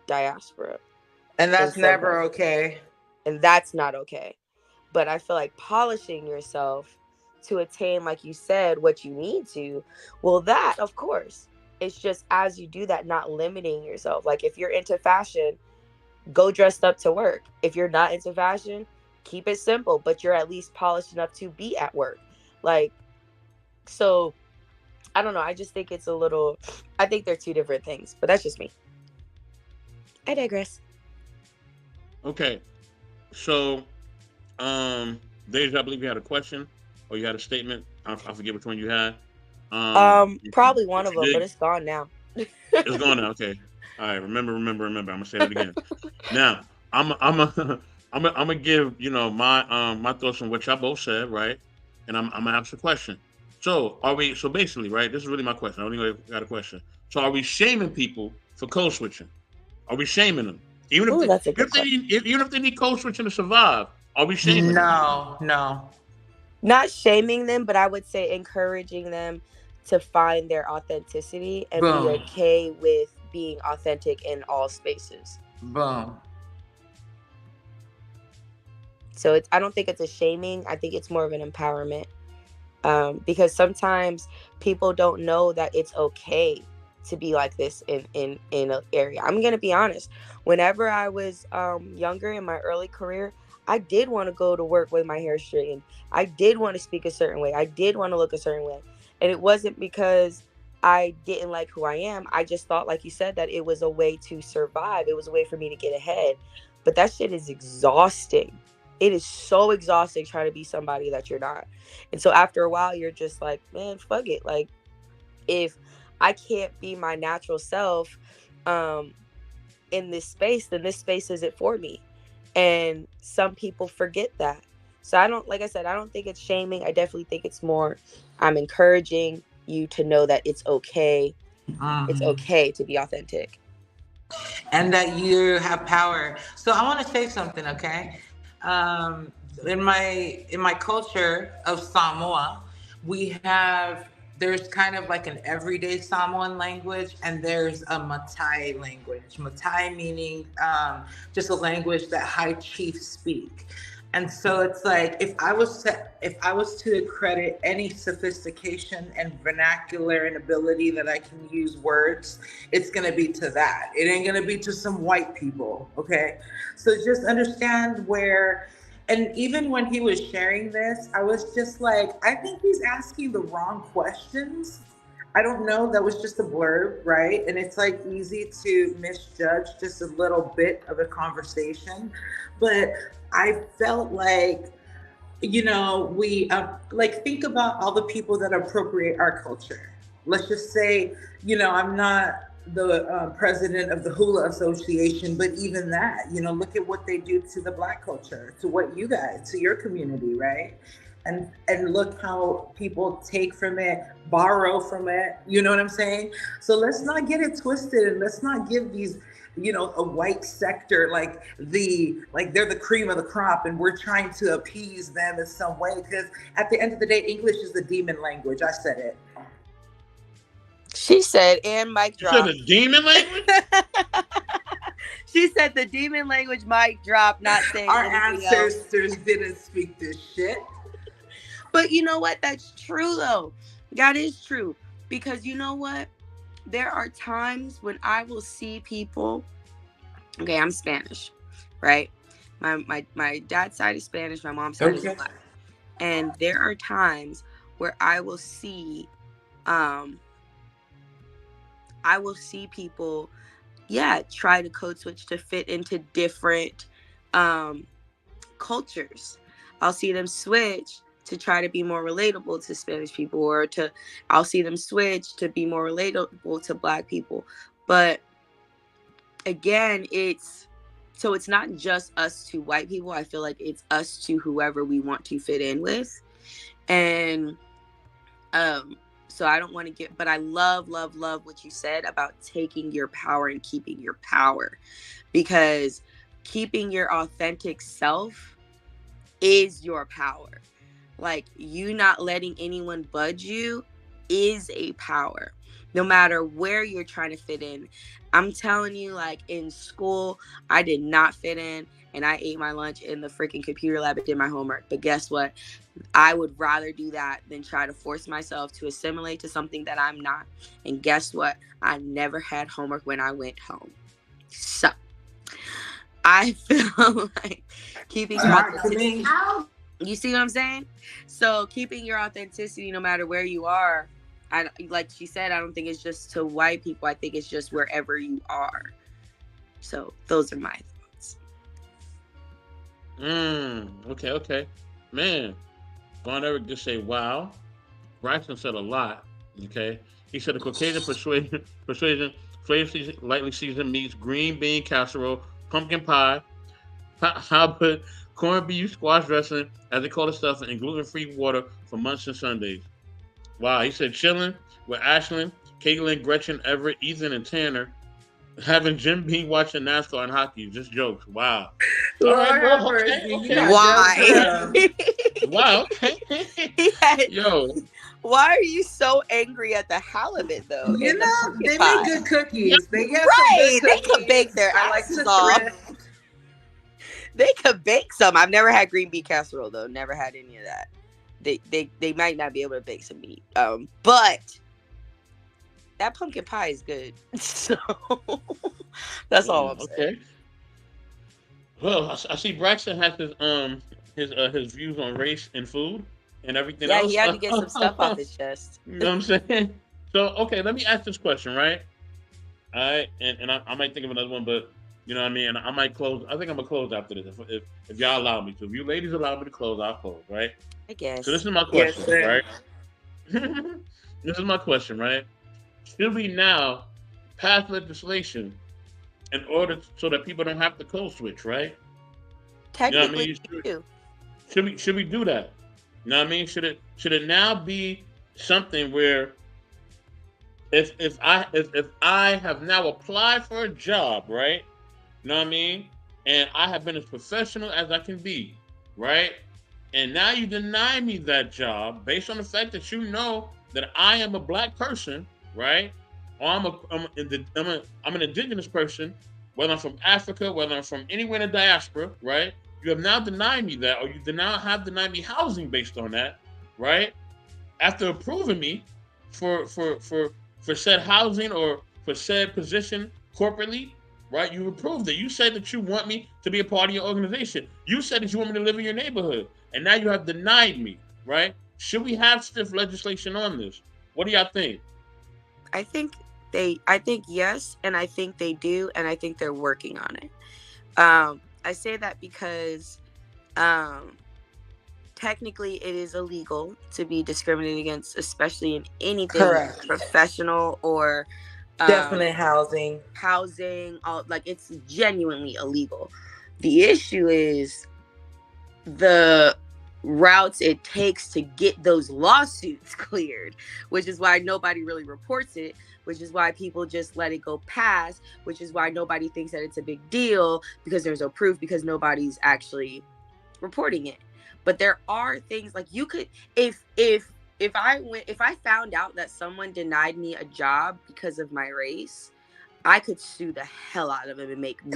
diaspora. And And that's sometimes, never okay. and that's not okay. But I feel like polishing yourself to attain, like you said, what you need to, well, that, of course, it's just as you do that, not limiting yourself. Like if you're into fashion, go dressed up to work. If you're not into fashion, keep it simple, but you're at least polished enough to be at work. Like, so I don't know. I just think it's a little, I think they're two different things, but that's just me. I digress. Okay. So, Deja, I believe you had a question or you had a statement. I forget which one you had. Probably one What of you them, but did, it's gone now. it's gone now. Okay. All right. Remember. I'm gonna say that again. Now, I'm gonna give my thoughts on what y'all both said, right? And I'm gonna ask a question. So are we? So basically, right? This is really my question. I only got a question. So are we shaming people for code switching? Are we shaming them? Even if Ooh, they, that's a even good if they question. need, even if they need code switching to survive, are we shaming them? No. Not shaming them, but I would say encouraging them to find their authenticity and be Boom. okay with being authentic in all spaces. Boom. So I don't think it's a shaming. I think it's more of an empowerment. Because sometimes people don't know that it's okay to be like this in an area. I'm gonna be honest. Whenever I was younger in my early career, I did want to go to work with my hair straightened. I did want to speak a certain way. I did want to look a certain way. And it wasn't because I didn't like who I am. I just thought, like you said, that it was a way to survive. It was a way for me to get ahead. But that shit is exhausting. It is so exhausting trying to be somebody that you're not. And so after a while, you're just like, man, fuck it. Like, if I can't be my natural self in this space, then this space isn't for me. And some people forget that. So I don't, like I said, I don't think it's shaming. I definitely think it's more, I'm encouraging you to know that it's okay. It's okay to be authentic. And that you have power. So I want to say something, okay? In my culture of Samoa, there's kind of like an everyday Samoan language, and there's a Matai language. Matai meaning just a language that high chiefs speak. And so it's like if I was to credit any sophistication and vernacular and ability that I can use words, it's gonna be to that. It ain't gonna be to some white people, okay? So just understand where. And even when he was sharing this, I was just like, I think he's asking the wrong questions. I don't know. That was just a blurb, right? And it's like easy to misjudge just a little bit of a conversation. But I felt like, we like think about all the people that appropriate our culture. Let's just say, I'm not the president of the Hula Association, but even that, look at what they do to the Black culture, to what you guys, to your community, right? And look how people take from it, borrow from it, you know what I'm saying? So let's not get it twisted, and let's not give these, a white sector like they're the cream of the crop, and we're trying to appease them in some way, because at the end of the day, English is the demon language. I said it. She said, and mic drop. You said the demon language? She said the demon language, mic drop, not saying our anything ancestors else. Didn't speak this shit. But you know what? That's true, though. That is true. Because you know what? There are times when I will see people. Okay, I'm Spanish, right? My dad's side is Spanish. My mom's side is Black. And there are times where I will see people, try to code switch to fit into different cultures. I'll see them switch to try to be more relatable to Spanish people, or I'll see them switch to be more relatable to Black people. But again, it's not just us to white people. I feel like it's us to whoever we want to fit in with. And so I don't want to but I love what you said about taking your power and keeping your power, because keeping your authentic self is your power. Like, you not letting anyone budge you is a power, no matter where you're trying to fit in. I'm telling you, like in school, I did not fit in, and I ate my lunch in the freaking computer lab and did my homework. But guess what? I would rather do that than try to force myself to assimilate to something that I'm not. And guess what? I never had homework when I went home. So I feel like keeping your authenticity. You see what I'm saying? So keeping your authenticity no matter where you are, like she said, I don't think it's just to white people. I think it's just wherever you are. So those are my thoughts. Okay. Man, Von Eric just say, wow. Braxton said a lot. Okay. He said the Caucasian persuasion, flavor lightly seasoned meats, green bean casserole, pumpkin pie, halibut, corned beef squash dressing, as they call the stuff, and gluten-free water for months and Sundays. Wow, he said chilling with Ashlyn, Caitlin, Gretchen, Everett, Ethan, and Tanner, having Jim Beam watching NASCAR and hockey. Just jokes. Wow. All right, bro. Okay. Why? Wow. Yo. Why are you so angry at the halibut though? You know, they make good cookies. They get right. Some good They could bake their asses off. They could bake some. I've never had green bean casserole though. Never had any of that. They might not be able to bake some meat. But that pumpkin pie is good. So that's all I'm saying. Well, I see Braxton has his views on race and food and everything else. Yeah, he had to get some stuff off his chest. You know what I'm saying? So, okay, let me ask this question, right? All right, and I might think of another one, but you know what I mean? And I might close. I think I'm going to close after this if y'all allow me to. If you ladies allow me to close, I'll close, right? I guess. So this is my question, right? This is my question, right? Should we now pass legislation in order so that people don't have to code switch, right? Technically, you know what I mean? Should we do that? You know what I mean? Should it now be something where if I have now applied for a job, right? You know what I mean? And I have been as professional as I can be, right? And now you deny me that job based on the fact that you know that I am a black person, right? Or I'm an indigenous person, whether I'm from Africa, whether I'm from anywhere in the diaspora, right? You have now denied me that, or you now have denied me housing based on that, right? After approving me for said housing or for said position corporately, right? You approved it. You said that you want me to be a part of your organization. You said that you want me to live in your neighborhood, and now you have denied me, right? Should we have stiff legislation on this? What do y'all think? I think yes, and I think they do, and I think they're working on it. I say that because technically it is illegal to be discriminated against, especially in anything professional or definitely housing, like it's genuinely illegal. The issue is the routes it takes to get those lawsuits cleared, which is why nobody really reports it, which is why people just let it go past, which is why nobody thinks that it's a big deal, because there's no proof, because nobody's actually reporting it. But there are things like you could, if I found out that someone denied me a job because of my race, I could sue the hell out of them and make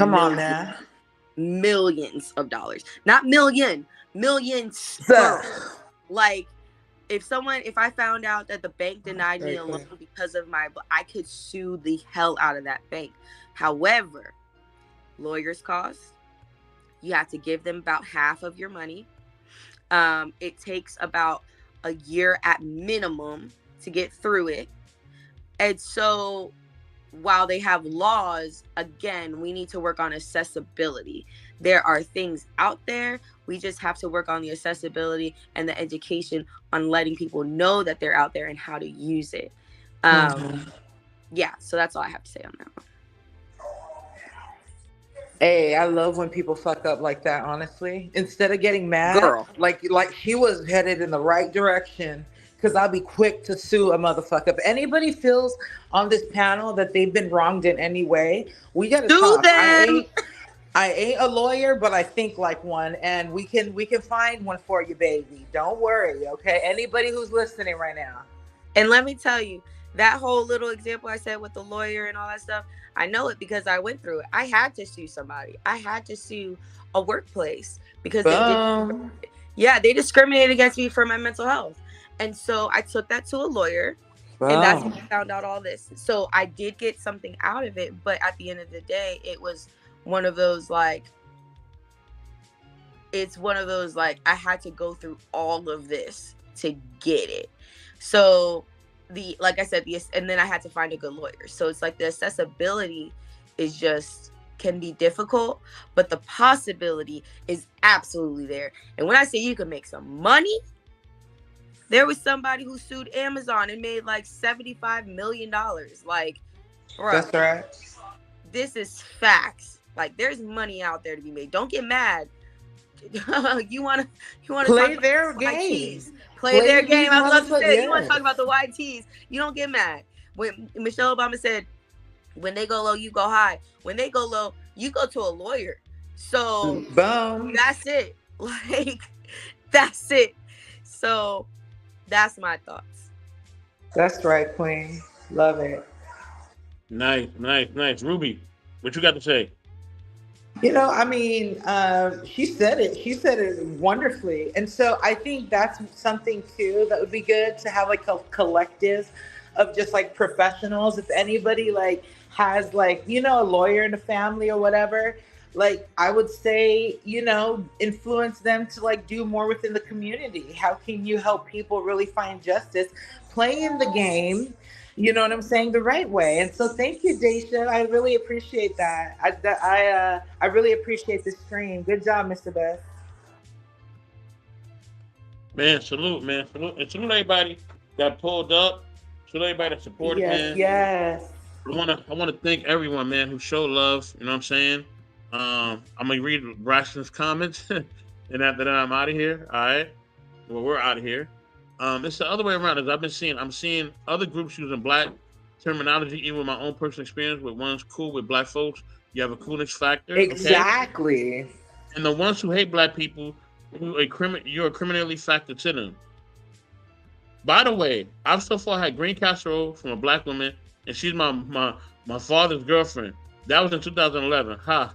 millions of dollars. Not millions. Like if I found out that the bank denied me a loan because of I could sue the hell out of that bank. However, lawyers cost, you have to give them about half of your money. It takes about a year at minimum to get through it. And so while they have laws, again, we need to work on accessibility. There are things out there. We just have to work on the accessibility and the education on letting people know that they're out there and how to use it. Yeah, so that's all I have to say on that one. Hey, I love when people fuck up like that, honestly. Instead of getting mad, like she was headed in the right direction, because I'll be quick to sue a motherfucker. If anybody feels on this panel that they've been wronged in any way, we gotta talk. Them. I ain't a lawyer, but I think like one, and we can find one for you, baby. Don't worry, okay? Anybody who's listening right now. And let me tell you, that whole little example I said with the lawyer and all that stuff, I know it because I went through it. I had to sue somebody. I had to sue a workplace because they discriminated against me for my mental health. And so I took that to a lawyer, and that's when I found out all this. So I did get something out of it, but at the end of the day, it was one of those like, I had to go through all of this to get it. So like I said, and then I had to find a good lawyer. So it's like the accessibility is just can be difficult, but the possibility is absolutely there. And when I say you can make some money, there was somebody who sued Amazon and made like $75 million. Like, bro, That's right. this is facts. Like, there's money out there to be made. Don't get mad. you want to Play talk their about game. Play their these game. I love to say, motherfuckers, you want to yes. talk about the YTs. You don't get mad. When Michelle Obama said, when they go low, you go high. When they go low, you go to a lawyer. So Boom. that's it. Like, that's it. So that's my thoughts. That's right, Queen. Love it. Nice. Ruby, what you got to say? You know, I mean, she said it. She said it wonderfully. And so I think that's something too that would be good to have like a collective of just like professionals. If anybody like has like, you know, a lawyer in the family or whatever, like I would say, you know, influence them to like do more within the community. How can you help people really find justice, playing the game, you know what I'm saying, the right way? And so thank you, Daisha. I really appreciate that. I really appreciate the stream. Good job, Mr. Best. Man, salute, man. Salute. And salute everybody that pulled up. Salute everybody that supported, man. Yes. I wanna thank everyone, man, who showed love. You know what I'm saying? I'm gonna read Braxton's comments, and after that, I'm out of here. All right. Well, we're out of here. It's the other way around. As I'm seeing other groups using black terminology, even with my own personal experience. With one's cool with black folks, you have a coolness factor. Exactly. Okay? And the ones who hate black people, you're a criminally factor to them. By the way, I've so far had green casserole from a black woman, and she's my father's girlfriend. That was in 2011. Ha.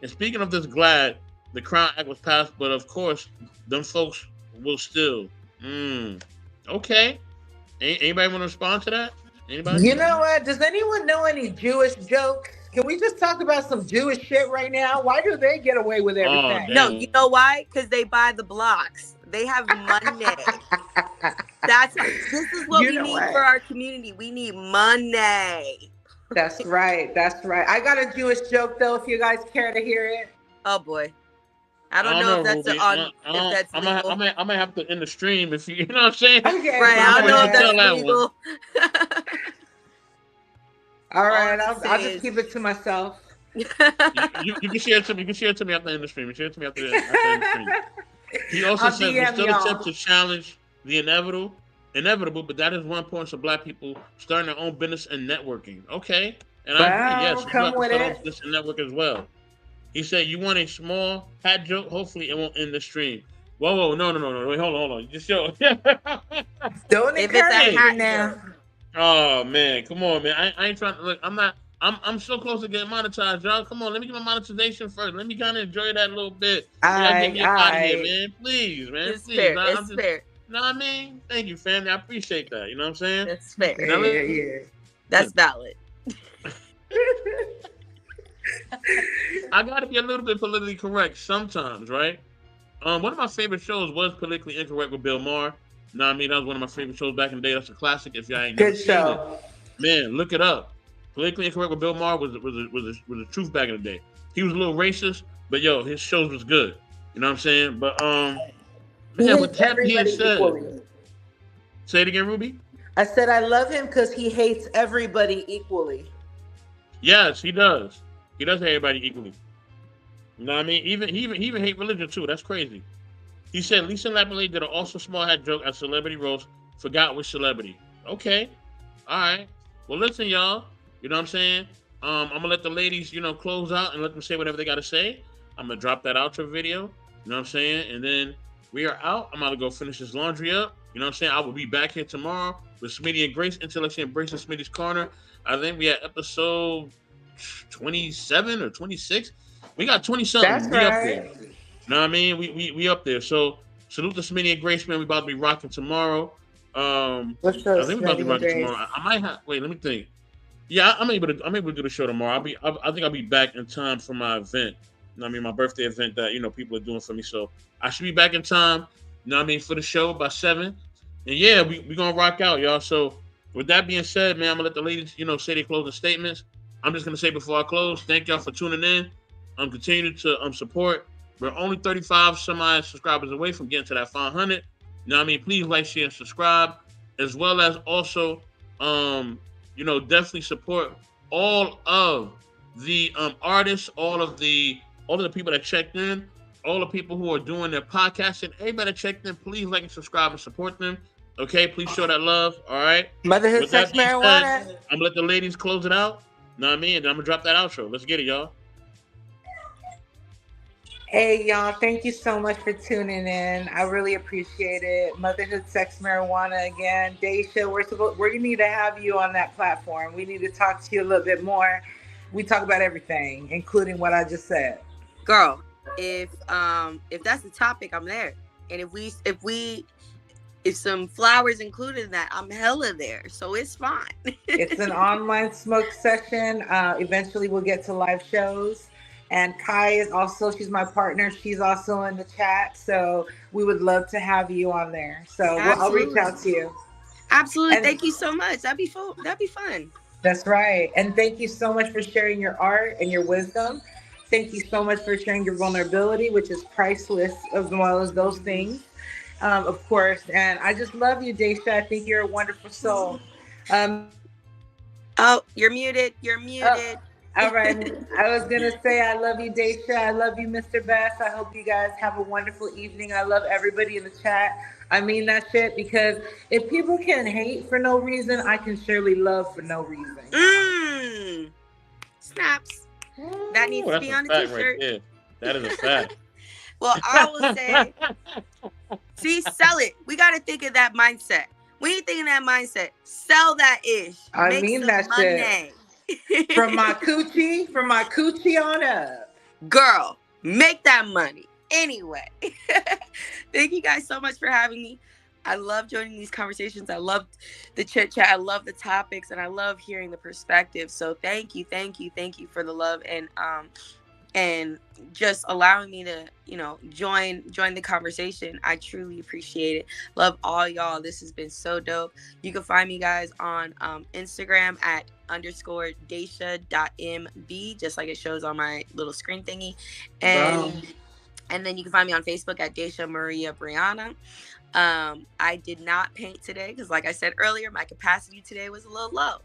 And speaking of this, glad the Crown Act was passed, but of course, them folks will still. Okay. Anybody want to respond to that? Anybody? You know what? Does anyone know any Jewish jokes? Can we just talk about some Jewish shit right now? Why do they get away with everything? No, you know why? Because they buy the blocks. They have money. This is what we need for our community. We need money. That's right. That's right. I got a Jewish joke though, if you guys care to hear it. Oh boy. I don't know if that's Ruby. if that's legal. I might have to end the stream if you know what I'm saying. Okay. Right. I don't know if that's legal. All right. I'll just keep it to myself. You can share it to me. You can share it to me after the end of the stream. You share it to me after the end of the stream. He also says we still attempt to challenge the inevitable, but that is one point of black people starting their own business and networking. Okay. And I agree, yes, come with it. This network as well. He said, you want a small hat joke? Hopefully it won't end the stream. Whoa, no. Wait, hold on. Just show. Don't encourage me now. Oh man, come on, man. I ain't trying to look. I'm so close to getting monetized, y'all. Come on, let me get my monetization first. Let me kind of enjoy that a little bit. Get me out of here, man. Please, man. It's fair. It's fair. You know what I mean? Thank you, family. I appreciate that. You know what I'm saying? That's fair. Yeah. That's valid. I got to be a little bit politically correct sometimes, right? One of my favorite shows was Politically Incorrect with Bill Maher. You know what I mean? That was one of my favorite shows back in the day. That's a classic. If y'all ain't Good never seen show. it, man, look it up. Politically Incorrect with Bill Maher was the truth back in the day. He was a little racist, but yo, his shows was good. You know what I'm saying? But with that being said, say it again, Ruby. I said I love him because he hates everybody equally. Yes, he does. He does hate everybody equally. You know what I mean? He even hate religion too. That's crazy. He said Lisa Lapaley did an also small hat joke at Celebrity Roast. Forgot which celebrity. Okay. All right. Well, listen, y'all. You know what I'm saying? I'm gonna let the ladies, close out and let them say whatever they gotta say. I'm gonna drop that outro video. You know what I'm saying? And then we are out. I'm gonna go finish this laundry up. You know what I'm saying? I will be back here tomorrow with Smitty and Grace, Intellectually Embracing Smitty's Corner. I think we at episode 27 or 26. We got 20 something. That's We up there. right. You know what I mean? We up there. So salute to Smitty and Grace, man. We about to be rocking tomorrow. What's I up, think we about to Smitty be and rocking Grace? tomorrow. I might have. Wait, let me think. Yeah, I'm able to do the show tomorrow. I think I'll be back in time for my event. You know what I mean, my birthday event that people are doing for me. So I should be back in time. You know what I mean, for the show by 7. And yeah, we gonna rock out, y'all. So with that being said, man, I'm gonna let the ladies say their closing statements. I'm just gonna say before I close, thank y'all for tuning in. Continue to support. We're only 35 semi subscribers away from getting to that 500. You know what I mean? Please like, share, and subscribe, as well as also definitely support all of the artists, all of the people that checked in, all the people who are doing their podcasting. Everybody that checked in, please like and subscribe and support them. Okay, please show that love. All right. Motherhood, With that sex, being marijuana. said, I'm gonna let the ladies close it out. Know what I mean? And then I'm gonna drop that outro. Let's get it, y'all. Hey, y'all, thank you so much for tuning in. I really appreciate it. Motherhood, sex, marijuana again. Daisha, we're going to need to have you on that platform. We need to talk to you a little bit more. We talk about everything, including what I just said. Girl, if that's the topic, I'm there. And if some flowers included in that, I'm hella there. So it's fine. It's an online smoke session. Eventually we'll get to live shows. And Kai is also, she's my partner. She's also in the chat. So we would love to have you on there. So I'll reach out to you. Absolutely. And thank you so much. That'd be fun. That's right. And thank you so much for sharing your art and your wisdom. Thank you so much for sharing your vulnerability, which is priceless, as well as those things, of course. And I just love you, Daisha. I think you're a wonderful soul. Oh, you're muted. You're muted. All right. I was going to say, I love you, Daisha. I love you, Mr. Best. I hope you guys have a wonderful evening. I love everybody in the chat. I mean that shit, because if people can hate for no reason, I can surely love for no reason. Snaps. That needs to be on the t-shirt. Right, that is a fact. Well, I will say, see, sell it. We got to think of that mindset. When you think of that mindset, sell that ish. I mean that shit. From my coochie on up. Girl, make that money. Anyway, thank you guys so much for having me. I love joining these conversations. I love the chit chat. I love the topics, and I love hearing the perspective. So thank you for the love and just allowing me to, join the conversation. I truly appreciate it. Love all y'all. This has been so dope. You can find me guys on Instagram at _Daisha.mb, just like it shows on my little screen thingy. And then you can find me on Facebook at Daisha Maria Brianna. I did not paint today because, like I said earlier, my capacity today was a little low,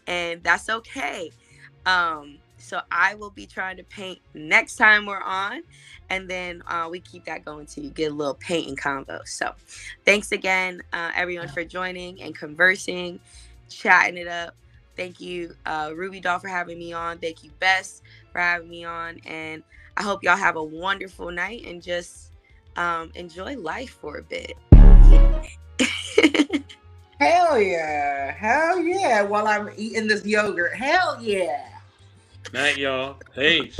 and that's okay. So I will be trying to paint next time we're on, and then we keep that going till you get a little painting convo. So thanks again, everyone, for joining and conversing, chatting it up. Thank you, Ruby Doll, for having me on. Thank you, Bess, for having me on. And I hope y'all have a wonderful night and just enjoy life for a bit. Hell yeah. While I'm eating this yogurt. Hell yeah. Night, y'all. Peace.